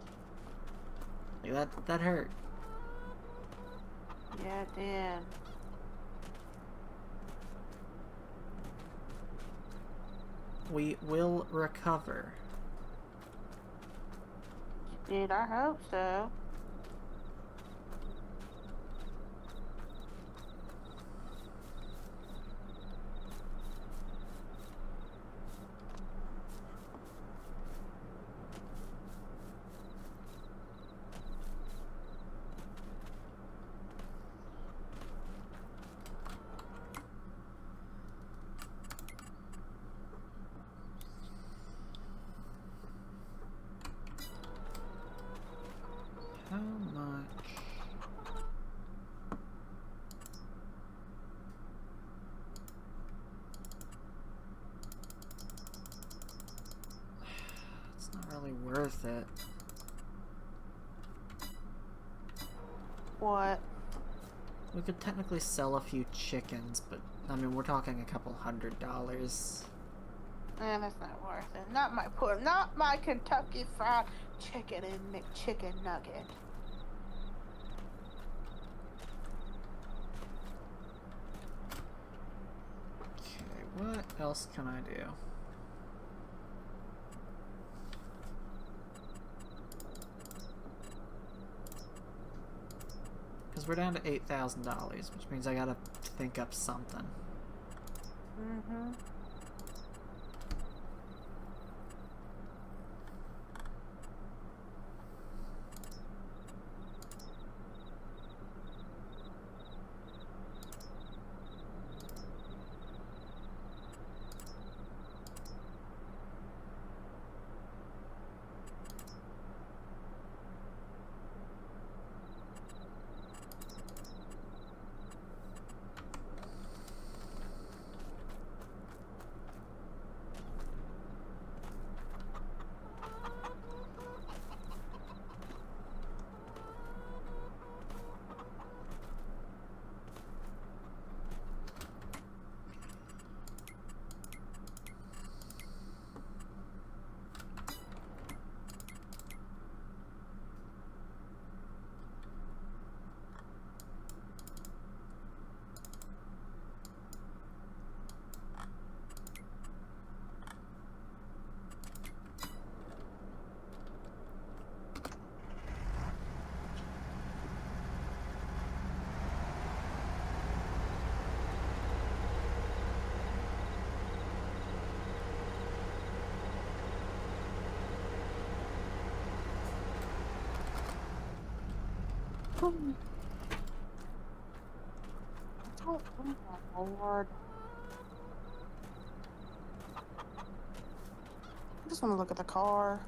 Like, that hurt. Yeah, it did. We will recover. Dude, I hope so. How much? It's not really worth it. What? We could technically sell a few chickens, but I mean, we're talking a couple $100. That's not worth it. Not my Kentucky Fried Chicken and McChicken Nugget. Okay, what else can I do? Because we're down to $8,000, which means I gotta think up something. Mm-hmm. Oh my lord. I just want to look at the car.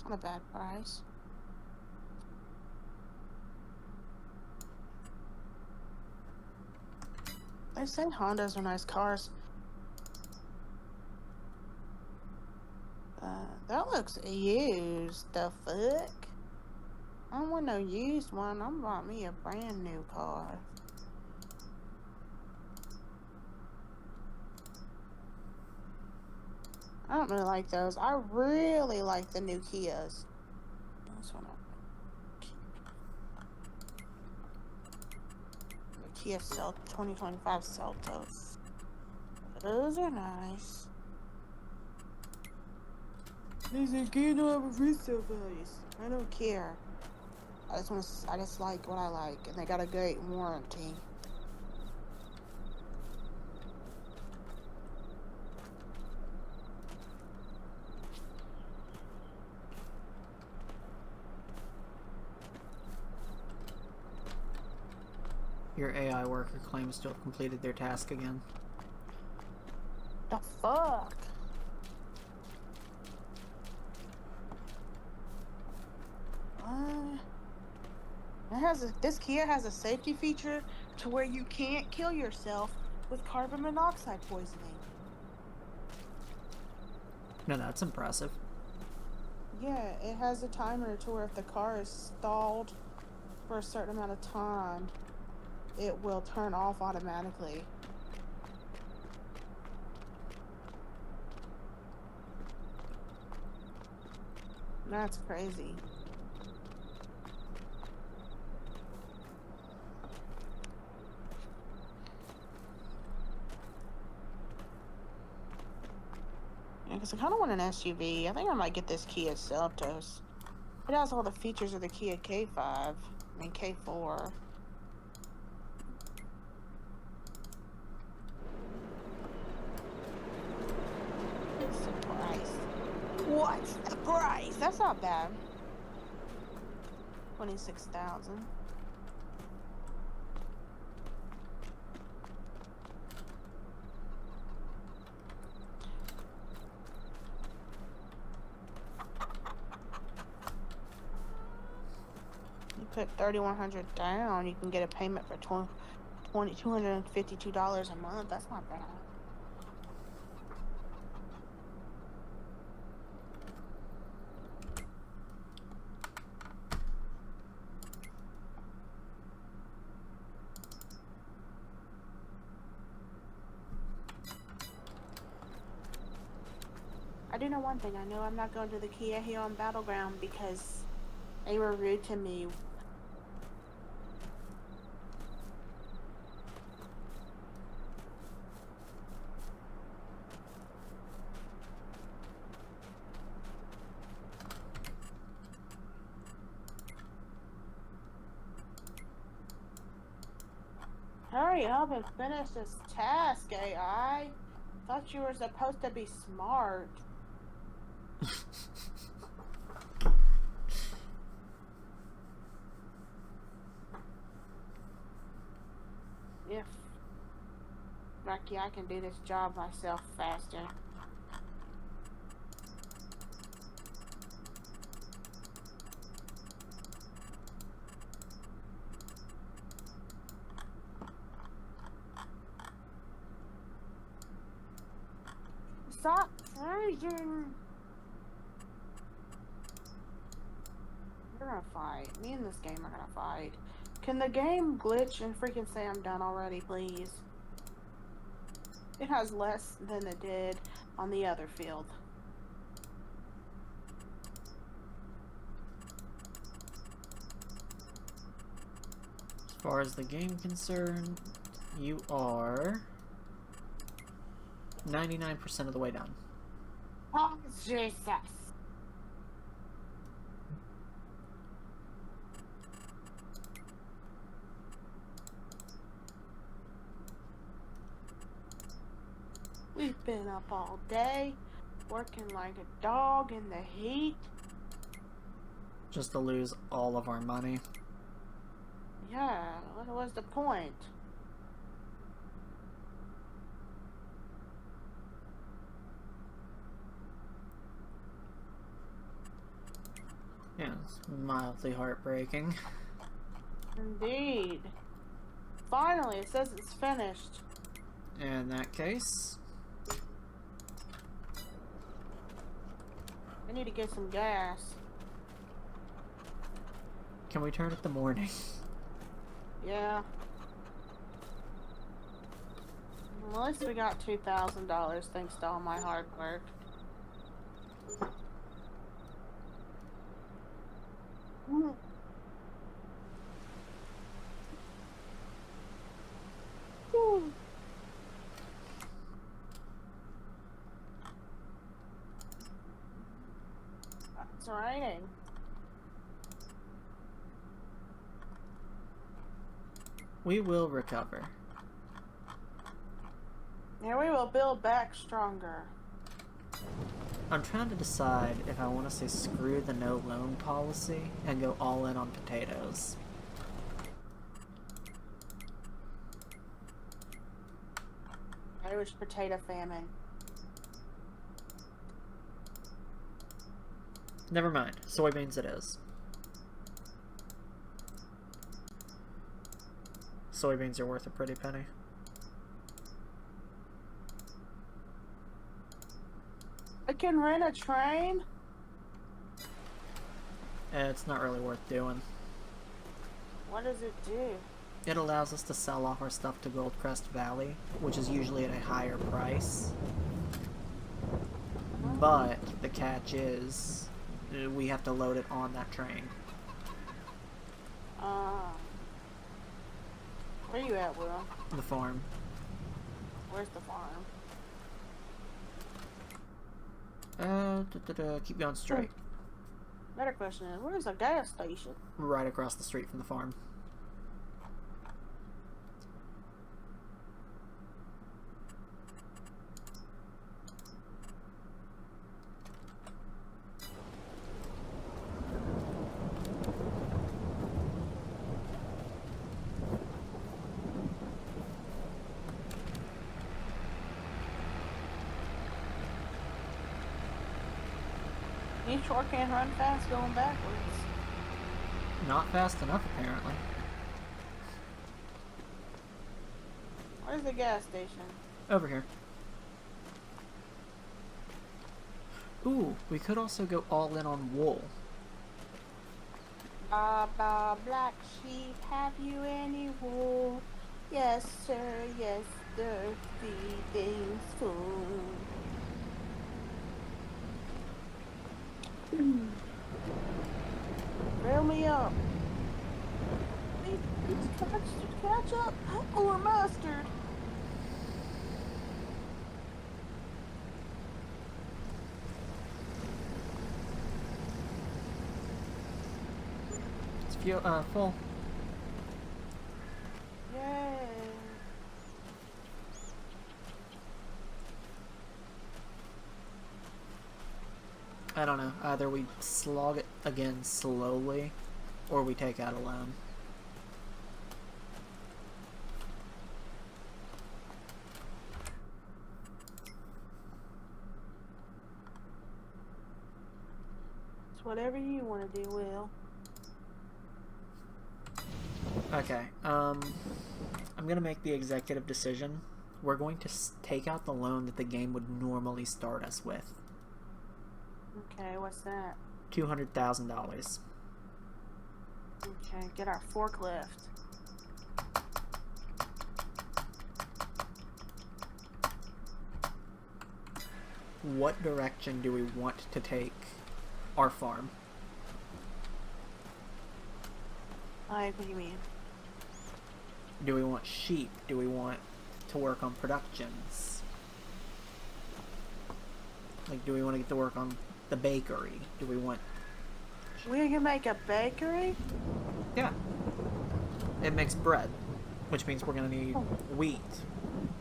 It's not a bad price. They say Hondas are nice cars. That looks used. The fuck? I don't want no used one. I'm buying me a brand new car. I don't really like those. I really like the new Kias. This one. The Kia 2025 Seltos. Those are nice. These are good over resale values. I don't care. I just like what I like, and they got a great warranty. Your AI worker claims to have completed their task again. The fuck? This Kia has a safety feature to where you can't kill yourself with carbon monoxide poisoning. No, that's impressive. Yeah, it has a timer to where if the car is stalled for a certain amount of time, it will turn off automatically. That's crazy. Yeah, because I kind of want an SUV. I think I might get this Kia Seltos. It has all the features of the Kia K5. I mean, K4. What's the price? What's the price? That's not bad. 26,000. You put $3,100 down, you can get a payment for $252 a month. That's not bad. I do know one thing. I know I'm not going to the Kia here on Battleground because they were rude to me. Hurry up and finish this task, AI. Thought you were supposed to be smart. If Lucky, I can do this job myself faster. Stop freezing! We're gonna fight. Me and this game are gonna fight. Can the game glitch and freaking say I'm done already, please? It has less than it did on the other field. As far as the game concerned, you are 99% of the way done. Oh, Jesus! We've been up all day, working like a dog in the heat. Just to lose all of our money. Yeah, what was the point? Yeah, it's mildly heartbreaking. Indeed. Finally, it says it's finished. In that case, I need to get some gas. can we turn it to morning? Yeah. Well, at least we got $2,000 thanks to all my hard work. It's raining. We will recover. Yeah, we will build back stronger. I'm trying to decide if I want to say screw the no loan policy and go all in on potatoes. Irish potato famine. Never mind. Soybeans it is. Soybeans are worth a pretty penny. I can rent a train? It's not really worth doing. What does it do? It allows us to sell off our stuff to Goldcrest Valley, which is usually at a higher price. But the catch is, we have to load it on that train. Where you at, Will? The farm. Where's the farm? Keep going straight. Better question is, where's the gas station? Right across the street from the farm. You sure can't run fast going backwards. Not fast enough, apparently. Where's the gas station? Over here. Ooh, we could also go all in on wool. Baba, black sheep, have you any wool? Yes, sir, yes, sir, feeding's full. Fill me up. It's ketchup or mustard. It's full. Yay. I don't know. Either we slog it again slowly, or we take out a loan. It's whatever you want to do, Will. Okay, I'm gonna make the executive decision. We're going to take out the loan that the game would normally start us with. Okay, what's that? $200,000. Okay, get our forklift. What direction do we want to take our farm? What do you mean? Do we want sheep? Do we want to work on productions? Like, do we want to get to work on the bakery? Do we want... We can make a bakery? Yeah. It makes bread, which means we're going to need wheat,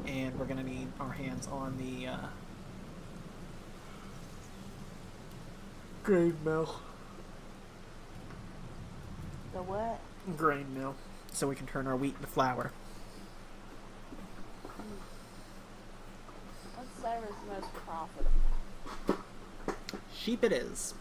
and we're going to need our hands on the grain mill. The what? Grain mill, so we can turn our wheat into flour. What service is most profitable? Sheep it is.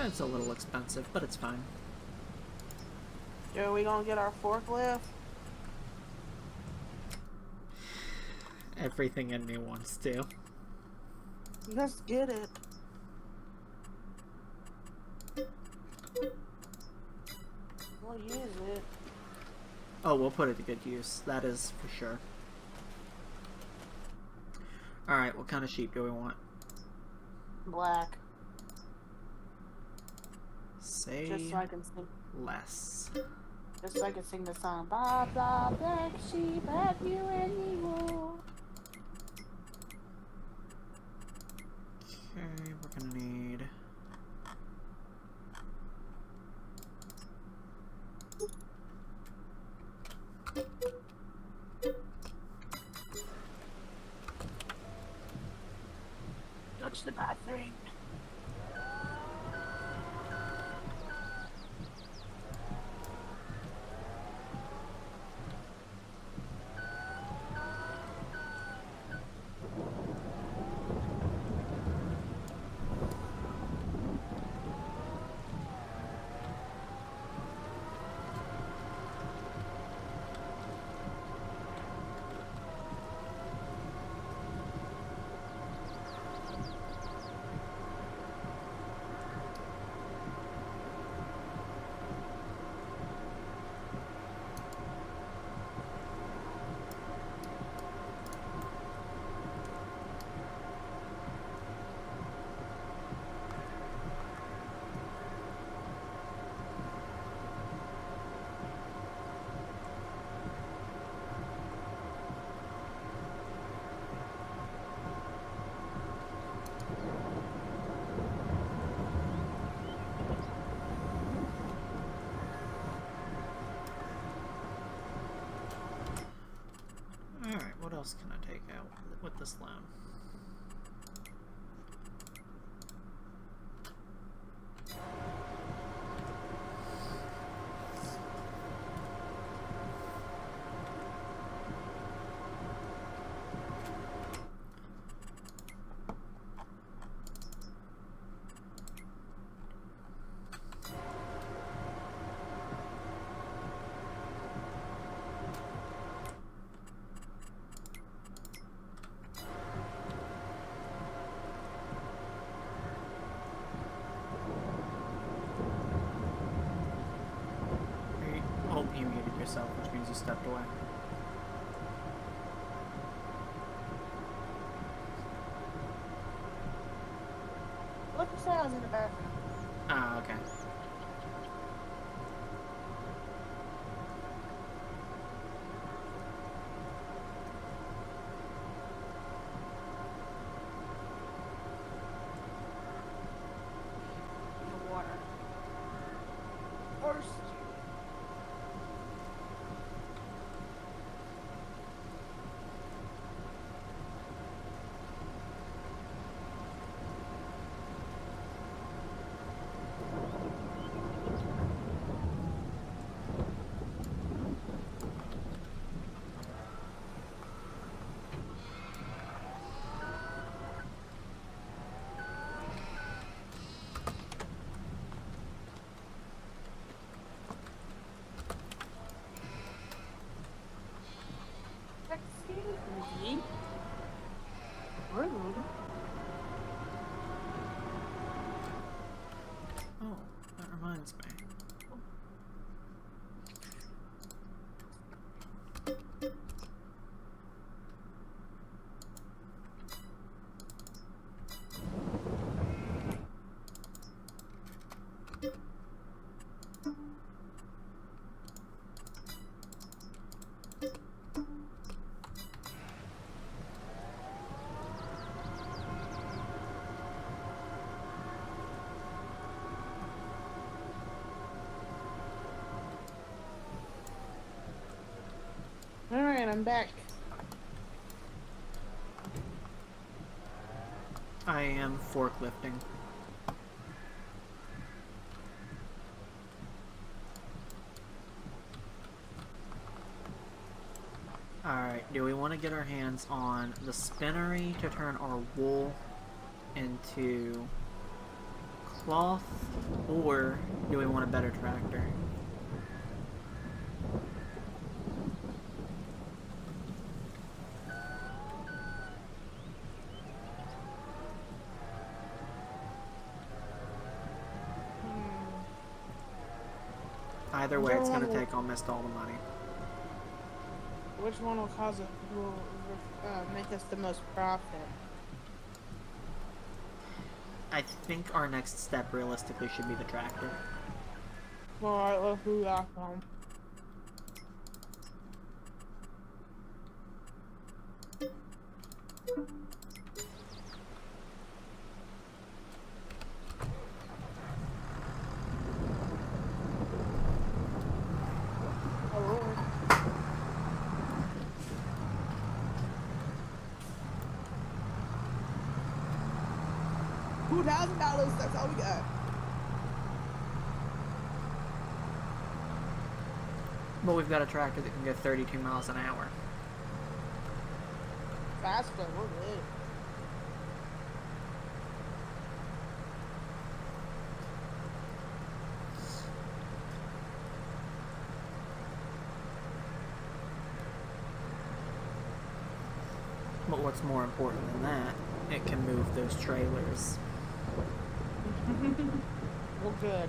It's a little expensive, but it's fine. Are we gonna get our forklift? Everything in me wants to. Let's get it. We'll use it. Oh, we'll put it to good use. That is for sure. Alright, what kind of sheep do we want? Black. Say Just so I can sing. less. Just so I can sing the song. Blah blah black sheep, have you any wool? Okay, we're gonna need... Touch the bathroom. Alright, what else can I take out with this loan? Oh, you muted yourself, which means you stepped away. Look, you said I was in the bathroom. Ah, okay. The water. First. Excuse me. Rude. Oh, that reminds me. Alright, I'm back. I am forklifting. Alright, do we want to get our hands on the spinnery to turn our wool into cloth, or do we want a better tractor? Either way, it's going to take almost all the money. Which one will make us the most profit? I think our next step realistically should be the tractor. Well, alright, let's do that one. $2,000, that's all we got. But we've got a tractor that can go 32 miles an hour. Faster, we're good. But what's more important than that, it can move those trailers. We're good.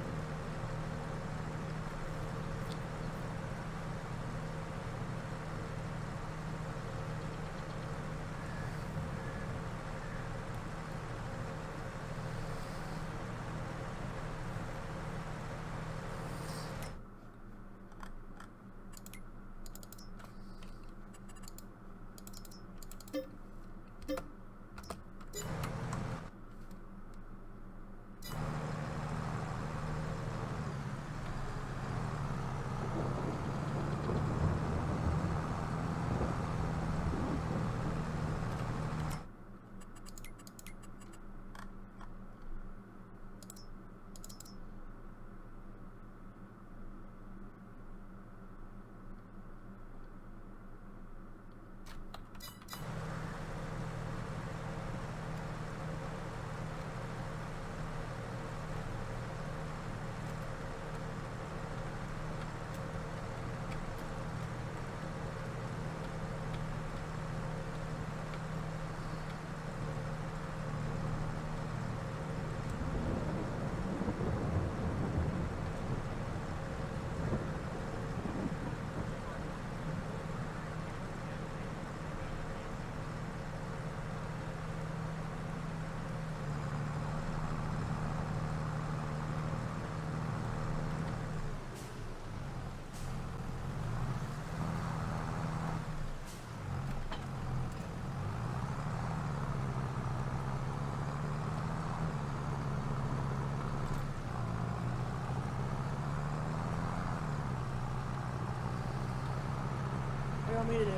What do you want me to do?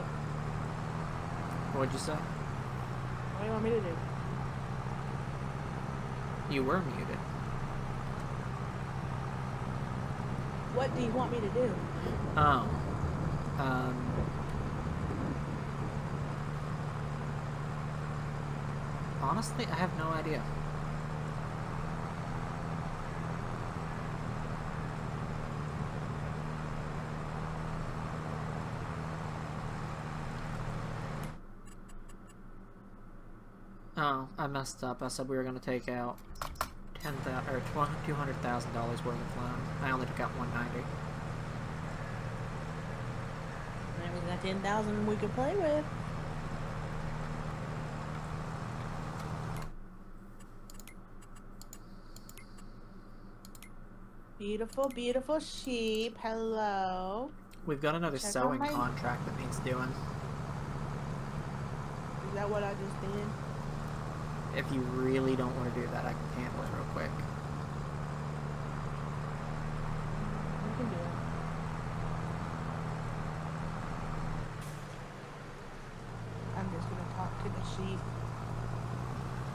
What'd you say? What do you want me to do? You were muted. What do you want me to do? Oh. Honestly, I have no idea. Oh, I messed up. I said we were going to take out $200,000 worth of loan. I only took out $190,000. And we got 10,000 we could play with. Beautiful, beautiful sheep. Hello. We've got another Check sewing on my- contract that needs doing. Is that what I just did? If you really don't want to do that, I can cancel it real quick. You can do it. I'm just gonna talk to the sheep.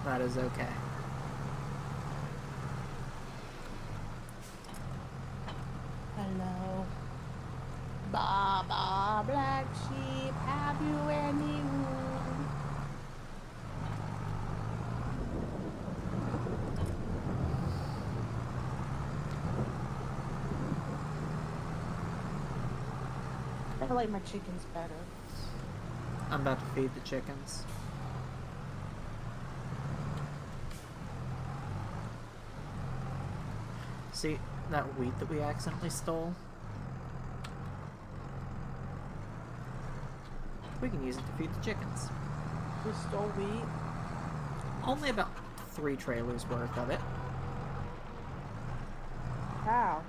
That is okay. Hello. Baba, black sheep, have you any wool? I like my chickens better. I'm about to feed the chickens. See, that wheat that we accidentally stole? We can use it to feed the chickens. We stole wheat. Only about 3 trailers worth of it. How?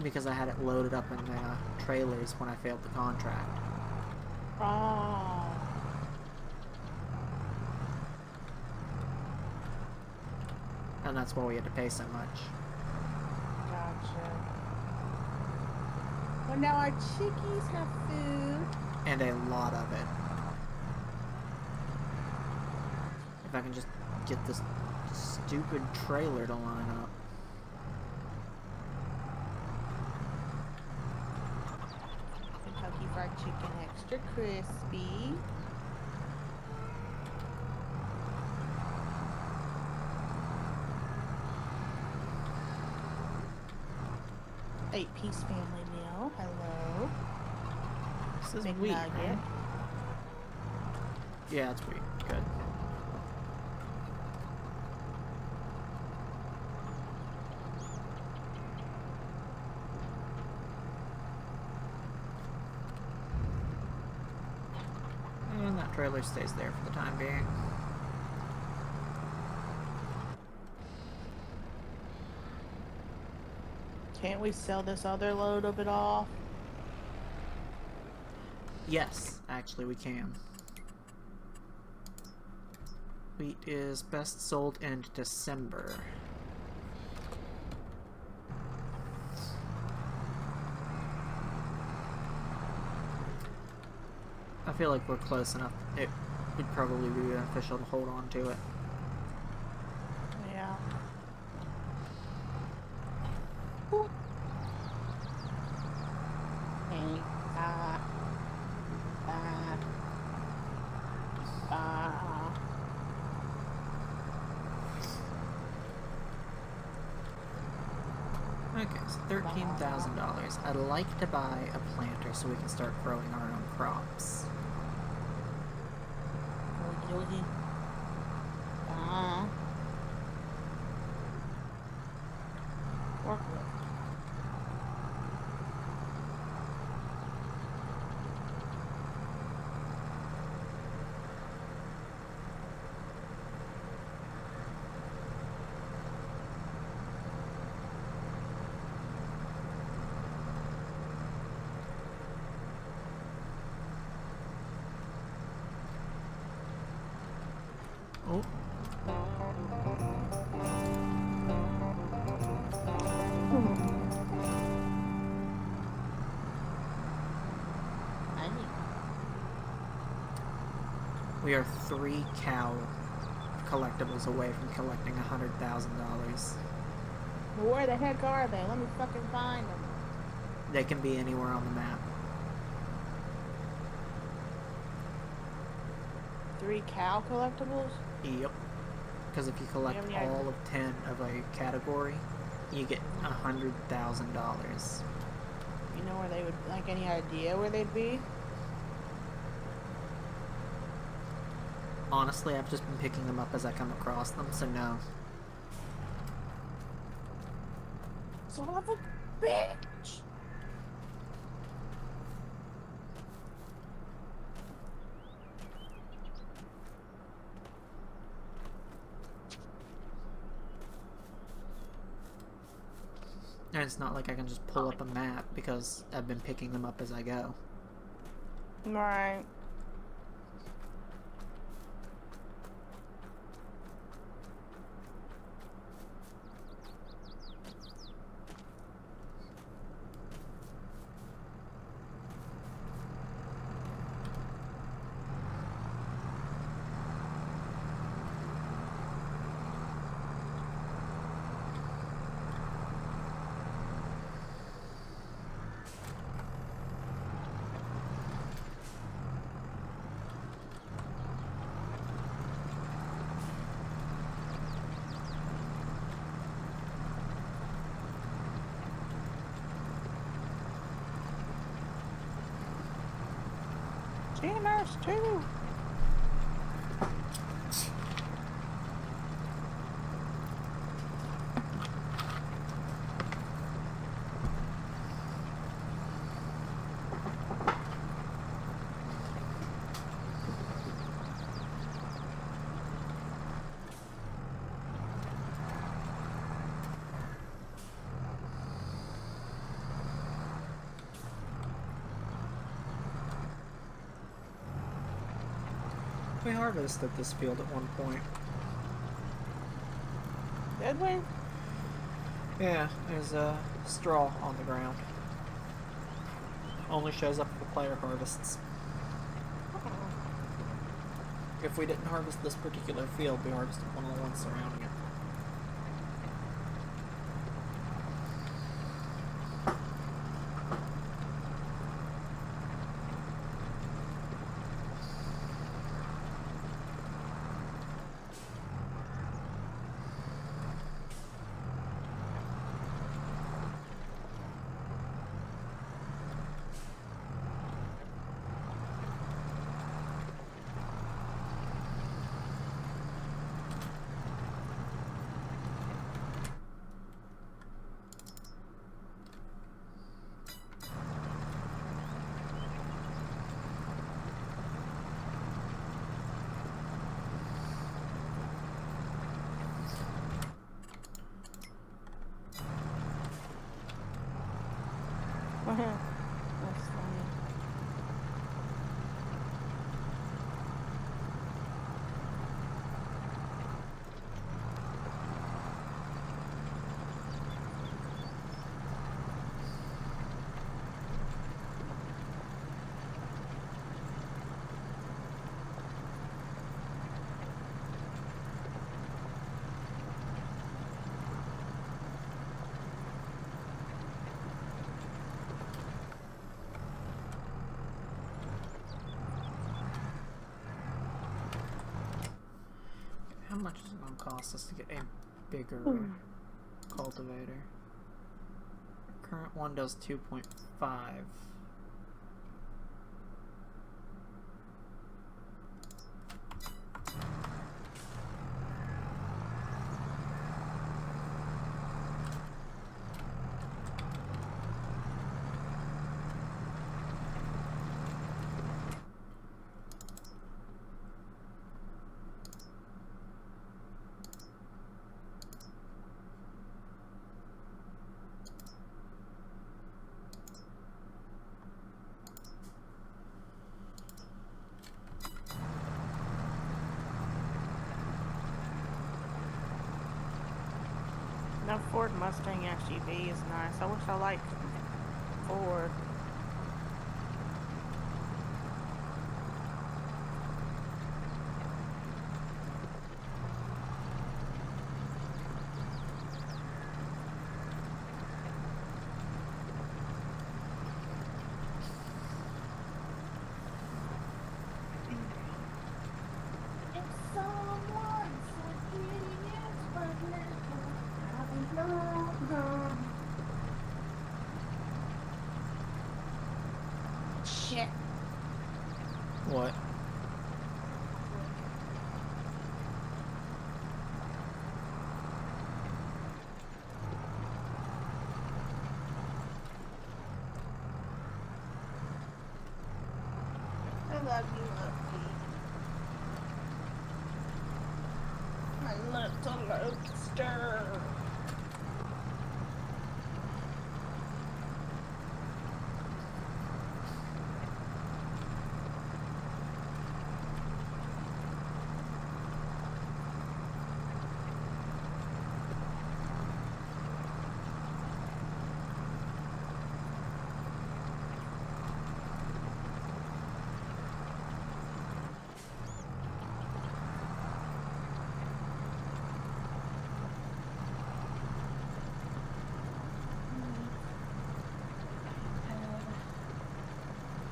Because I had it loaded up in trailers when I failed the contract. Oh. And that's why we had to pay so much. Gotcha. Well, now our chickies have food. And a lot of it. If I can just get this stupid trailer to line up. Kentucky Fried Chicken extra crispy. Eight-piece family meal. Hello. This is Big wheat, nugget. right? Yeah, it's wheat. Good. And that trailer stays there for the time being. Can't we sell this other load of it off? Yes, actually we can. Wheat is best sold in December. I feel like we're close enough. It would probably be beneficial to hold on to it. Yeah. Hey, Okay, so $13,000. I'd like to buy a planter so we can start growing our own crops. Work with. Oh, we are 3 cow collectibles away from collecting $100,000. Where the heck are they? Let me fucking find them. They can be anywhere on the map. 3 cow collectibles? Yep. Because if you collect have any idea? all of 10 of a category, you get $100,000. You know where they would, like, any idea where they'd be? Honestly, I've just been picking them up as I come across them, so no. Son of a bitch! And it's not like I can just pull up a map because I've been picking them up as I go. Right. Sinners too. We harvested this field at one point. Did we? Yeah, there's straw on the ground. Only shows up if the player harvests. If we didn't harvest this particular field, we harvested one of the ones surrounding it. That's funny. How much is it going to cost us to get a bigger cultivator? Our current one does 2.5. That Ford Mustang SUV is nice. I wish I liked Ford. Shit. What? I love you, Lucky. My little lobster.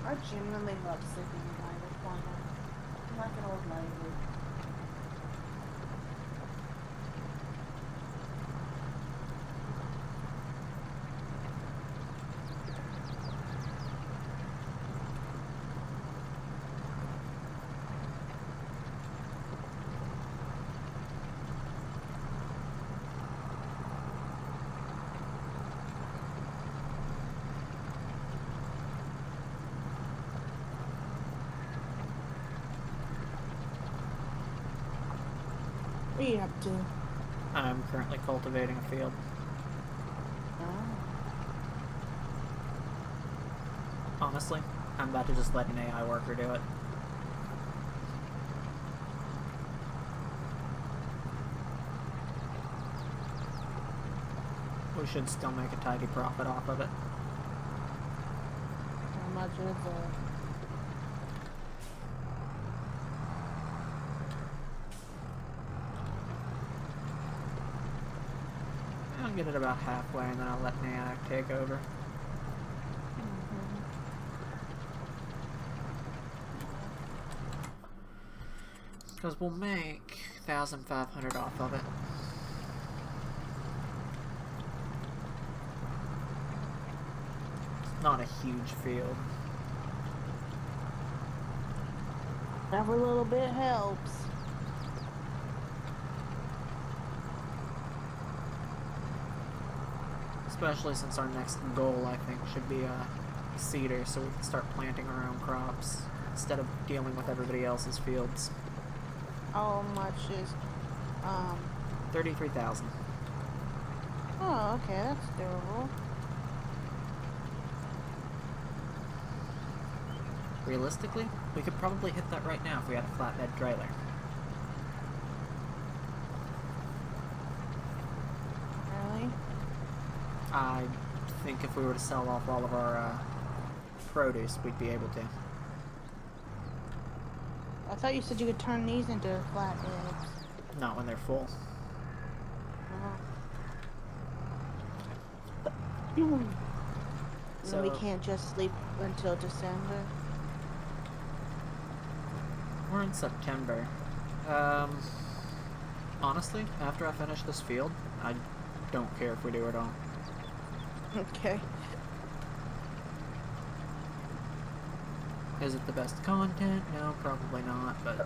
I genuinely love sleeping in my recliner. I'm like an old lady. you up to? I'm currently cultivating a field. Oh. Honestly, I'm about to just let an AI worker do it. We should still make a tidy profit off of it. How much is it? I'll get it about halfway and then I'll let an AI take over. Because we'll make 1,500 off of it. It's not a huge field. Every little bit helps. Especially since our next goal, I think, should be cedar, so we can start planting our own crops instead of dealing with everybody else's fields. How much is 33,000. Oh, okay, that's doable. Realistically, we could probably hit that right now if we had a flatbed trailer. Really? I think if we were to sell off all of our produce, we'd be able to. I thought you said you could turn these into flatbeds. Not when they're full. So we can't just sleep until December. We're in September. Honestly, after I finish this field, I don't care if we do it all. Okay. Is it the best content? No, probably not, but...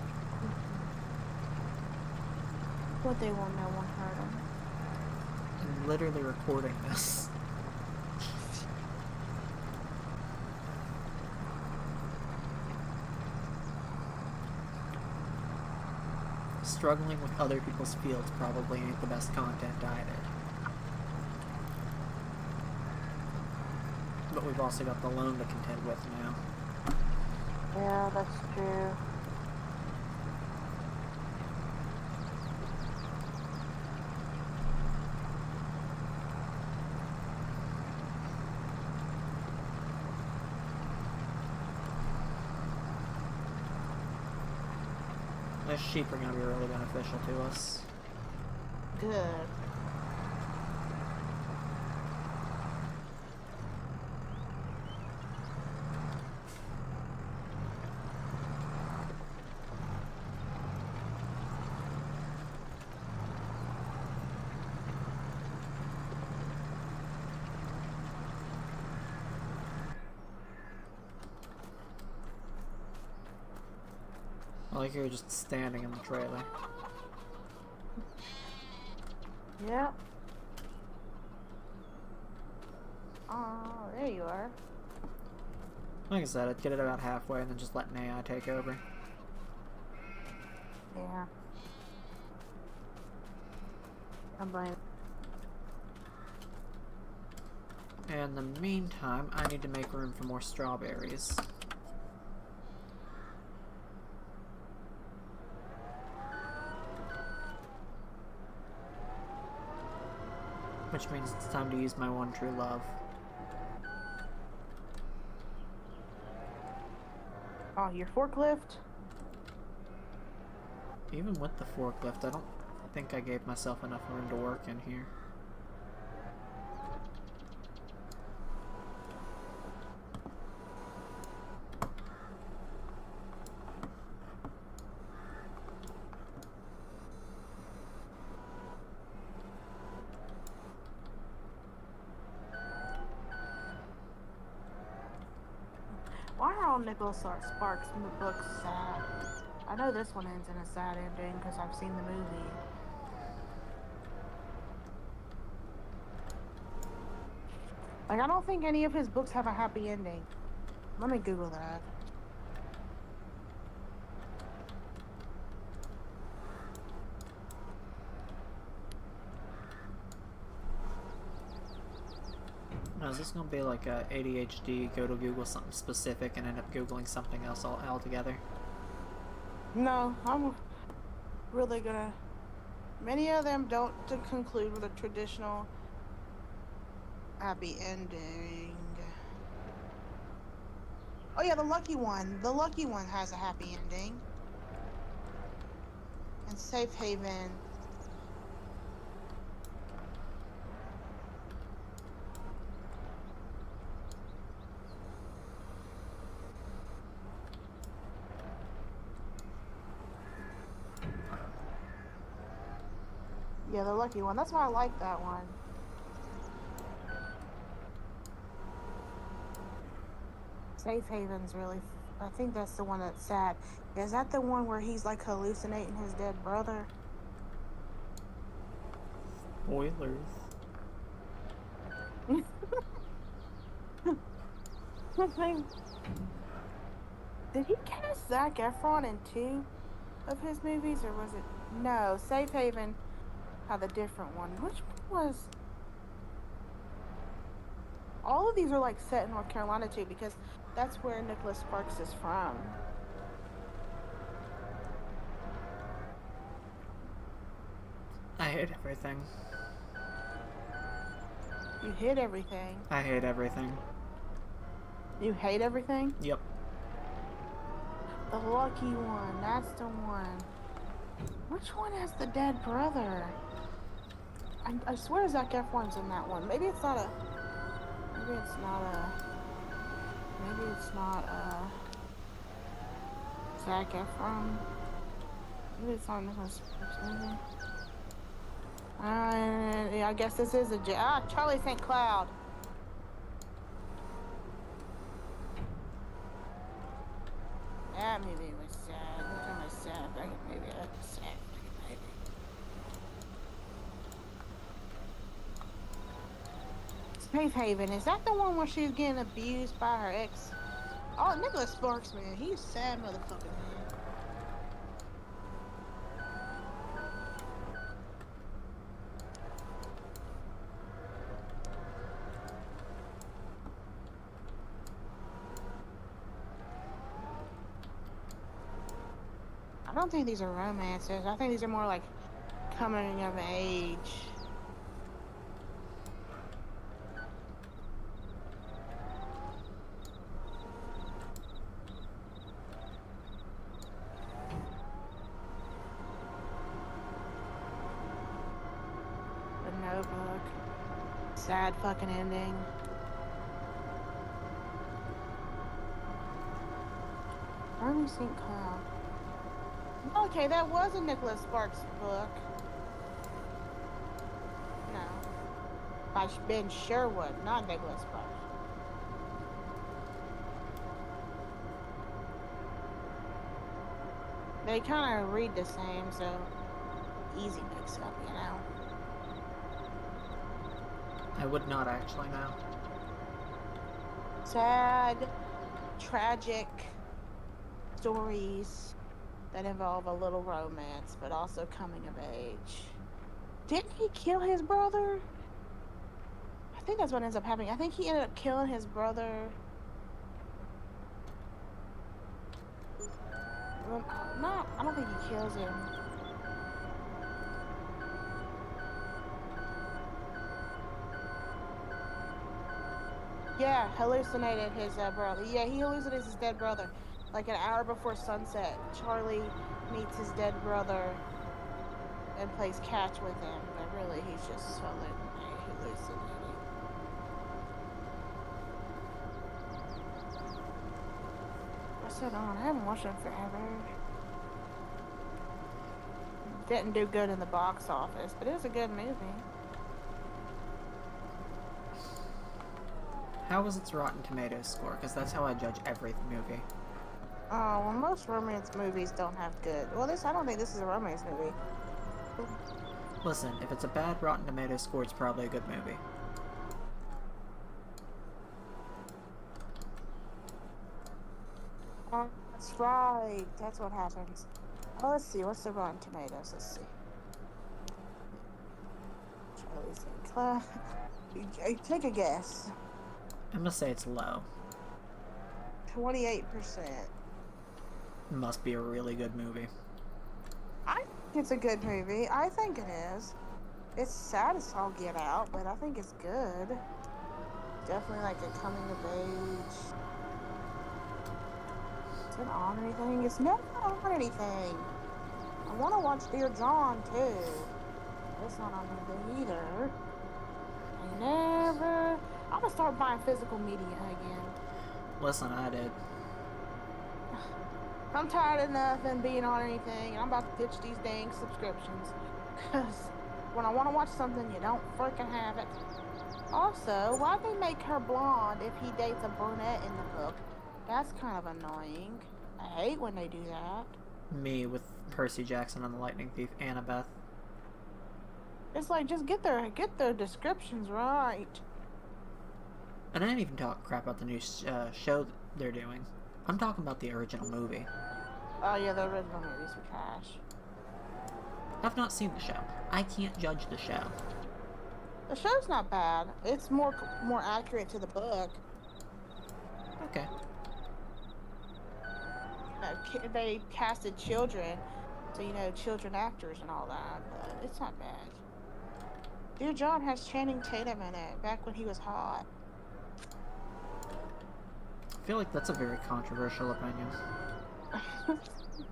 What they want, no one heard them. I'm literally recording this. Struggling with other people's fields probably ain't the best content either. But we've also got the loan to contend with now. Yeah, that's true. The sheep are going to be really beneficial to us. Good. I like you're just standing in the trailer. Yep. Oh, there you are. Like I said, I'd get it about halfway and then just let an AI take over. Yeah. I'm buying. In the meantime, I need to make room for more strawberries. Which means it's time to use my one true love. Oh, your forklift? Even with the forklift, I don't think I gave myself enough room to work in here. Why are all Nicholas Sparks books sad? I know this one ends in a sad ending because I've seen the movie. Like, I don't think any of his books have a happy ending. Let me Google that. Now, is this gonna be like a ADHD, go to Google something specific and end up Googling something else altogether? No, I'm really gonna. Many of them don't to conclude with a traditional happy ending. Oh yeah, the lucky one. The lucky one has a happy ending. And Safe Haven. Yeah, the lucky one. That's why I like that one. Safe Haven's really. I think that's the one that's sad. Is that the one where he's like hallucinating his dead brother? Spoilers. Did he cast Zac Efron in 2 of his movies, or was it? No, Safe Haven had a different one. Which one was? All of these are like set in North Carolina too, because that's where Nicholas Sparks is from. I hate everything. You hit everything. I hate everything. You hate everything? Yep. The lucky one. That's the one. Which one has the dead brother? I swear Zac Efron's in that one. Maybe it's not a. Maybe it's not a. Maybe it's not a. Zac Efron. Maybe it's not Nicholas Sparks. Yeah, I guess this is a Charlie St. Cloud. That movie was sad. What time was sad? Maybe that was sad. Safe Haven, is that the one where she's getting abused by her ex? Oh, Nicholas Sparks, man. He's a sad motherfucker, man. I don't think these are romances. I think these are more like coming of age. The Notebook. Sad fucking ending. Charlie St. Cloud. Okay, that was a Nicholas Sparks book. No. By Ben Sherwood, not Nicholas Sparks. They kind of read the same, so easy mix up, you know? I would not actually know. Sad, tragic stories that involve a little romance, but also coming of age. Didn't he kill his brother? I think that's what ends up happening. I think he ended up killing his brother. I don't think he kills him. Yeah, hallucinated his brother. Yeah, he hallucinates his dead brother. Like an hour before sunset, Charlie meets his dead brother and plays catch with him, but really he's just hallucinating. What's that on? I haven't watched it forever. Didn't do good in the box office, but it was a good movie. How was its Rotten Tomatoes score? Because that's how I judge every movie. Oh, well, most romance movies don't have good. Well, I don't think this is a romance movie. Listen, if it's a bad Rotten Tomatoes score, it's probably a good movie. That's right. That's what happens. Oh, let's see. What's the Rotten Tomatoes? Let's see. Charlie St. Cloud. Take a guess. I'm gonna say it's low. 28%. Must be a really good movie. I think it's a good movie. I think it is. It's sad as all get out, but I think it's good. Definitely like a coming of age. Is it on anything? It's never on anything. I want to watch Dear John too. It's not on anything either. I never. I'm gonna start buying physical media again. Listen, I did. I'm tired of nothing being on anything, and I'm about to ditch these dang subscriptions. Because when I want to watch something, you don't freaking have it. Also, why'd they make her blonde if he dates a brunette in the book? That's kind of annoying. I hate when they do that. Me with Percy Jackson and the Lightning Thief, Annabeth. It's like, just get their descriptions right. And I didn't even talk crap about the new show they're doing. I'm talking about the original movie. Oh yeah, the original movies were trash. I've not seen the show. I can't judge the show. The show's not bad. It's more accurate to the book. Okay. They casted children, so children actors and all that, but it's not bad. Dear John has Channing Tatum in it, back when he was hot. I feel like that's a very controversial opinion.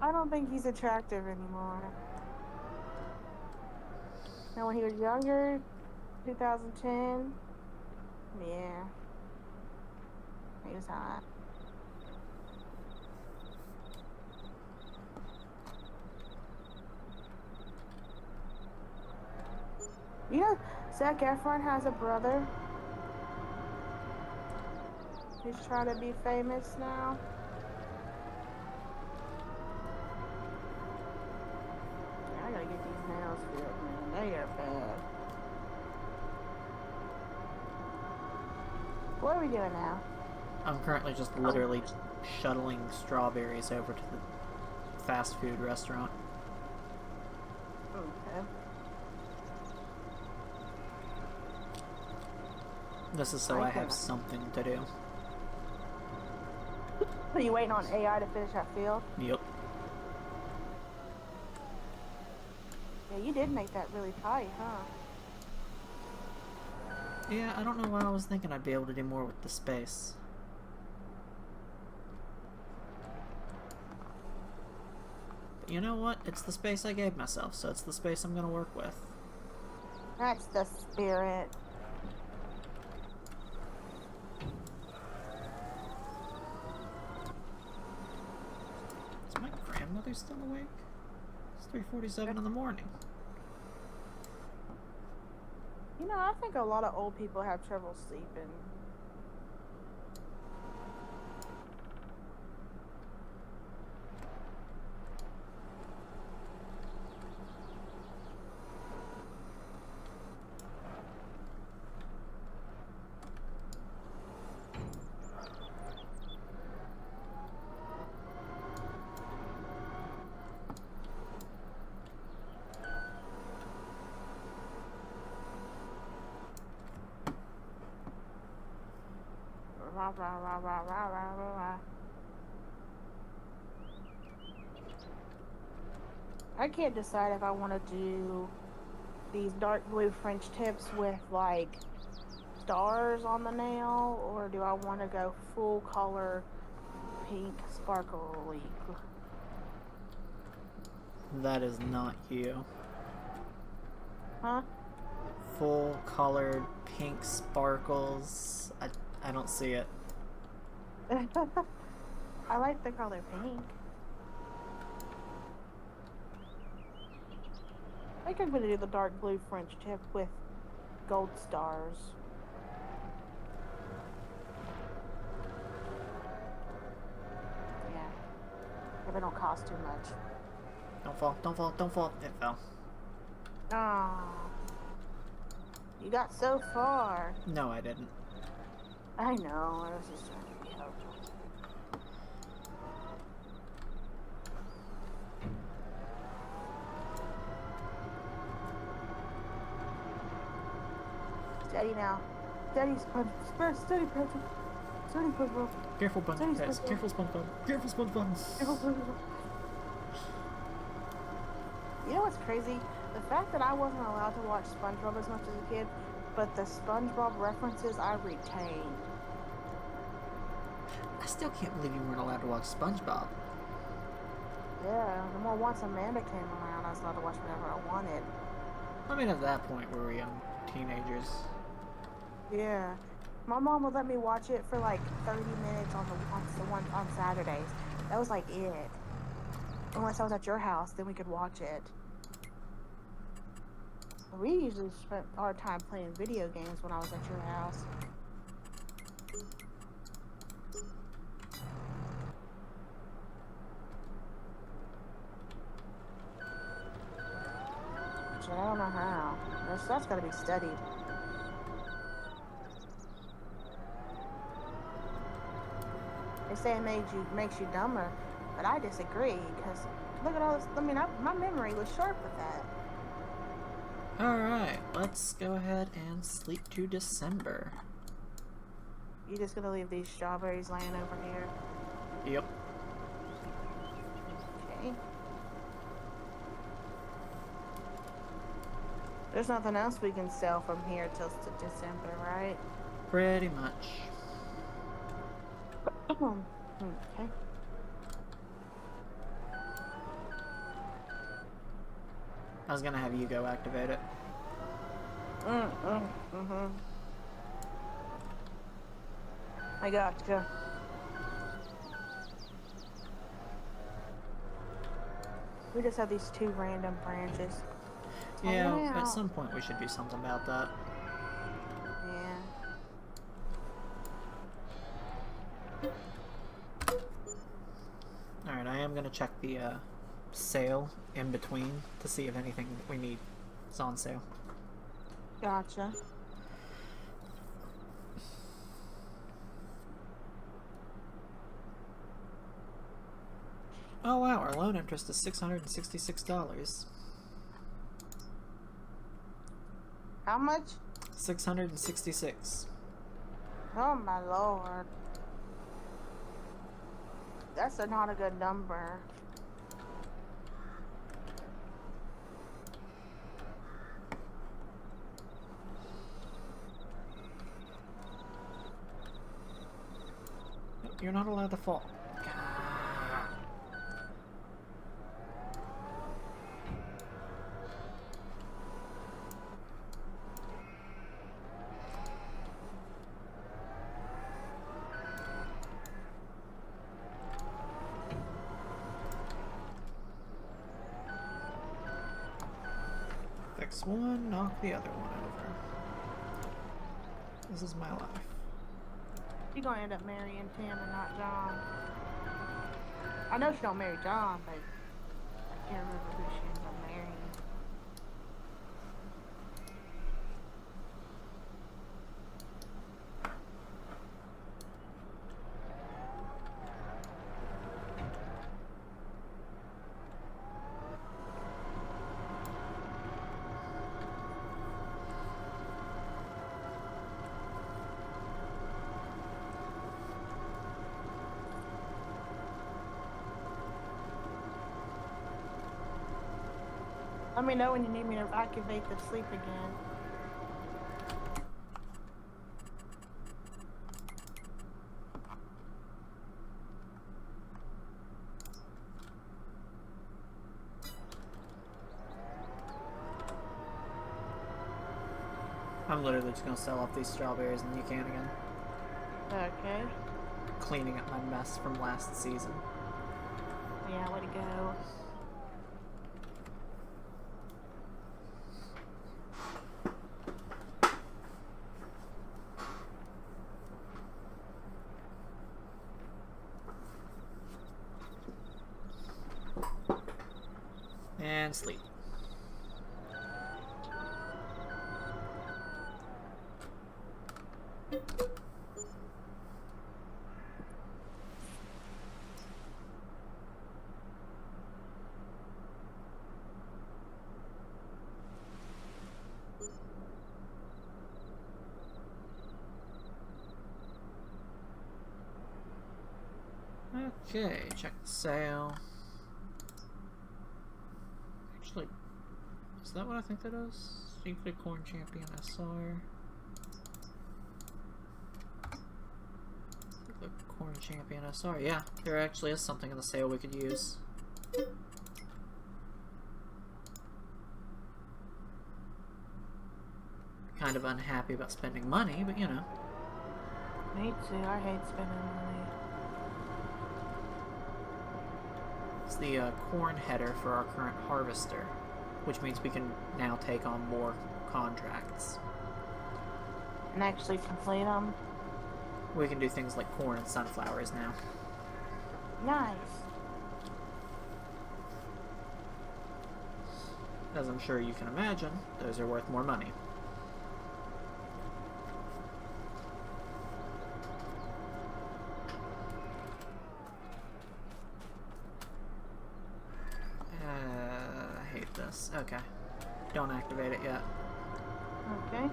I don't think he's attractive anymore. Now, when he was younger, 2010, yeah, he was hot. Zac Efron has a brother. He's trying to be famous now. I gotta get these nails filled, man. They are bad. What are we doing now? I'm currently just literally shuttling strawberries over to the fast food restaurant. Okay. This is so I have something to do. Are you waiting on AI to finish that field? Yep. Yeah, you did make that really tight, huh? Yeah, I don't know why I was thinking I'd be able to do more with the space. But you know what? It's the space I gave myself, so it's the space I'm gonna work with. That's the spirit. Is my grandmother still awake? It's 3:47 in the morning. I think a lot of old people have trouble sleeping. I can't decide if I want to do these dark blue French tips with like stars on the nail, or do I want to go full color pink sparkly? That is not you. Huh? Full colored pink sparkles. I don't see it. I like the color pink. I think I'm gonna do the dark blue French tip with gold stars. Yeah. If it don't cost too much. Don't fall, don't fall, don't fall. It fell. Ah. You got so far. No, I didn't. I know, I was just trying to be helpful. Steady now. Steady, Sponge. Steady, Patrick. Steady, SpongeBob. Careful, Steady, SpongeBob. SpongeBob. Careful, SpongeBob. Careful, SpongeBob. Careful, SpongeBob. You know what's crazy? The fact that I wasn't allowed to watch SpongeBob as much as a kid, but the SpongeBob references I retained. I still can't believe you weren't allowed to watch SpongeBob. Yeah, the more once Amanda came around, I was allowed to watch whatever I wanted. I mean, at that point, we were young teenagers. Yeah. My mom would let me watch it for like 30 minutes on the one on Saturdays. That was like it. Unless I was at your house, then we could watch it. We usually spent our time playing video games when I was at your house. Which I don't know how. That's got to be studied. They say it makes you dumber, but I disagree because look at all this. I mean, my memory was sharp with that. Alright, let's go ahead and sleep to December. You just gonna leave these strawberries laying over here? Yep. Okay. There's nothing else we can sell from here till December, right? Pretty much. Okay. I was gonna have you go activate it. I gotcha. We just have these two random branches. Yeah, at some point we should do something about that. Yeah. Alright, I am gonna check the sale in between to see if anything we need is on sale. Gotcha. Oh wow, our loan interest is $666. How much? 666. Oh my lord. That's not a good number. You're not allowed to fall. Fix one, knock the other one over. This is my life. You're gonna end up marrying Tim and not John. I know she don't marry John, but I can't remember who she ends up marrying. Let me know when you need me to activate the sleep again. I'm literally just gonna sell off these strawberries and you can again. Okay. Cleaning up my mess from last season. Yeah, way to go. And sleep. Okay, check the sale. Actually, is that what I think that is? Secret Corn Champion SR. Secret Corn Champion SR. Yeah, there actually is something in the sale we could use. Kind of unhappy about spending money, but you know. Me too. I hate spending money. It's the corn header for our current harvester, which means we can now take on more contracts. And actually complete them. We can do things like corn and sunflowers now. Nice. As I'm sure you can imagine, those are worth more money. I hate this. Okay. Don't activate it yet. Okay.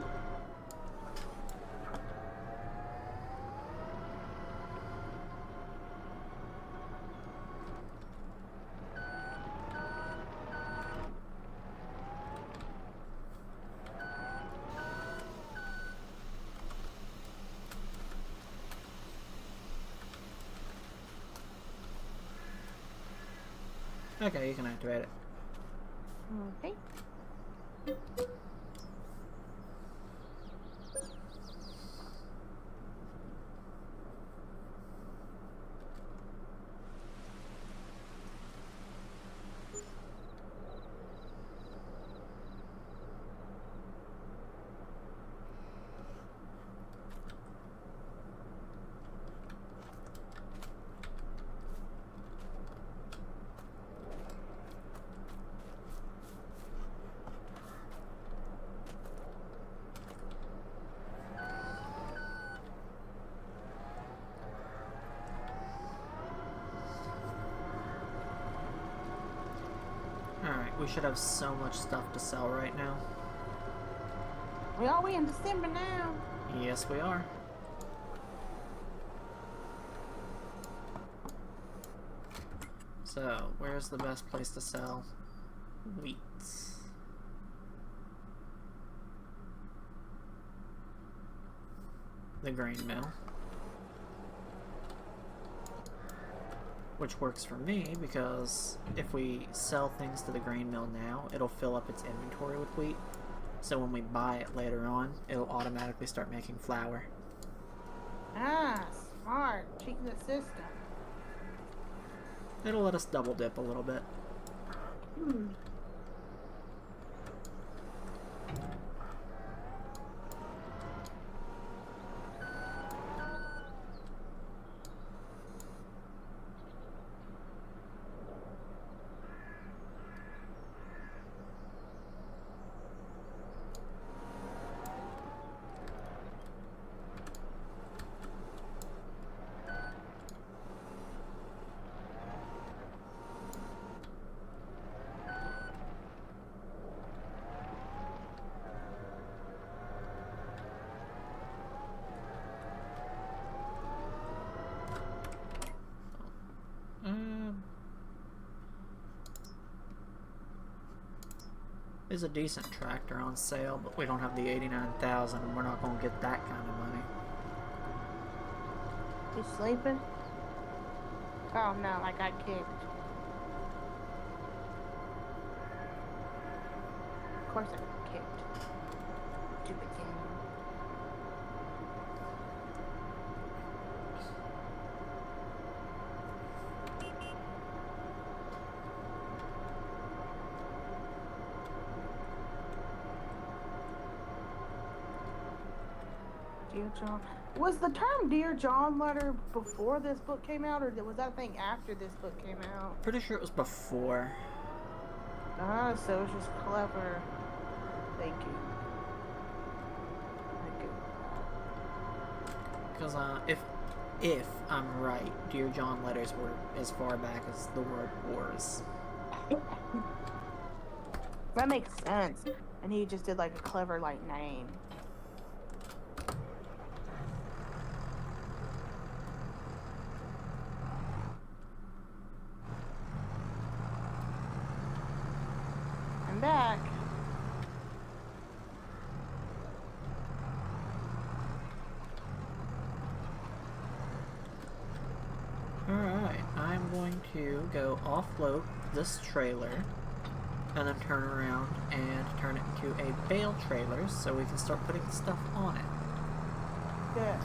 Okay, you can activate it. Okay. Alright, we should have so much stuff to sell right now. We in December now. Yes, we are. So, where's the best place to sell wheat? The grain mill. Which works for me because if we sell things to the grain mill now, it'll fill up its inventory with wheat. So when we buy it later on, it'll automatically start making flour. Ah, smart. Cheating the system. It'll let us double dip a little bit. There's a decent tractor on sale, but we don't have the 89,000 and we're not going to get that kind of money. You sleeping? Oh no, I got kicked. Of course I got kicked. Stupid game. Dear John. Was the term Dear John letter before this book came out, or was that a thing after this book came out? Pretty sure it was before. Ah, so it's just clever. Thank you. Thank you. Because if I'm right, Dear John letters were as far back as the word wars. That makes sense. And he just did like a clever like name. I'm going to go offload this trailer and then turn around and turn it into a bale trailer so we can start putting stuff on it. Good.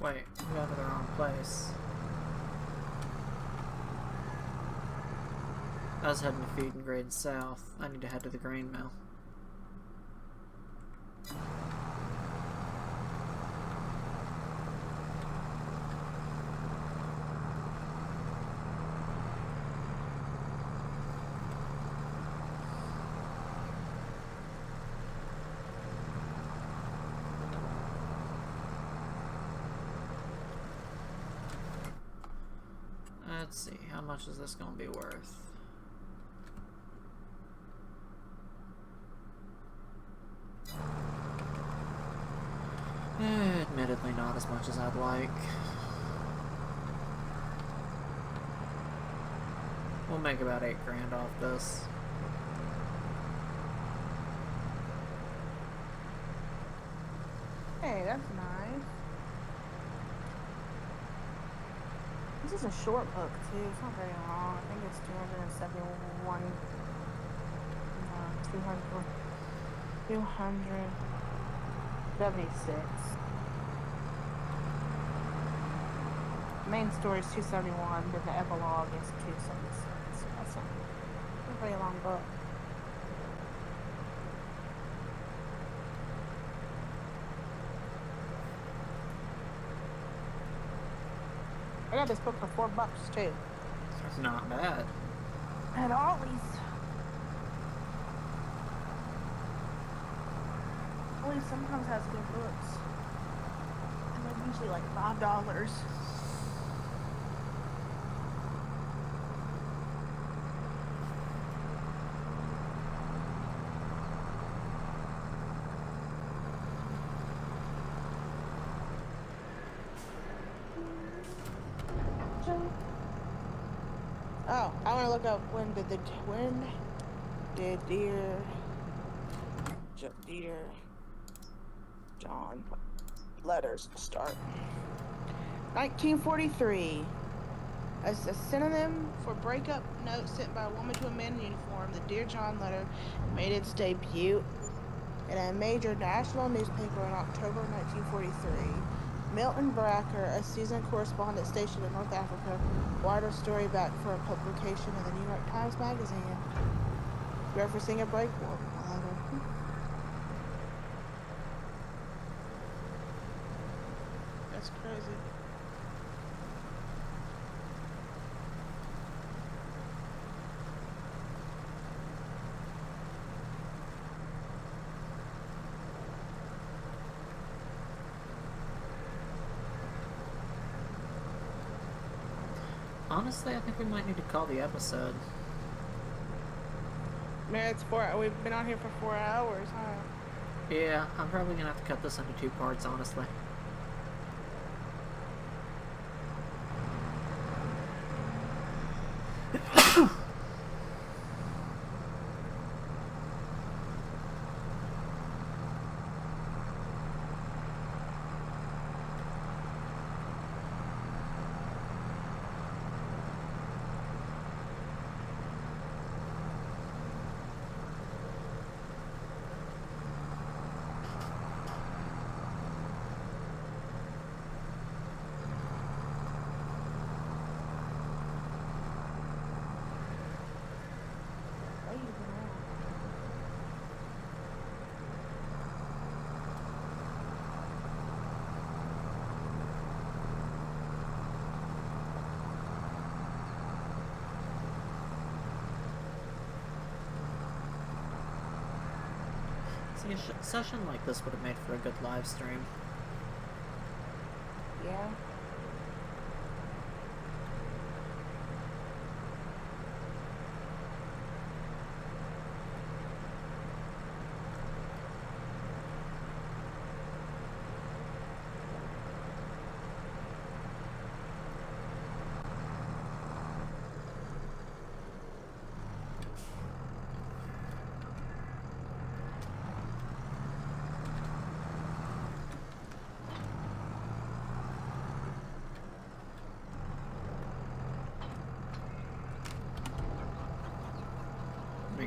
Wait, we got to the wrong place. I was heading to Feed and Grain South. I need to head to the grain mill. Let's see, how much is this going to be worth? Admittedly, not as much as I'd like. We'll make about $8 grand off this. Hey, that's nice. This is a short book too. It's not very long. I think it's 271. 276. The main story is 271, but the epilogue is 276. So that's not a very long book. I got this book for $4 too. Not bad. At Ollie's. Ollie's sometimes has good books. And they're usually like $5. Oh, I want to look up when did Dear John letters start? 1943. As a synonym for breakup note sent by a woman to a man in uniform, the Dear John letter made its debut in a major national newspaper in October 1943. Milton Bracker, a seasoned correspondent stationed in North Africa, wired a story back for a publication in the New York Times Magazine, referencing a break-war letter. That's crazy. Honestly, I think we might need to call the episode. Man, we've been on here for 4 hours, huh? Yeah, I'm probably gonna have to cut this into 2 parts, honestly. See, a session like this would have made for a good live stream.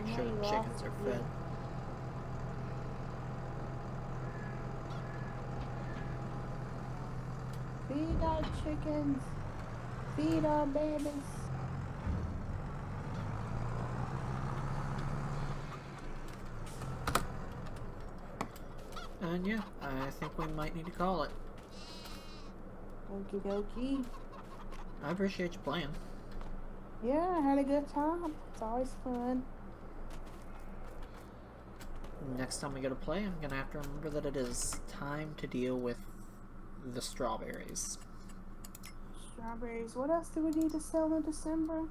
make Now sure you the chickens lost are me. fed. Feed our chickens. Feed our babies. And yeah, I think we might need to call it. Okie dokie. I appreciate you playing. Yeah, I had a good time. It's always fun. Next time we go to play, I'm gonna have to remember that it is time to deal with the strawberries. Strawberries. What else do we need to sell in December?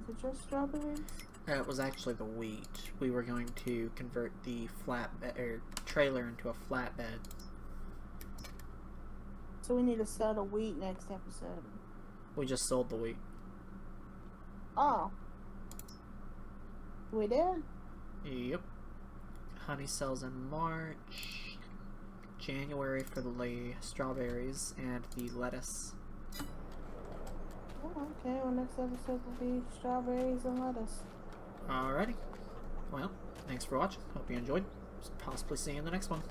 Is it just strawberries? It was actually the wheat. We were going to convert the flatbed or trailer into a flatbed. So we need to sell the wheat next episode. We just sold the wheat. Oh. We did? Yep. Honey sells in March. January for the strawberries and the lettuce. Oh, okay. Well, next episode will be strawberries and lettuce. Alrighty. Well, thanks for watching. Hope you enjoyed. Possibly see you in the next one.